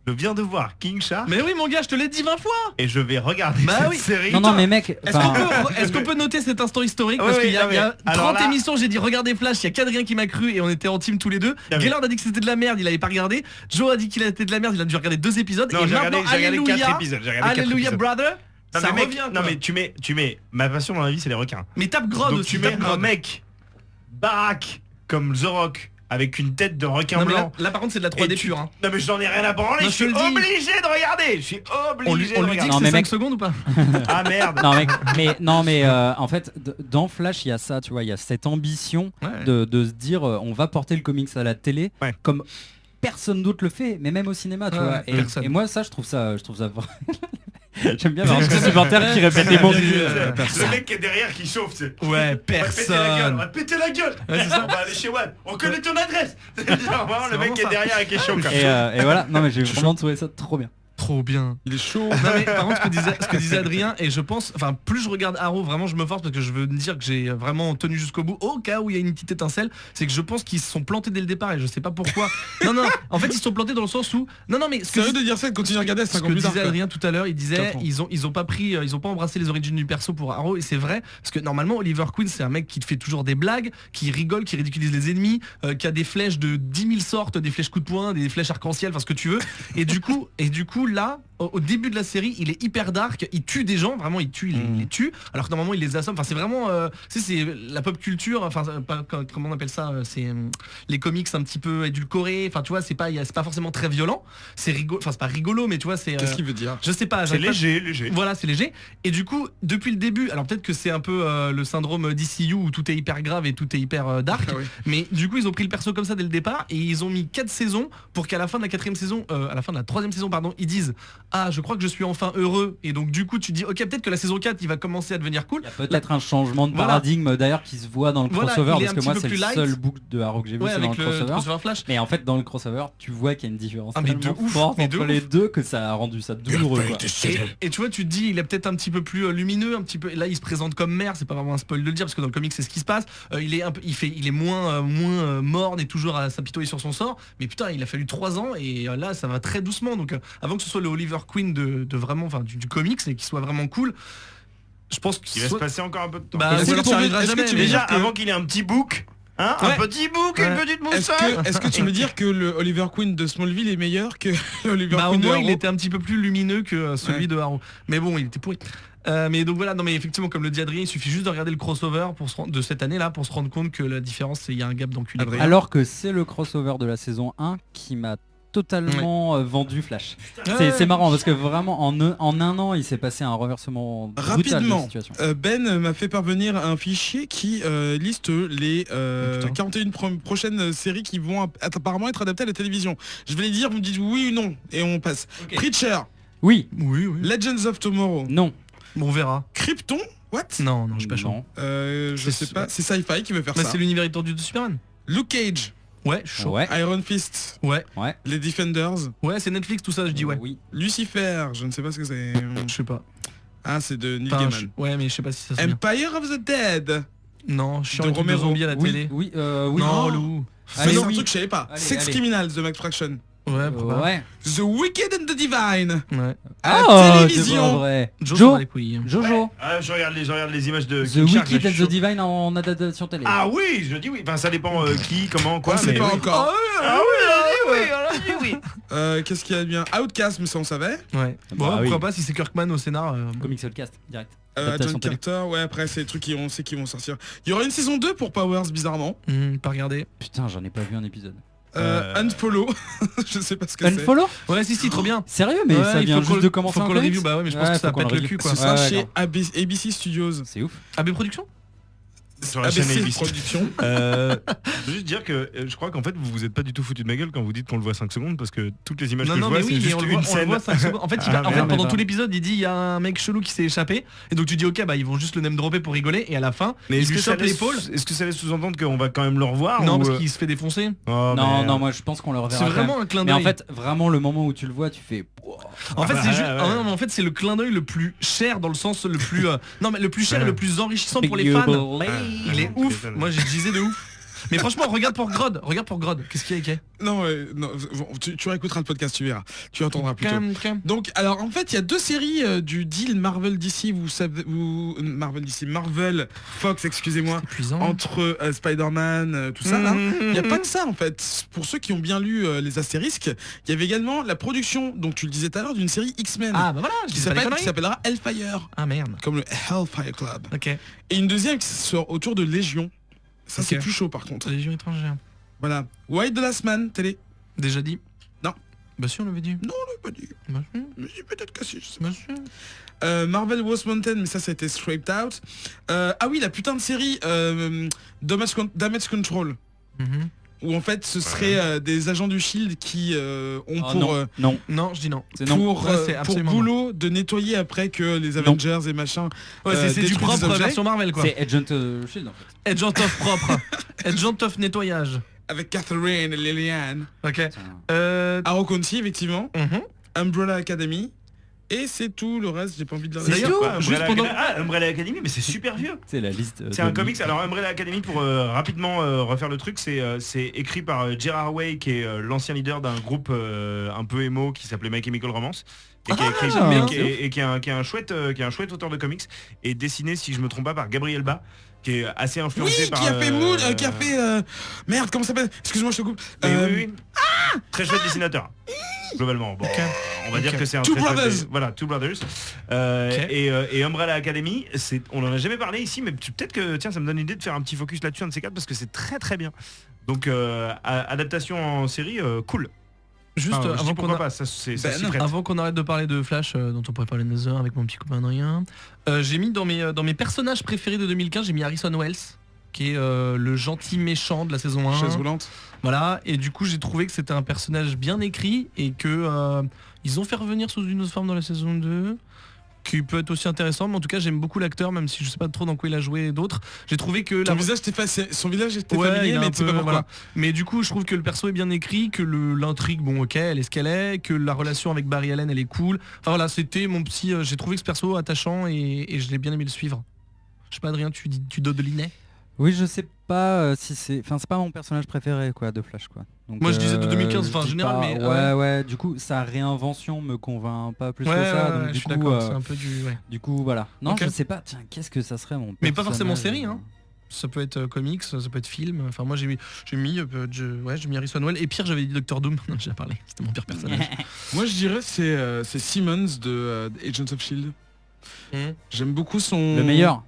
je viens de voir King Shark Mais oui mon gars, je te l'ai dit 20 fois. et je vais regarder Bah cette oui. série. Non, non, mais mec, enfin, Est-ce qu'on peut noter cet instant historique? Oui, Parce oui, qu'il y a, non, il y a mais alors 30 là- émissions, j'ai dit regardez Flash, il y a qu'Adrien qui m'a cru et on était en team tous les deux. Non, mais- Gaylord a dit que c'était de la merde, il avait pas regardé. Joe a dit qu'il était de la merde, il a dû regarder 2 épisodes. Non, et j'ai maintenant, regardé 4 alléluia, épisodes. J'ai regardé 4 alléluia épisodes. brother, Non, ça mais mec, revient non quoi. mais tu mets ma passion dans la vie c'est les requins. Mais tape Grodd Donc aussi, tu mets tape un Grodd. mec baraque comme The Rock avec une tête de requin Non, mais blanc. là par contre c'est de la 3D Et tu- pure hein. Non mais j'en ai rien à branler, Non, je je te suis le dis. obligé de regarder. Je suis On lui, obligé on de lui dit regarder. que Non, c'est mais 5 mec- secondes ou pas? Ah merde. non mec, mais en fait, dans Flash, il y a ça, tu vois, il y a cette ambition Ouais. de se dire, on va porter le comics à la télé, Ouais. comme personne d'autre le fait, mais même au cinéma, tu Ouais, vois. personne. Et moi, ça, je trouve ça vrai. J'aime bien avoir un supplémentaire qui répète les mots du. Le mec qui est derrière qui chauffe, c'est. Ouais, On va péter la gueule, on personne. va péter la gueule. Ouais, c'est ça. On va aller chez One. On connaît ton adresse. C'est genre vraiment C'est le mec vraiment qui est ça. derrière et qui est chaud. quoi. Et voilà, non mais j'ai vraiment trouvé ça trop bien. Trop bien. Il est chaud. Non mais par contre ce que disait Adrien, et je pense, enfin plus je regarde Arrow, vraiment je me force parce que je veux me dire que j'ai vraiment tenu jusqu'au bout, au cas où il y a une petite étincelle, c'est que je pense qu'ils se sont plantés dès le départ et je sais pas pourquoi. Non, en fait ils se sont plantés dans le sens où, non mais ce que, Sérieux de dire ça et de continuer à regarder ce 5 ans que plus tard. disait quoi. Adrien tout à l'heure, il disait Quatre ans. ils ont pas embrassé les origines du perso pour Arrow, et c'est vrai parce que normalement Oliver Queen c'est un mec qui te fait toujours des blagues, qui rigole, qui ridiculise les ennemis, qui a des flèches de 10 000 sortes, des flèches coup de poing, des flèches arc-en-ciel, enfin ce que tu veux, et du coup là au début de la série il est hyper dark, il tue des gens, vraiment il les tue, alors que normalement il les assomme, enfin c'est vraiment tu sais, c'est la pop culture, enfin comment on appelle ça, c'est les comics un petit peu édulcorés, enfin tu vois c'est pas forcément très violent, c'est rigolo, enfin c'est pas rigolo mais tu vois c'est Qu'est-ce qu'il veut dire? je sais pas, C'est j'arrive pas- léger. voilà, c'est léger. Et du coup, depuis le début, alors peut-être que c'est un peu le syndrome DCU où tout est hyper grave et tout est hyper dark, Ah oui. mais du coup, ils ont pris le perso comme ça dès le départ et ils ont mis 4 saisons pour qu'à la fin de la 4ème saison, à la fin de la 3ème saison, pardon, ils disent ah, je crois que je suis enfin heureux. Et donc, du coup, tu dis ok, peut-être que la saison 4 il va commencer à devenir cool. Il y a peut-être un changement de Voilà. paradigme d'ailleurs qui se voit dans le Voilà, crossover, il est parce un que petit moi peu c'est le plus light. seul book de Arrow que j'ai vu, Ouais, c'est dans avec le le crossover. crossover Flash. Mais en fait dans le crossover tu vois qu'il y a une différence Ah, mais de tellement ouf, forte mais de entre ouf. les deux que ça a rendu ça douloureux quoi. Et tu vois, tu te dis, il est peut-être un petit peu plus lumineux, un petit peu. Là, il se présente comme mère, c'est pas vraiment un spoil de le dire parce que dans le comic c'est ce qui se passe. Il est un peu, il est moins morne et toujours à s'apitoyer sur son sort. Mais putain, il a fallu 3 ans et là, ça va très doucement. Donc, avant que ce soit le Oliver Queen de vraiment, enfin, du comics et qu'il soit vraiment cool, je pense Il va se soit- passer encore un peu de temps. Bah, Est-ce ou alors que ça tu veux- arrivera est-ce que jamais, tu mais veux Déjà, dire que- avant qu'il ait un petit book, hein, Ouais. un petit book, une Ouais. petite Est-ce moustache. que tu veux dire que le Oliver Queen de Smallville est meilleur que l'Oliver Bah, au Queen de moins, il Arrow? était un petit peu plus lumineux que celui Ouais. de Arrow. Mais bon, il était pourri. Mais donc voilà, non mais effectivement, comme le dit Adrien, il suffit juste de regarder le crossover de cette année là pour se rendre compte que la différence, c'est il y a un gap d'enculé. Adrien. Alors que c'est le crossover de la saison 1 qui m'a totalement vendu Flash. C'est marrant parce que vraiment en un an il s'est passé un renversement brutal de la Rapidement, situation. Ben m'a fait parvenir un fichier qui liste les putain. 41 prochaines séries qui vont apparemment être adaptées à la télévision. Je vais les dire, vous me dites oui ou non, et on passe. Ok. Preacher, Oui, Oui. Legends of Tomorrow, non, Bon, on verra. Krypton, what? Non, je suis pas chaud. non. Je C'est sais sûr. pas, c'est Sci-Fi qui veut faire Mais ça. c'est l'univers étendu de Superman. Luke Cage, Ouais, chaud. Ouais, Iron Fist, Ouais, les Defenders, ouais, c'est Netflix tout ça, je dis ouais. Oui. Lucifer, je ne sais pas ce que c'est. Je sais pas. Ah, c'est de Neil Enfin, Gaiman. ouais, mais je sais pas si ça se bien. Empire of the Dead. Non, je suis de en truc de Romero. zombie à la Oui, télé. oui, Non, oui. Lou. Allez, c'est un oui. truc que je savais pas. Allez, Sex allez. Criminals de Max Fraction. Ouais, pourquoi Ouais. The Wicked and the Divine. Ouais. À Oh, la c'est pas télévision. vrai. Joe, Joe, les couilles. Jojo, Ah, je regarde les images de The King Shark, Wicked là, and je suis the Divine en adaptation télé. Ah oui, je dis oui. Enfin, ça dépend qui, comment, quoi. On sait mais pas oui. encore. Ah oui, oui. Qu'est-ce qu'il y a de bien? Outcast, mais ça on savait. Ouais. Bon, Bah, pourquoi oui. pas si c'est Kirkman au scénar. Comics Cast, direct. John Adaptation télé. Carter, ouais, après c'est des trucs on sait qu'ils vont sortir. Il y aura une saison 2 pour Powers, bizarrement. Pas regardé. Putain, j'en ai pas vu un épisode. Unfollow, je sais pas ce que c'est. Unfollow? Ouais, si, trop bien. Sérieux, mais Ouais, ça il vient faut juste qu'on- de commencer faut en qu'on le comics. review, bah ouais, mais je pense Ouais, que ça faut qu'on pète le le review. cul quoi. Ce sera Ouais, chez grave. ABC Studios. C'est ouf. AB Productions Sur la chaîne ABC ABC. Productions. Je veux juste dire que je crois qu'en fait vous vous êtes pas du tout foutu de ma gueule quand vous dites qu'on le voit 5 secondes parce que toutes les images Non, que non, je mais vois oui, c'est mais juste on le une voit, on le scène. voit 5 secondes. En fait, Ah, merde, pendant mais tout pas. l'épisode, il dit il y a un mec chelou qui s'est échappé. Et donc tu dis ok, bah ils vont juste le name dropper pour rigoler. Et à la fin, Mais il est-ce lui que, ça chope laisse, l'épaule. est-ce que ça laisse sous-entendre qu'on va quand même le revoir Non, ou, parce qu'il se fait défoncer. Oh, Non, merde. non, moi je pense qu'on le reverra. C'est quand même. vraiment un clin Mais en d'œil. fait, vraiment le moment où tu le vois, tu fais. En fait, bah, c'est juste. ouais. Ah non, mais en fait, c'est le clin d'œil le plus cher dans le sens le plus. Non, mais le plus cher et le plus enrichissant pour les fans. Il est ouf. Moi, j'ai disé de ouf. Mais franchement, regarde pour Grodd. Qu'est-ce qu'il y a, Ike Non, non bon, tu réécouteras le podcast, tu verras. Tu entendras plutôt. Calme. Donc, alors en fait, il y a deux séries du deal Marvel DC, Marvel Fox, excusez-moi, Épuisant. entre Spider-Man, tout ça. là. Il n'y a pas que ça en fait. Pour ceux qui ont bien lu les astérisques, il y avait également la production, donc tu le disais tout à l'heure, d'une série X-Men Ah bah voilà, je qui dis pas les qui conneries. s'appellera Hellfire, Ah merde. comme le Hellfire Club. Ok. Et une deuxième qui sort autour de Légion. Ça Ok. c'est plus chaud par contre. Légion étrangère. Voilà. White the Last Man, télé. Déjà dit. Non. Bah si, on l'avait dit. Non, on l'a pas dit. Bah si. Mais peut-être que si, je sais Bah si. Marvel Wars Mountain, mais ça a été scraped out. Ah oui, la putain de série Damage Control, Mhm. où en fait ce serait des agents du Shield qui ont Oh, pour, non, Non, je dis non. c'est non. pour, Ouais, c'est pour absolument boulot de nettoyer après que les Avengers et machin. Ouais, c'est du détruisent propre des objets. version Marvel quoi. C'est Agent Shield en fait. Agent of propre. Agent of nettoyage. Avec Catherine et Lillian. Ok. Putain. Arrow County, effectivement. Mhm. Umbrella Academy. Et c'est tout, le reste, j'ai pas envie de le C'est dire. d'ailleurs, Quoi, juste Umbrella pendant- Academy Umbrella Academy, mais c'est super vieux. C'est la liste. C'est un comics. Alors Umbrella Academy, pour rapidement refaire le truc, c'est écrit par Gerard Way, qui est l'ancien leader d'un groupe un peu émo qui s'appelait My Chemical Romance. Et qui, j'aime bien. qui est un chouette auteur de comics, et dessiné, si je me trompe pas, par Gabriel Ba, qui est assez influencé Oui, par qui a fait Moon, qui a fait... Merde, comment ça s'appelle? Excuse-moi, je te coupe. oui. Très chouette dessinateur. Globalement, bon, on va dire que c'est un Two très chouette Brothers. voilà, Two Brothers. Et Umbrella Academy, on en a jamais parlé ici, mais peut-être que tiens, ça me donne l'idée de faire un petit focus là-dessus, un de ces quatre, parce que c'est très très bien. Donc adaptation en série, cool. Juste Enfin, je dis avant qu'on pourquoi pas, ça s'y prête. Avant qu'on arrête de parler de Flash, dont on pourrait parler de Nether avec mon petit copain Adrien, j'ai mis dans mes personnages préférés de 2015, j'ai mis Harrison Wells, qui est le gentil méchant de la saison 1. Chaise roulante. Voilà, et du coup j'ai trouvé que c'était un personnage bien écrit et que ils ont fait revenir sous une autre forme dans la saison 2, qui peut être aussi intéressant, mais en tout cas j'aime beaucoup l'acteur, même si je sais pas trop dans quoi il a joué et d'autres. J'ai trouvé que Son visage était Ouais, familier, il est mais un tu sais peu, pas pourquoi. voilà. Mais du coup, je trouve que le perso est bien écrit, que l'intrigue, bon, ok, elle est ce qu'elle est, que la relation avec Barry Allen, elle est cool. Enfin voilà, c'était mon petit. J'ai trouvé que ce perso attachant et je l'ai bien aimé le suivre. Je sais pas, Adrien, tu dodelinais. Oui, je sais pas si c'est. Enfin, c'est pas mon personnage préféré quoi de Flash quoi. Donc, Moi, je disais de 2015, enfin, je en dis général, pas- mais, ouais. Du coup, sa réinvention me convainc pas plus Ouais, que ça. ouais, Donc je du suis coup, d'accord. C'est un peu du. Ouais. du coup, voilà. Non, Ok. je sais pas. Tiens, qu'est-ce que ça serait mon. Mais pas forcément personnage, série, hein. Ça peut être comics, ça peut être film. Enfin, moi, j'ai mis Harrison Wells. Et pire, j'avais dit Doctor Doom. Non, j'ai déjà parlé. C'était mon pire personnage. Moi je dirais c'est Simmons de Agents of Shield. Mhm. J'aime beaucoup son... Le meilleur.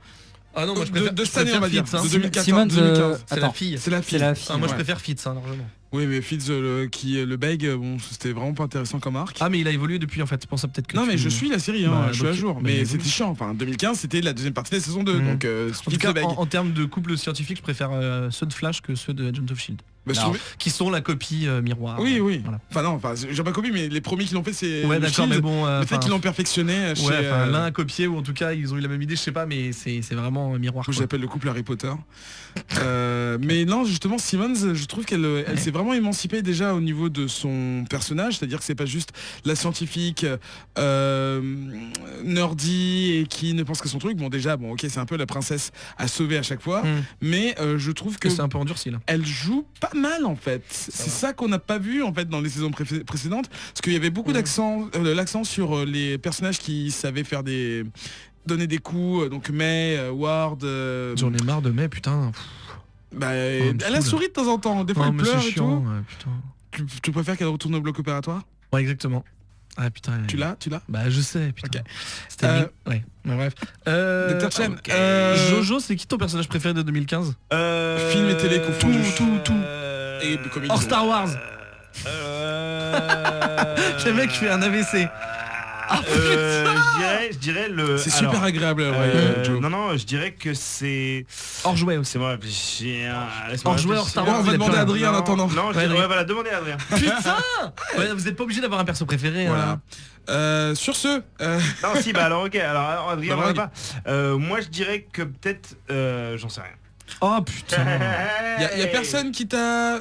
Ah non, moi je De- préfère. de je cette année, préfère on va dire. Fitz, hein. De 2014, Simmons, 2015. C'est la attends, fille. C'est la fille. c'est la fille. Ah, moi, je ouais. préfère Fitz, hein, largement. Oui, mais Fitz, le beg, bon, c'était vraiment pas intéressant comme arc. Ah, mais il a évolué depuis en fait. C'est pour ça peut-être que. Non tu- mais je suis la série, hein, Bah, je suis à donc, jour. bah, Mais il c'était évolue. chiant. Enfin, 2015, c'était la deuxième partie de la saison 2. Mhm. Donc, En tout Fitz cas, le beg. en termes de couple scientifique, je préfère ceux de Flash que ceux de Agent of Shield, Bah, je Non. trouvais- qui sont la copie miroir. Oui, oui. Voilà. Enfin non, enfin, j'ai pas copié, mais les premiers qui l'ont fait, c'est Ouais, le d'accord, Shield. mais bon. Le fait qu'ils l'ont perfectionné chez... Ouais, enfin, l'un a copié ou en tout cas ils ont eu la même idée, je sais pas, mais c'est vraiment miroir. que quoi. j'appelle le couple Harry Potter. Mais non, justement, Simmons, je trouve qu'elle s'est vraiment émancipée déjà au niveau de son personnage, c'est-à-dire que c'est pas juste la scientifique nerdy et qui ne pense qu'à son truc. Bon, déjà, bon, ok, c'est un peu la princesse à sauver à chaque fois, mais je trouve que C'est un peu endurci là. elle joue pas mal en fait. C'est ça qu'on n'a pas vu en fait dans les saisons précédentes, parce qu'il y avait beaucoup l'accent sur les personnages qui savaient faire donner des coups, donc May, Ward. J'en ai marre de mai, putain. Bah, me elle a saoule. souri de temps en temps, des fois Oh, elle mais c'est pleure et chiant, tout. ouais, putain. tu préfères qu'elle retourne au bloc opératoire? Ouais, exactement. Ah putain. Tu l'as? Bah je sais, putain. Ok. C'était ouais. Ouais, bref. Dr. Chen, Jojo, c'est qui ton personnage préféré de 2015? Film et télé confondus. Tout. Et comics. Hors Star Wars. Le mec fait un AVC. Je dirais le. C'est alors, super agréable. Joe. non, je dirais que c'est. Hors jouet aussi. C'est moi réfléchir. Hors jouet, hors Star Bon, Wars. on va il a demander plus à rien. Adrien en attendant. Non, Ouais, Adrien. voilà, demandez à Adrien. Putain ouais, vous êtes pas obligé d'avoir un perso préféré. Voilà. Sur ce, Non, si, bah alors ok, alors Adrien, Bah, on va pas. Moi, je dirais que peut-être. J'en sais rien. Oh putain. y a personne qui t'a.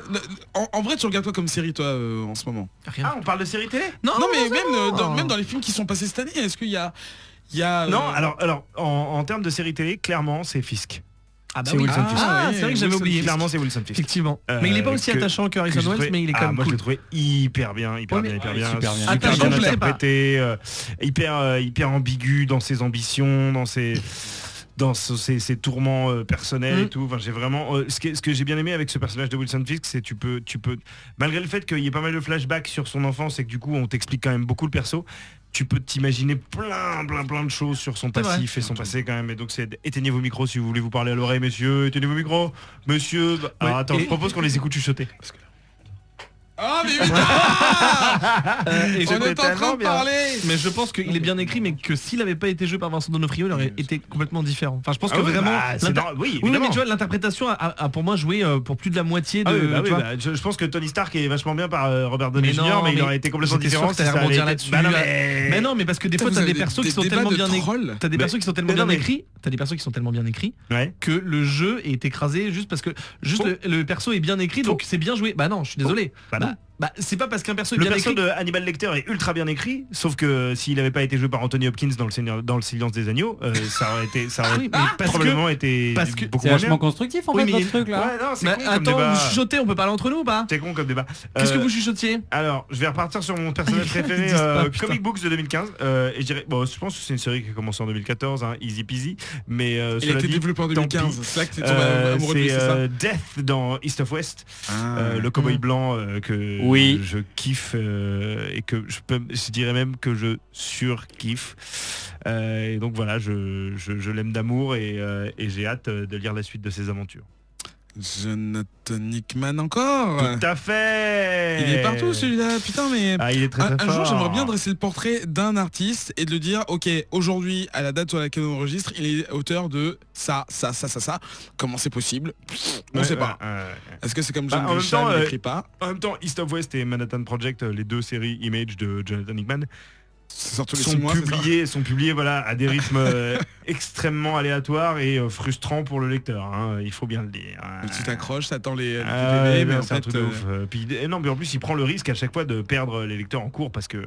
En vrai, tu regardes quoi comme série, toi, en ce moment? Rien. Ah, on parle de série télé? Non, mais même dans les films qui sont passés cette année, est-ce qu'il y a. Non, alors en termes de série télé, clairement, c'est Fisk. Ah bah C'est oui. Wilson Ah, Fisk. c'est vrai que j'avais Wilson oublié. Clairement, c'est Wilson Fisk. Effectivement. Mais il est pas aussi attachant que Harrison Wells, mais il est quand même moi je cool. l'ai trouvé hyper bien, Ouais, mais- hyper bien, super bien. super Attachant, bien je sais pas. interprété, hyper ambigu dans ses ambitions, dans ses tourments personnels et tout. Enfin, j'ai vraiment ce que j'ai bien aimé avec ce personnage de Wilson Fisk, c'est tu peux malgré le fait qu'il y ait pas mal de flashbacks sur son enfance et que du coup on t'explique quand même beaucoup le perso, tu peux t'imaginer plein de choses sur son C'est vrai. passif et son passé quand même. Et donc c'est éteignez vos micros si vous voulez vous parler à l'oreille, messieurs. Éteignez vos micros, monsieur. Alors Ouais, attends, et- je propose qu'on les écoute chuchoter. Ah, mais Et on j'étais est en train tellement de bien. parler. Mais je pense qu'il est bien écrit, mais que s'il avait pas été joué par Vincent D'Onofrio, il aurait été complètement différent. Enfin, je pense que Ah oui, vraiment. bah, c'est l'inter- normal, oui, Oui, mais évidemment. tu vois, l'interprétation a pour moi joué pour plus de la moitié de. Ah oui, bah tu oui, vois. bah, je pense que Tony Stark est vachement bien par Robert Downey Mais Jr. non, mais il mais aurait été complètement j'étais sûr différent. que t'allais si ça rebondir allait- là-dessus. Bah non, Mais non, mais parce que des fois Vous t'as avez des persos qui sont débats tellement de bien écrits. trolls. T'as des Mais- persos qui sont tellement mais bien non, mais- écrits. T'as des persos qui sont tellement bien écrits Ouais. que le jeu est écrasé juste parce que Faux. le perso est bien écrit, donc c'est bien joué. Bah non, je suis désolé. Bah non. Bah c'est pas parce qu'un perso est Le bien perso écrit. de Hannibal Lecter est ultra bien écrit, sauf que s'il n'avait pas été joué par Anthony Hopkins dans le Silence des Agneaux, ça aurait Oui, mais parce probablement été parce que beaucoup C'est moins vachement bien. constructif en Oui, fait mais votre il- truc là. Ouais, non, c'est Mais con comme attends, débat. vous chuchotez, on peut parler entre nous ou pas? C'est con comme débat. Qu'est-ce que vous chuchotiez? Alors, je vais repartir sur mon personnage préféré, Ils disent pas, putain. Comic Books de 2015. Et je dirais, bon, je pense que c'est une série qui a commencé en 2014, hein, easy peasy. Mais Il a cela été dit, développé en tant 2015. pis. C'est là que tu tombes amoureux de lui, c'est ça? Death dans East of West, Ah. le cowboy blanc que Oui. je kiffe et que je dirais même que je surkiffe. Et donc voilà, je l'aime d'amour et j'ai hâte de lire la suite de ses aventures. Jonathan Hickman encore. Tout à fait. Il est partout celui-là, putain, mais Ah, il est très un très jour fort. j'aimerais bien dresser le portrait d'un artiste et de le dire, ok, aujourd'hui à la date à laquelle on enregistre, il est auteur de ça. Comment c'est possible? On Ouais, sait pas. ouais. Est-ce que c'est comme Bah, John en même Grisham, temps, il écrit pas? En même temps, East of West et Manhattan Project, les deux séries Image de Jonathan Hickman, C'est sorti les sont 6 mois, c'est ça? publiés voilà, à des rythmes extrêmement aléatoires et frustrants pour le lecteur, hein, il faut bien le dire. Et tu t'accroches, t'attends les Ah, DVD, ouais, mais non, en c'est un fait, truc de ouf. Puis, non, mais en plus il prend le risque à chaque fois de perdre les lecteurs en cours parce que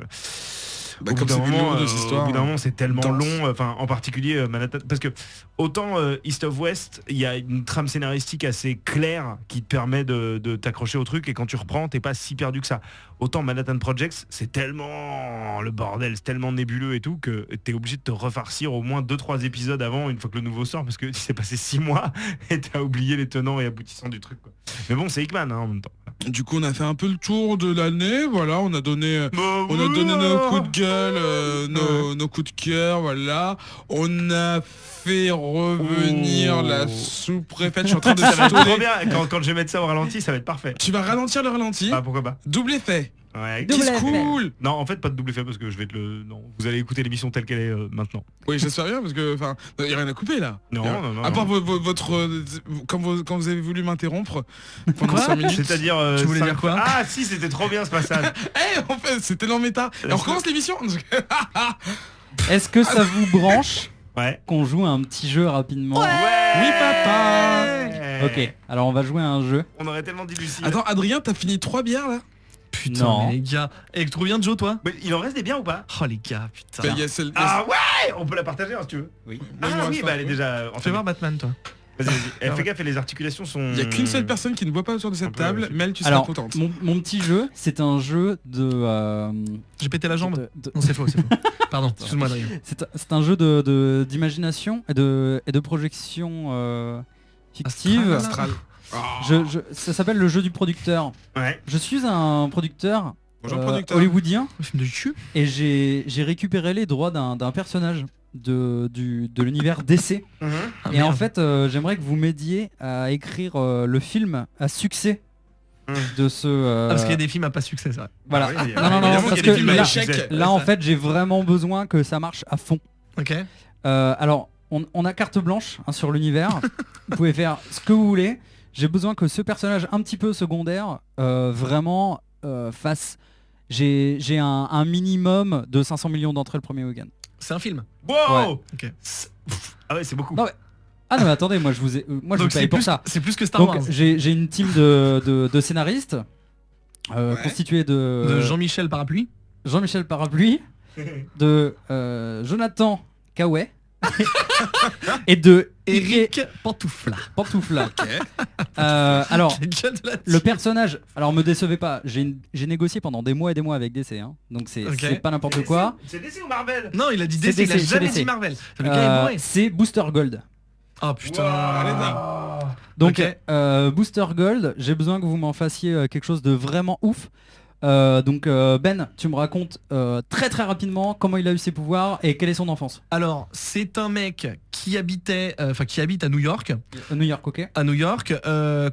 bah, au comme bout c'est d'un des moment, lourdes histoires. au bout d'un moment, c'est tellement denses. long, enfin en particulier Manhattan, parce que autant East of West, il y a une trame scénaristique assez claire qui te permet de t'accrocher au truc et quand tu reprends, t'es pas si perdu que ça. Autant Manhattan Projects, c'est tellement le bordel, c'est tellement nébuleux et tout que t'es obligé de te refarcir au moins 2-3 épisodes avant une fois que le nouveau sort parce que il s'est passé 6 mois et t'as oublié les tenants et aboutissants du truc, quoi. Mais bon, c'est Hickman, hein, en même temps. Du coup, on a fait un peu le tour de l'année, voilà, on a donné Bah, nos coups de gueule, nos coups de cœur, voilà. On a fait revenir Oh. la sous-préfète. Je suis en train de Ça va être trop sauter. bien, quand je vais mettre ça au ralenti, ça va être parfait. Tu vas ralentir le ralenti. Ah, pourquoi pas. Double effet. Ouais. Double Kiss effet. cool. Non, en fait, pas de double effet parce que je vais te le. Non, vous allez écouter l'émission telle qu'elle est maintenant. Oui, j'espère bien parce que, enfin, il n'y a rien à couper là. Non, Y a- non, non, À part non. votre, quand vous avez voulu m'interrompre pendant 5 minutes. C'est-à-dire. Tu voulais dire quoi? Ah, si, c'était trop bien ce passage. En fait, c'était tellement méta. Et on recommence l'émission. Est-ce que ça vous branche Ouais. qu'on joue à un petit jeu rapidement? Oui, papa. Ok, alors on va jouer à un jeu. On aurait tellement dit Lucie. Attends, Adrien, t'as fini 3 bières là? Putain, Non. mais les gars. Et tu bien Joe, toi? Mais il en reste des biens ou pas? Oh les gars, putain. Bah, il y a celle- Ah ouais, on peut la partager hein, si tu veux. Oui. Ah il me oui, reste bah un, elle est oui. déjà. Fais voir Batman, toi. Vas-y, vas-y. Eh, fais gaffe, et les articulations sont. Il n'y a qu'une seule personne qui ne boit pas autour de Un cette peu, table. ouais. Mel, tu seras Alors, contente. mon petit jeu, c'est un jeu de... J'ai pété la jambe. de- Non, c'est faux, c'est faux. Pardon, excuse-moi, Adrien. c'est un jeu d'imagination et de projection fictive. Astral. Ça s'appelle le jeu du producteur. Ouais. Je suis un producteur, Bonjour, producteur. hollywoodien Un film de cul. et j'ai récupéré les droits d'un personnage de l'univers DC. Mhm. Ah, Et en merde. fait, j'aimerais que vous m'aidiez à écrire le film à succès de ce... Parce qu'il y a des films à pas succès, ça. Voilà. Ah oui, non, non, non, évidemment parce qu'il y a des que films à là, échec. là, en fait, j'ai vraiment besoin que ça marche à fond. Ok. Alors, on a carte blanche hein, sur l'univers. Vous pouvez faire ce que vous voulez. J'ai besoin que ce personnage un petit peu secondaire vraiment fasse... J'ai un minimum de 500 millions d'entrées le premier week-end. C'est un film. Wow. Ouais. Ok. Ah ouais, c'est beaucoup. Non, Ah non mais attendez, moi je vous Donc paye pour plus, ça. c'est plus que Star Donc Wars. j'ai une team de scénaristes Ouais. constituée de, De Jean-Michel Parapluie. Jean-Michel Parapluie, de Jonathan Kaoué et de Eric Pantoufla. Pantoufla. Alors J'ai déjà de la le personnage, alors me décevez pas, j'ai négocié pendant des mois et des mois avec DC, hein, donc c'est Ok. c'est pas n'importe quoi. C'est DC ou Marvel? Non, il a dit C'est DC, il a DC, jamais c'est DC. dit Marvel. Le gars est bourré. C'est Booster Gold. Oh putain. Allez, Donc Ok. Booster Gold, j'ai besoin que vous m'en fassiez quelque chose de vraiment ouf. Donc Ben, tu me racontes très très rapidement comment il a eu ses pouvoirs et quelle est son enfance. Alors, c'est un mec qui habitait, qui habite à New York. New York, ok. À New York,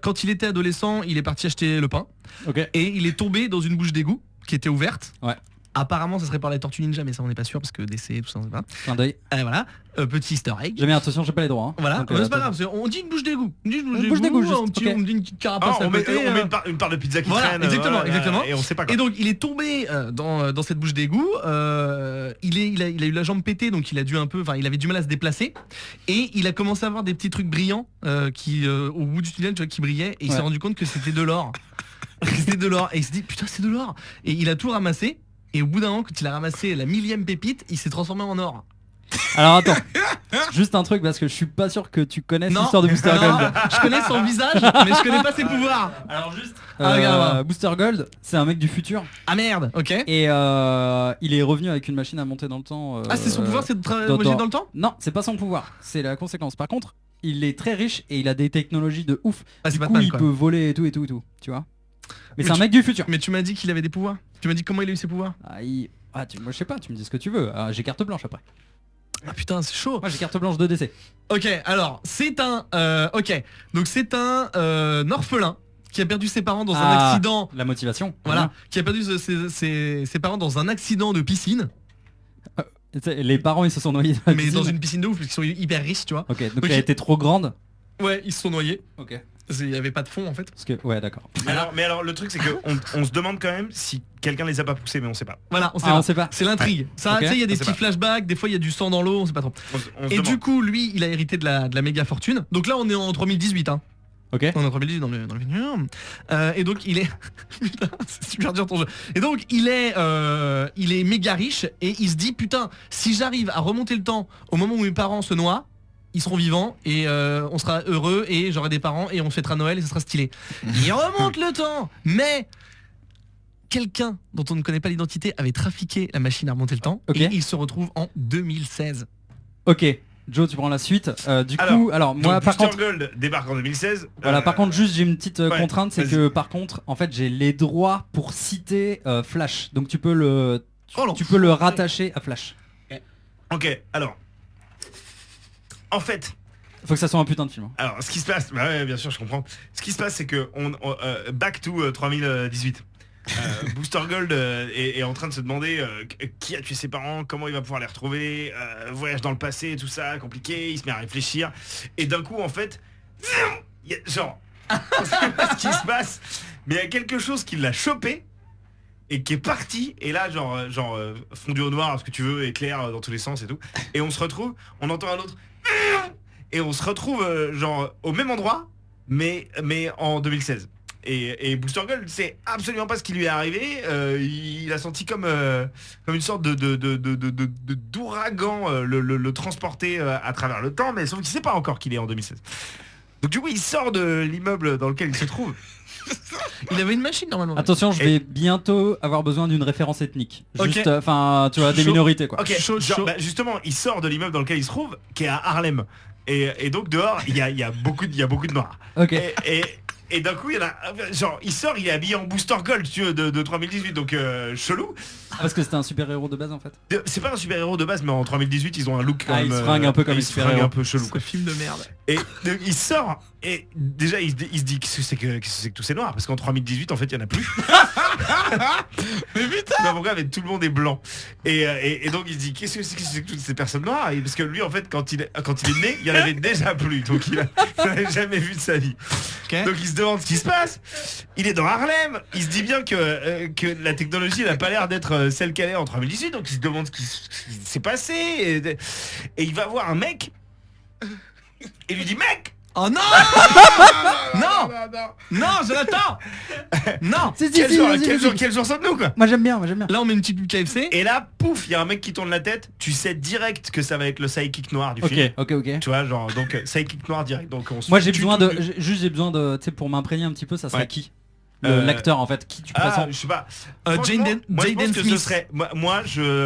quand il était adolescent, il est parti acheter le pain Ok. et il est tombé dans une bouche d'égout qui était ouverte. Ouais. Apparemment, ça serait par les Tortues Ninja, mais ça on n'est pas sûr parce que DC, tout ça, on sait pas. Clin d'œil. Voilà, petit Easter egg. Jamais attention, j'ai pas les droits. Hein. Voilà, Donc, mais c'est pas attention. grave, on dit une bouche d'égout. On dit Une bouche d'égout, juste, ok. on dit une petite carapace Ah, à on met, côté. on met une part de pizza qui Voilà, traîne. exactement, voilà, exactement. Et on sait pas quoi. Et donc il est tombé dans cette bouche d'égout, il a eu la jambe pétée, donc il avait du mal à se déplacer, et il a commencé à avoir des petits trucs brillants au bout du tunnel, tu vois, qui brillaient, et il s'est Ouais. rendu compte que c'était de l'or. C'était de l'or, et il s'est dit putain c'est de l'or, et il a tout ramassé, et au bout d'un moment quand il a ramassé la 1000e pépite, il s'est transformé en or. Alors attends, juste un truc parce que je suis pas sûr que tu connaisses Non, l'histoire de Booster non, Gold. je connais son visage, mais je connais pas ses pouvoirs. Alors juste, Ah, regarde, Booster Gold, c'est un mec du futur Ah merde, ok. et il est revenu avec une machine à monter dans le temps. Ah c'est son pouvoir, c'est de dans- voyager dans le temps. Non, c'est pas son pouvoir, c'est la conséquence. Par contre, il est très riche et il a des technologies de ouf. Ah c'est Du coup, Batman il quoi. peut voler et tout, tu vois. Mais c'est un tu- mec du futur. Mais tu m'as dit qu'il avait des pouvoirs. Tu m'as dit comment il a eu ses pouvoirs. Moi je sais pas, tu me dis ce que tu veux. J'ai carte blanche après. Ah putain, c'est chaud. Moi j'ai carte blanche de DC. Ok, alors c'est un donc c'est un orphelin qui a perdu ses parents dans un accident. La motivation. Voilà, qui a perdu ses parents dans un accident de piscine, Tu sais, les parents ils se sont noyés dans la mais piscine. dans une piscine de ouf parce qu'ils sont hyper riches, tu vois. Ok, donc Ok. elle était trop grande. Ouais, ils se sont noyés. Ok. Il y avait pas de fond en fait. Parce que ouais d'accord. Mais alors, le truc c'est que on se demande quand même si quelqu'un les a pas poussés, mais on sait pas. Voilà, on sait Ah, pas. on sait pas. C'est l'intrigue. Ça, Ok. tu sais, il y a des On sait petits pas. flashbacks, des fois il y a du sang dans l'eau, on sait pas trop. On se Et demande. du coup, lui, il a hérité de la méga fortune. Donc là, on est en 3018, hein. Ok. On est en 3018 dans le futur. Et donc il est putain, c'est super dur ton jeu. Et donc il est méga riche et il se dit putain, si j'arrive à remonter le temps au moment où mes parents se noient, ils seront vivants et on sera heureux et j'aurai des parents et on fêtera Noël et ça sera stylé. Il remonte le temps, mais quelqu'un dont on ne connaît pas l'identité avait trafiqué la machine à remonter le temps. Ok. Et il se retrouve en 2016. Ok. Joe, tu prends la suite. Du Alors, coup, alors moi Donc, par Booster contre, Gold débarque en 2016. voilà, par contre juste j'ai une petite ouais, contrainte, c'est vas-y. que par contre, en fait, j'ai les droits pour citer Flash. Donc tu peux le rattacher à Flash. Ok, alors. En fait, Faut que ça soit un putain de film. Hein. alors ce qui se passe, bah ouais, bien sûr, je comprends. Ce qui se passe, c'est que back to 3018. Booster Gold est en train de se demander qui a tué ses parents, comment il va pouvoir les retrouver, voyage dans le passé, tout ça, compliqué, il se met à réfléchir, et d'un coup en fait, il y a, genre, on sait pas ce qui se passe, mais il y a quelque chose qui l'a chopé, et qui est parti, et là genre fondu au noir, ce que tu veux, éclair dans tous les sens et tout, et on se retrouve, on entend un autre, et on se retrouve genre au même endroit, mais en 2016. Et Booster Gold, c'est absolument pas ce qui lui est arrivé. Il a senti comme une sorte d'ouragan le transporter à travers le temps, mais sauf qu'il sait pas encore qu'il est en 2016. Donc du coup, il sort de l'immeuble dans lequel il se trouve. Il avait une machine normalement. Attention, je vais bientôt avoir besoin d'une référence ethnique. Ok. Juste, enfin, tu vois, des Chaud. minorités quoi. Ok, Chaud, genre, chaud. bah, justement, il sort de l'immeuble dans lequel il se trouve, qui est à Harlem. Et donc dehors, il y a beaucoup de noirs. Ok. Et Et d'un coup, il y en a, genre, il sort, il est habillé en Booster Gold, tu veux, de 3018, donc chelou. Parce que c'était un super-héros de base en fait. C'est pas un super-héros de base, mais en 3018, ils ont un look quand même. Il se fringue un peu comme il les se fringue super-héros. un peu chelou. Ce film de merde. Et donc, il sort, et déjà, il se dit qu'est-ce que c'est que tous ces noirs, parce qu'en 3018, en fait, il y en a plus. Mais putain. Non, pourquoi mais tout le monde est blanc. Et donc, il se dit qu'est-ce que c'est que toutes ces personnes noires, parce que lui, en fait, quand il est né, il y en avait déjà plus, donc il n'avait jamais vu de sa vie. Ok. Donc il se demande ce qui se passe. Il est dans Harlem. Il se dit bien que la technologie n'a pas l'air d'être celle qu'elle est en 3018. Donc il se demande ce qui s'est passé. Et il va voir un mec. Et lui dit mec. Oh non. Non. Non, Jonathan. Non. Si, si, Quel si, jour, vas-y, quel vas-y. jour, quel jour sommes-nous quoi. Moi j'aime bien. Là, on met une petite pub KFC. Et là, pouf, il y a un mec qui tourne la tête. Tu sais direct que ça va être le sidekick noir du Ok, film. ok. Tu vois, genre, donc sidekick noir direct. Donc on se Moi j'ai tue besoin tout de, j'ai besoin de, tu sais, pour m'imprégner un petit peu, ça serait Ouais. qui Euh, l'acteur en fait, qui tu Ah, pressens? je sais pas. Jaden- Franchement, moi, je pense Jaden que Smith. ce serait. Moi,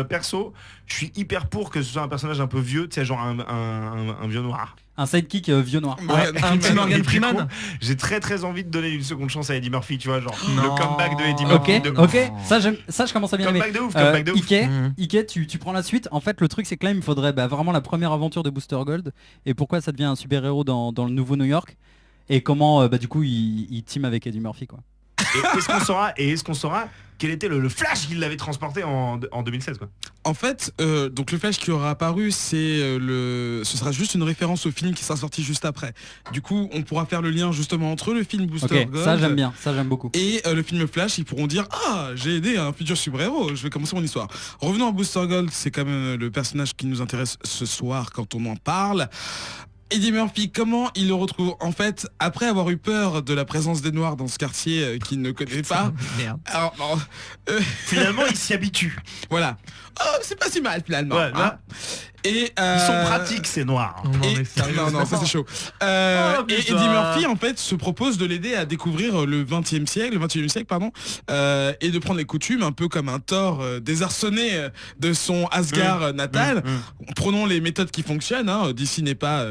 perso, je suis hyper pour que ce soit un personnage un peu vieux, tu sais, genre un vieux noir. Un sidekick vieux noir. Un petit Morgan Freeman. J'ai très envie de donner une seconde chance à Eddie Murphy, tu vois, genre Non. le comeback de Eddie Ok, Murphy. de ok. ouf. Ça je commence à bien aimer. Comeback de ouf, comeback de ouf. Ike, Mhm. Ike, tu prends la suite. En fait, le truc c'est que là, il me faudrait vraiment la première aventure de Booster Gold. Et pourquoi ça devient un super-héros dans le nouveau New York. Et comment, du coup, il team avec Eddie Murphy, quoi. Et est-ce qu'on saura quel était le flash qui l'avait transporté en 2016 quoi. En fait, donc le flash qui aura apparu, ce sera juste une référence au film qui sera sorti juste après. Du coup, on pourra faire le lien justement entre le film Booster Ok, Gold ça j'aime bien, ça j'aime beaucoup. et le film Flash. Ils pourront dire ah, j'ai aidé un futur super-héros, je vais commencer mon histoire. Revenons à Booster Gold, c'est quand même le personnage qui nous intéresse ce soir quand on en parle. Eddie Murphy, comment il le retrouve? En fait, après avoir eu peur de la présence des Noirs dans ce quartier qu'il ne connaît pas, Merde. alors, bon, Finalement, il s'y habitue. voilà. Oh, c'est pas si mal finalement. Ouais, hein. là, Et, ils sont pratiques ces noirs. non, ça c'est chaud. Oh, Et putain. Eddie Murphy en fait se propose de l'aider à découvrir le 21e siècle, et de prendre les coutumes un peu comme un Thor désarçonné de son Asgard natal. Prenons les méthodes qui fonctionnent. DC n'est pas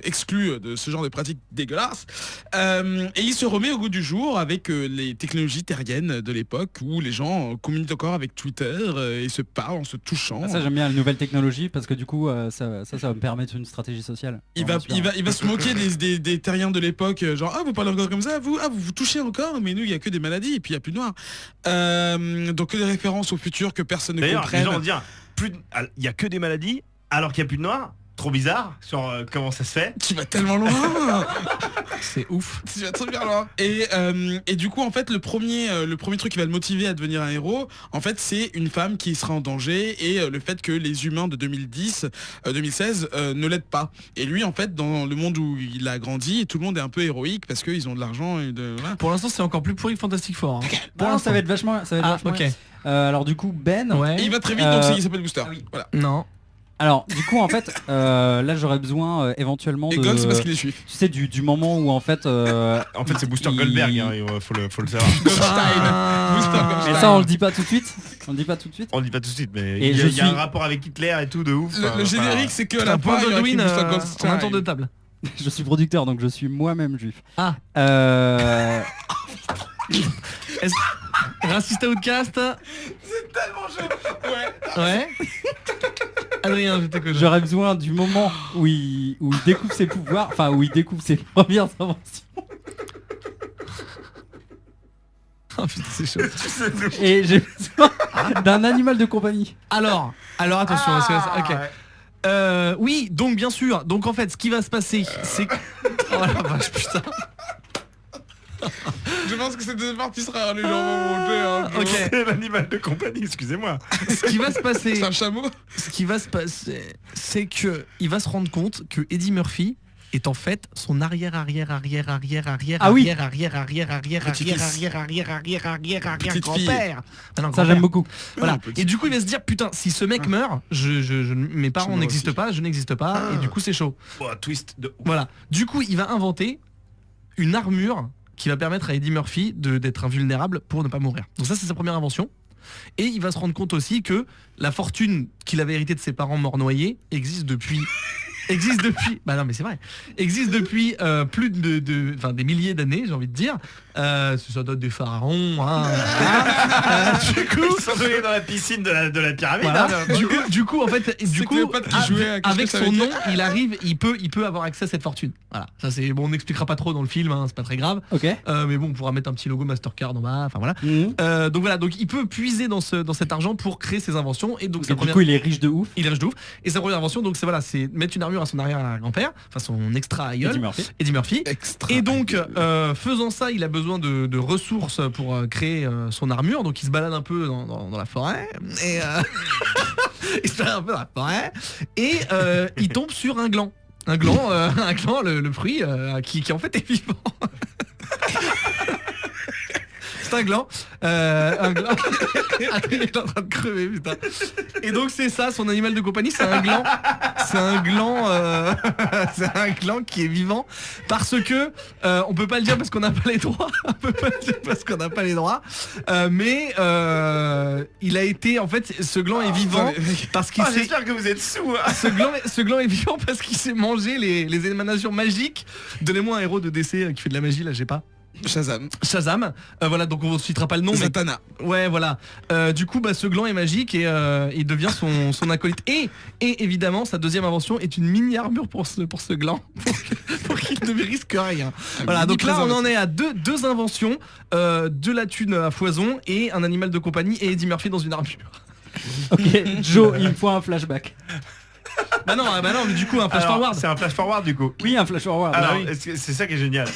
exclu de ce genre de pratiques dégueulasses. Et il se remet au goût du jour avec les technologies terriennes de l'époque où les gens communiquent encore avec Twitter et se parlent en se touchant. Ça j'aime bien la nouvelle technologie parce que du coup ça va me permettre une stratégie sociale. Il va se moquer des terriens de l'époque, genre ah vous parlez encore comme ça, vous vous touchez encore, mais nous il y a que des maladies et puis il y a plus de noirs. Donc que des références au futur que personne ne D'ailleurs, les comprenne. gens vont dire il y a que des maladies alors qu'il n'y a plus de noirs. Trop bizarre sur comment ça se fait. Tu vas tellement loin. C'est ouf. Tu vas très bien loin. Et du coup en fait le premier truc qui va le motiver à devenir un héros, en fait c'est une femme qui sera en danger et le fait que les humains de 2016 ne l'aident pas. Et lui en fait dans le monde où il a grandi, tout le monde est un peu héroïque parce qu'ils ont de l'argent et de voilà. Pour l'instant, c'est encore plus pourri que Fantastic Four. Hein. Pour Non, l'instant. ça va être vachement. Ok. Alors du coup Ben. Ouais. Et il va très vite donc il s'appelle Booster. ah oui. Voilà. Non. Alors du coup en fait là j'aurais besoin éventuellement Et de. Gold c'est parce qu'il est juif. Tu sais du moment où en fait. En fait, c'est Booster il- Goldberg, hein, faut le savoir. Booster Goldstein. Mais ça on le dit pas tout de suite. On le dit pas tout de suite. On le dit pas tout de suite, mais Et il y a je il y a suis- un rapport avec Hitler et tout de ouf. Le générique c'est que à Un la point fin il y aura écrit Goldwyn Booster en Goldstein. un tour de table. Je suis producteur donc je suis moi-même juif. Ah. Raciste Outcast. C'est tellement jeune. Ouais. Ouais. Adrien, je t'écoute. J'aurais besoin du moment où il découvre ses pouvoirs, enfin où il découvre ses premières inventions. Oh putain, c'est chaud. Et j'ai besoin d'un animal de compagnie. Alors attention. parce que- ok. Oui, donc bien sûr. Donc en fait, ce qui va se passer, c'est que... Oh la vache, putain. Je pense que cette deuxième partie sera légèrement montée. Hein, Ok. C'est l'animal de compagnie, excusez-moi. Ce qui va se passer, C'est un chameau. c'est que il va se rendre compte que Eddie Murphy est en fait son arrière Ah oui. Petite fille. grand-père. Ah non, Ça j'aime grand-père. beaucoup. Voilà. Non, petit. Et du coup il va se dire putain si ce mec meurt, mes parents meurs n'existent aussi. pas, je n'existe pas et du coup c'est chaud. Oh, twist de ouf. Voilà. Du coup il va inventer une armure qui va permettre à Eddie Murphy d'être invulnérable pour ne pas mourir. Donc ça c'est sa première invention. Et il va se rendre compte aussi que la fortune qu'il avait héritée de ses parents morts noyés existe depuis existe depuis. Bah non, mais c'est vrai. Existe depuis plus enfin, des milliers d'années, j'ai envie de dire. Ça date des pharaons. Hein, Du coup, ils sont allés dans la piscine de la pyramide. voilà. hein. Du coup, en fait, Cléopâtre qui jouait à avec quelque chose son nom, avec il peut avoir accès à cette fortune. Voilà. Ça c'est bon, on n'expliquera pas trop dans le film, hein, c'est pas très grave. Ok. Mais bon, on pourra mettre un petit logo Mastercard en bas. Enfin voilà. Mhm. Donc voilà, donc il peut puiser dans cet argent pour créer ses inventions et donc Et du coup, il est riche de ouf. il est riche de ouf. Et sa première invention, donc c'est voilà, c'est mettre une armure à son arrière-grand-père, enfin son extra Eddie aïeul, Murphy. Eddie Murphy. Extra. Et donc, faisant ça, il a besoin de ressources pour créer son armure. Donc, il se balade un peu dans la forêt. Et il se balade un peu dans la forêt. Et il tombe sur un gland. Un gland, le fruit qui en fait est vivant. C'est un gland. Attends, il est en train de crever, putain. Et donc c'est ça, son animal de compagnie, c'est un gland. C'est un gland, c'est un gland qui est vivant parce que on peut pas le dire parce qu'on n'a pas les droits. On peut pas le dire parce qu'on n'a pas les droits. Mais il a été, en fait, ce gland est vivant parce qu'il s'est. J'espère que vous êtes sous. Hein. Ce gland est vivant parce qu'il s'est mangé les émanations magiques. Donnez-moi un héros de DC qui fait de la magie là, j'ai pas. Shazam. Voilà, donc on ne citera pas le nom. Zatanna. Mais... Ouais, voilà. Du coup, ce gland est magique et il devient son acolyte. Et évidemment, sa deuxième invention est une mini armure pour ce gland, pour qu'il ne risque rien. Voilà, donc là, on en est à deux inventions, de la thune à foison et un animal de compagnie et Eddie Murphy dans une armure. Ok, Joe, il me faut un flashback. Bah non, mais du coup, un flash forward. C'est un flash forward du coup. Oui, un flash forward. Alors, bah oui. c'est ça qui est génial.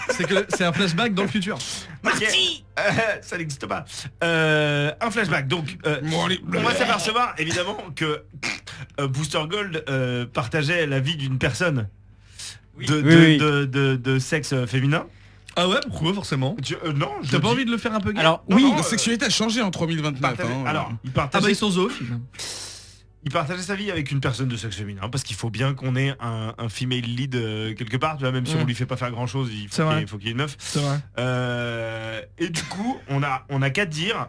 C'est que c'est un flashback dans le futur. Marty ça n'existe pas. Un flashback. Donc, on va s'apercevoir évidemment que Booster Gold partageait la vie d'une personne de sexe féminin. Ah ouais, pourquoi forcément? Non, t'as pas envie de le faire un peu gay? Alors Oui, oui, la sexualité a changé en 2029. Alors, il Ah bah partageait ils sont zoophiles. Il partageait sa vie avec une personne de sexe féminin parce qu'il faut bien qu'on ait un female lead quelque part, tu vois, même si on lui fait pas faire grand chose, il faut qu'il y ait une meuf. C'est vrai. Et du coup, on a qu'à dire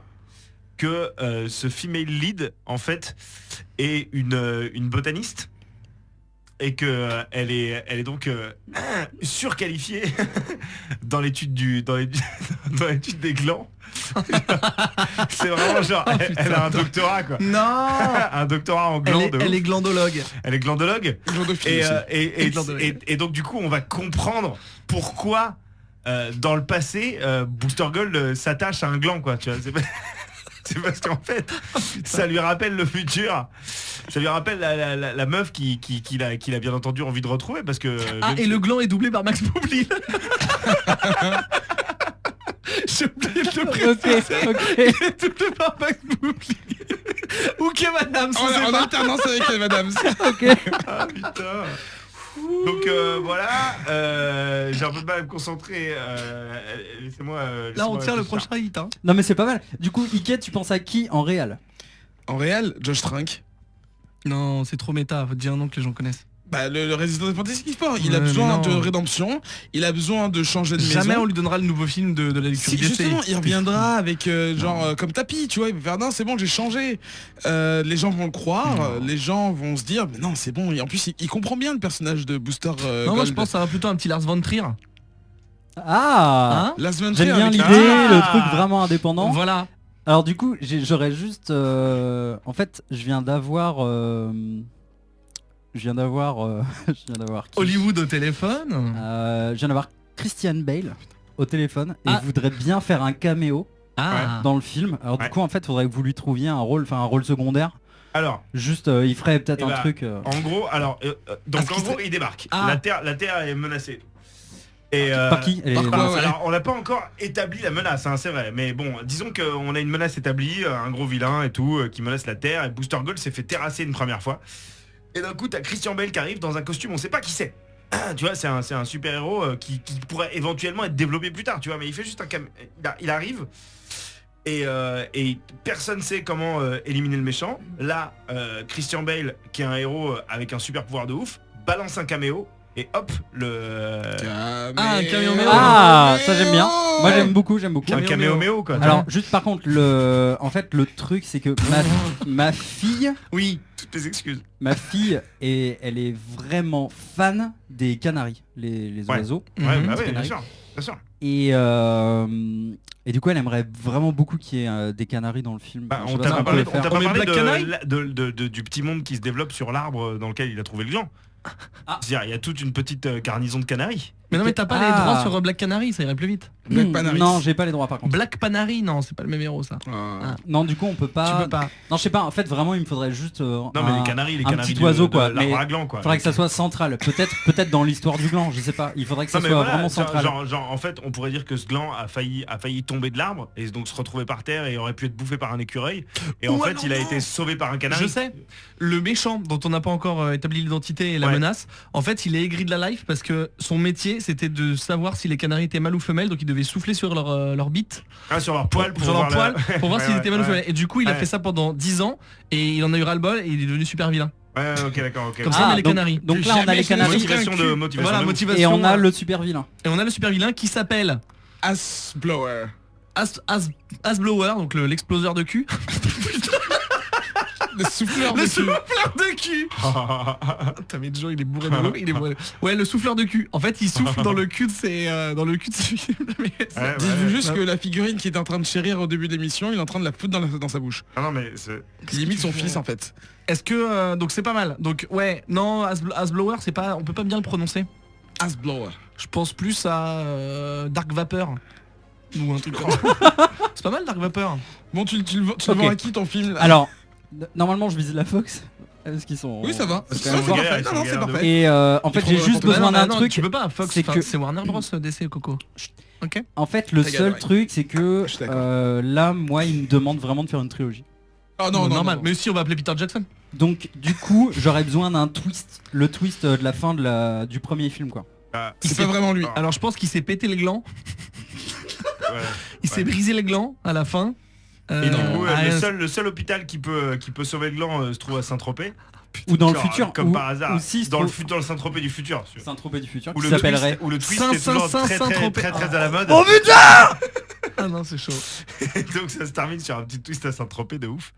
que ce female lead en fait est une botaniste et que elle est donc surqualifiée dans l'étude des glands. C'est vraiment genre elle a un doctorat quoi. Non. Un doctorat en gland. Elle est glandologue. Elle est glandologue. Et donc du coup on va comprendre pourquoi dans le passé Booster Gold s'attache à un gland quoi, tu vois. C'est parce qu'en fait ça lui rappelle le futur. Ça lui rappelle la meuf qu'il a bien entendu envie de retrouver parce que le gland est doublé par Max Boublil. J'ai oublié de le préciser. ok. Il est doublé par Max Boublil. Ou Kev Adams. En alternance avec Kev Adams. Ok. Ah putain. Donc voilà, j'ai un peu de mal à me concentrer. Laissez-moi. Là on tire le réfléchir. prochain hit. Hein. Non mais c'est pas mal. Du coup, Ike, tu penses à qui en réel? En réel, Josh Trank. Non, c'est trop méta, faut te dire un nom que les gens connaissent. Bah, le résident des Fantasy Sport, il a Ouais, besoin mais de non. rédemption, il a besoin de changer de Jamais maison. on lui donnera le nouveau film de la lecture Si, d'essai. justement, il reviendra avec comme tapis, tu vois, il va faire non c'est bon j'ai changé. Les gens vont le croire, les gens vont se dire mais non c'est bon, et en plus il comprend bien le personnage de Booster Non, moi Gold. je pense à plutôt un petit Lars von Trier. Ah, Hein Last Von Trier j'aime bien avec- l'idée, Ah le truc vraiment indépendant. Voilà. Alors du coup, j'aurais juste... en fait, je viens d'avoir... qui Hollywood au téléphone. Je viens d'avoir Christian Bale au téléphone et Ah. voudrait bien faire un caméo dans le film. Alors Ouais. du coup, en fait, faudrait que vous lui trouviez un rôle secondaire. Alors, Juste, il ferait peut-être Eh un ben, truc... en gros, donc Ah, en gros, il débarque. Ah. La Terre est menacée. Et Par qui? Elle est- par- ouais. alors, on n'a pas encore établi la menace, hein, c'est vrai. Mais bon, disons qu'on a une menace établie, un gros vilain et tout, qui menace la Terre. Et Booster Gold s'est fait terrasser une première fois. Et d'un coup, t'as Christian Bale qui arrive dans un costume, on sait pas qui c'est. Tu vois, c'est un super héros qui pourrait éventuellement être développé plus tard, tu vois. Mais il fait juste il arrive. Et personne sait comment éliminer le méchant. Là, Christian Bale, qui est un héros avec un super pouvoir de ouf, balance un caméo et hop, un caméo. Ah, ça j'aime bien. Moi Ouais. j'aime beaucoup. un caméo quoi. Alors juste par contre, en fait le truc c'est que ma fille Oui. Toutes les excuses. Ma fille, elle est vraiment fan des canaris, les Ouais. oiseaux. Ouais, Mhm. bah oui, bien Canaries. sûr. Bien sûr. Et du coup, elle aimerait vraiment beaucoup qu'il y ait des canaris dans le film. Bah, Je sais on pas t'a si pas peut parlé, le on faire. t'a pas On met parlé Black Canary du petit monde qui se développe sur l'arbre dans lequel il a trouvé le gland. Ah. C'est-à-dire, il y a toute une petite garnison de canaris. Mais non, mais t'as pas les droits sur Black Canary, ça irait plus vite. Black Panaris. Non, j'ai pas les droits par contre. Black Canary, non, c'est pas le même héros ça. Ah. Non, du coup, on peut pas. Tu peux pas. Non, je sais pas. En fait, vraiment, il me faudrait juste. Non, mais les canaris un petit de- oiseau, de quoi. l'arbre Mais à gland, quoi. faudrait que ça soit central. Peut-être dans l'histoire du gland. Je sais pas. Il faudrait que ça Non, mais soit voilà, vraiment central. genre, en fait, on pourrait dire que ce gland a failli tomber de l'arbre et donc se retrouver par terre et aurait pu être bouffé par un écureuil. Et en Ou fait, alors il a non. été sauvé par un canari. Je sais, le méchant dont on n'a pas encore établi l'identité et la Ouais. menace, en fait il est aigri de la life parce que son métier c'était de savoir si les canaris étaient mâles ou femelles, donc il devait souffler sur leur bite, Ah, sur leur poil pour sur leur voir poil, pour voir Ouais, s'ils ouais, étaient mâles ou ouais. femelles. Et du coup il a Ouais. fait ça pendant 10 ans et il en a eu ras-le-bol et il est devenu super vilain. Ouais, ok, d'accord, ok. Comme ça, on a les canaris. Donc là, on a Jamais les chez les canaris. Motivation de Voilà, ouf. motivation. Et on a le super vilain. Et on a le super vilain qui s'appelle Ass Blower. Asblower, donc l'exploseur de cul. Le souffleur Le de cul. souffleur de cul. Putain mais Joe il est bourré de l'eau, il est bourré. Ouais, le souffleur de cul. En fait il souffle dans le cul de ses film. Mais c'est- Ouais, Dites-vous ouais. juste que la figurine qui était en train de chérir au début de l'émission, il est en train de la foutre dans sa bouche. Ah non, mais c'est... Il imite tu son fais fils en fait. Est-ce que donc c'est pas mal. Donc ouais, non, Asblower, c'est pas, on peut pas bien le prononcer. Ass Blower. Je pense plus à Dark Vapor ou un truc comme ça. C'est pas mal Dark Vapor. Bon, tu le Ok. vends à qui ton film là Alors, normalement, je vise la Fox. Parce qu'ils sont. Oui, ça va. c'est C'est quand même fort. fort. galère, ils Non, sont non, c'est galères de parfait. Et en fait, Ils j'ai font juste de la besoin Bah d'un non, truc. Tu peux pas Fox, c'est enfin, que- c'est Warner Bros DC Coco. Ok. En fait, le Ta gueule, seul ouais. truc, c'est que Je suis d'accord. là, moi, il me demande vraiment de faire une trilogie. Oh non, non, normal. non. Mais si on va appeler Peter Jackson. Donc, du coup, j'aurais besoin d'un twist. Le twist de la fin du premier film, quoi. Ah, C'est pas vraiment lui. Alors je pense qu'il s'est pété le gland. ouais. Il s'est brisé le gland à la fin. Et du coup, ah, le seul hôpital qui peut sauver le gland se trouve à Saint-Tropez. Ou dans le Genre, futur. Comme ou, par hasard. ou si, Dans le Saint-Tropez du futur. Saint-Tropez du futur, Où qui le s'appellerait. twist, où le twist Saint- est toujours Saint- très Saint-Tropez. à la mode. Oh putain. Ah non, c'est chaud. Donc ça se termine sur un petit twist à Saint-Tropez de ouf.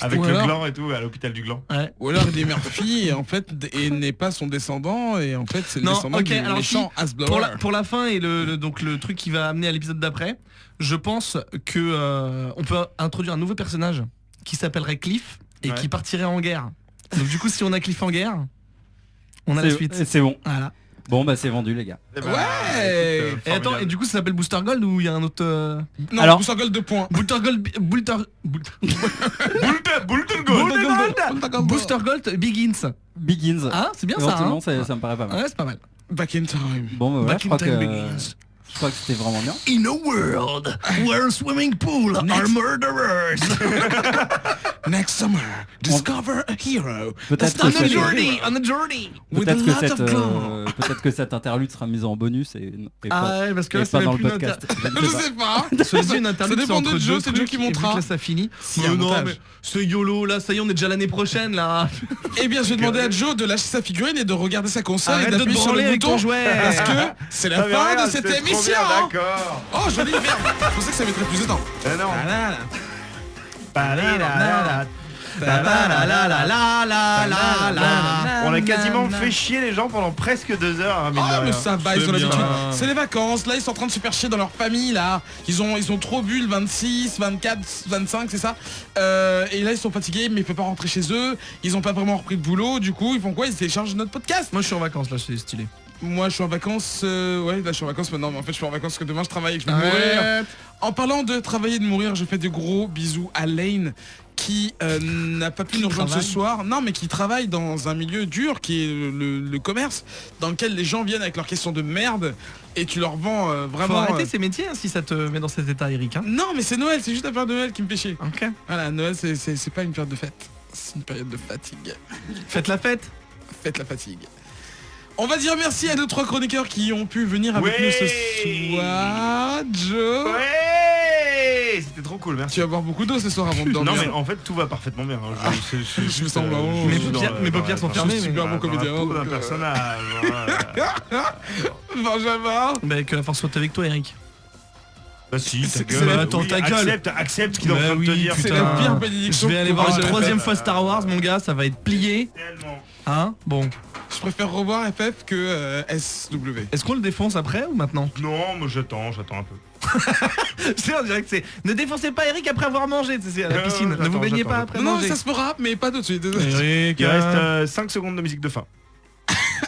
Avec Ou le alors- gland et tout, à l'hôpital du gland. Ouais. Ou alors Eddie Murphy en fait et n'est pas son descendant et en fait c'est le Non, descendant ok, du alors méchant Ass Blower. Pour la fin et donc le truc qui va amener à l'épisode d'après, je pense que on peut introduire un nouveau personnage qui s'appellerait Cliff et Ouais. qui partirait en guerre. Donc du coup si on a Cliff en guerre, on a la suite. C'est bon. Voilà. Bon, bah, c'est vendu, les gars. Eh Ouais. écoute, Et attends, formidable. et du coup ça s'appelle Booster Gold ou il y a un autre Non, Alors- Booster Gold 2 points. Booster Gold Booster Gold Begins. Begins. Ah, c'est bien ça. Éventuellement, Hein ça me paraît pas mal. Ouais, c'est pas mal. Back in time. Bon, bah, voilà, Back je in crois time que. begins. Je crois que c'était vraiment bien. In a world where a swimming pool are murderers. Next summer, discover a hero. Peut-être On que a cette- journey, on a journey. With a Peut-être que, lot cette, of gland. peut-être que cette interlude sera mise en bonus et Ah pas, ouais, parce que et là, pas c'est dans même le plus podcast. Je sais pas. C'est une interlude, Ça dépend c'est entre de Joe, deux c'est Joe trucs, qui et vu montera. que là ça finit. S'il y a un Non montage. mais ce YOLO là, ça y est, on est déjà l'année prochaine là. Eh bien, je vais demander à Joe de lâcher sa figurine et de regarder sa console Arrête et de te d'appuyer sur branler le avec bouton ton jouet. parce que c'est la Ah, mais fin regarde, de cette c'était trop émission. bien, D'accord. Oh, joli merde. Je pensais que ça mettrait plus de temps. Eh non. On a quasiment fait chier les gens pendant presque 2 heures. Hein, mine de Ah, mais rien. ça va, ils C'est ont l'habitude. bien. C'est les vacances, là ils sont en train de se faire chier dans leur famille là. Ils ont trop bu le 26, 24, 25, c'est ça. Et là ils sont fatigués mais ils peuvent pas rentrer chez eux. Ils ont pas vraiment repris le boulot, du coup ils font quoi? Ils téléchargent notre podcast. Moi je suis en vacances là, c'est stylé. Moi je suis en vacances, ouais là je suis en vacances maintenant, mais en fait je suis en vacances parce que demain je travaille et que je vais mourir. En parlant de travailler et de mourir, je fais de gros bisous à Lane qui n'a pas pu nous rejoindre ce travaille soir, non mais qui travaille dans un milieu dur qui est le commerce, dans lequel les gens viennent avec leurs questions de merde et tu leur vends Faut vraiment... arrêter ces métiers hein, si ça te met dans cet état Eric hein. Non mais c'est Noël, c'est juste la période de Noël qui me fait chier. Ok. Voilà, Noël c'est pas une période de fête, c'est une période de fatigue. Faites la fête. Faites la fatigue. On va dire merci à nos 3 chroniqueurs qui ont pu venir avec nous ce soir. Joe, Ouais, c'était trop cool, merci. tu vas boire beaucoup d'eau ce soir avant de Non dormir. mais en fait tout va parfaitement bien. Hein. Je me sens marrant. Mes paupières sont fermées, Je suis super bon comédien, D'un donc, personnage. Voilà. Benjamin, Bah que la force soit avec toi Eric. Bah si, ta C'est gueule. la- attends, ta gueule. Accepte ce qu'il est en Bah train de te oui, dire. C'est putain. la pire Je bénédiction. vais aller que voir je la pourrais troisième faire. fois Star Wars, mon gars, ça va être plié. Tellement. Hein. Bon. Je préfère revoir FF que SW. Est-ce qu'on le défonce après ou maintenant? Non, mais j'attends un peu. C'est on dirait que c'est. Ne défoncez pas Eric après avoir mangé, c'est à la Non, piscine. Ne vous j'attends, baignez j'attends. pas après Non, manger. ça se fera, mais pas tout de suite. Eric, Il reste 5 secondes de musique de fin.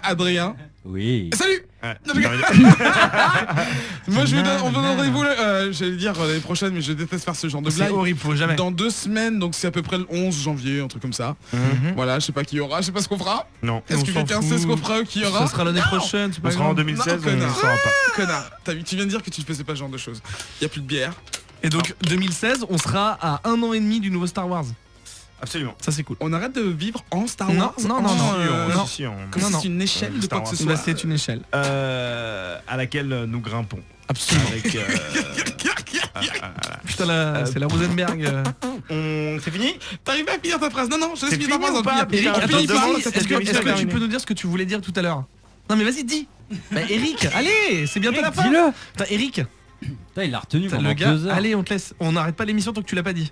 Adrien. Oui. Salut. Ouais, Non, mais- j'ai- Moi je vous donne, on vous donne rendez-vous, j'allais dire l'année prochaine, mais je déteste faire ce genre de c'est blague. horrible, faut jamais. Dans 2 semaines, donc c'est à peu près le 11 janvier, un truc comme ça. Mhm. Voilà, je sais pas qui y aura, je sais pas ce qu'on fera. Non. Est-ce On que s'en quelqu'un fout. sait ce qu'on fera ou qui y aura? Ça sera l'année prochaine, c'est On pas sera en grave. 2016, Non, on ne connard. saura pas. Connard, tu viens de dire que tu ne faisais pas ce genre de choses. Y a plus de bière. Et donc 2016, on sera à 1 an et demi du nouveau Star Wars. Absolument. Ça c'est cool. On arrête de vivre en Star Non, Wars. non, non, non, non. Si, on- Comme Non, si non. c'est une échelle de Star quoi que ce Wars. soit. Bah, c'est une échelle. À laquelle nous grimpons. Absolument. Avec, Putain là, c'est la Rosenberg. C'est fini? T'arrives à finir ta phrase? Non, non, je laisse C'est finir ta fini phrase. ou pas? on finit. Eric, Putain, attends, finit pas. demande, vas-y, cette est-ce que émission est tu terminée. peux nous dire ce que tu voulais dire tout à l'heure? Non mais vas-y, dis. Bah Eric, allez, c'est bientôt la fin. Dis-le. Putain, Eric, Putain, il l'a retenu putain, pendant le gars, 2 heures. allez, on te laisse. On n'arrête pas l'émission tant que tu l'as pas dit.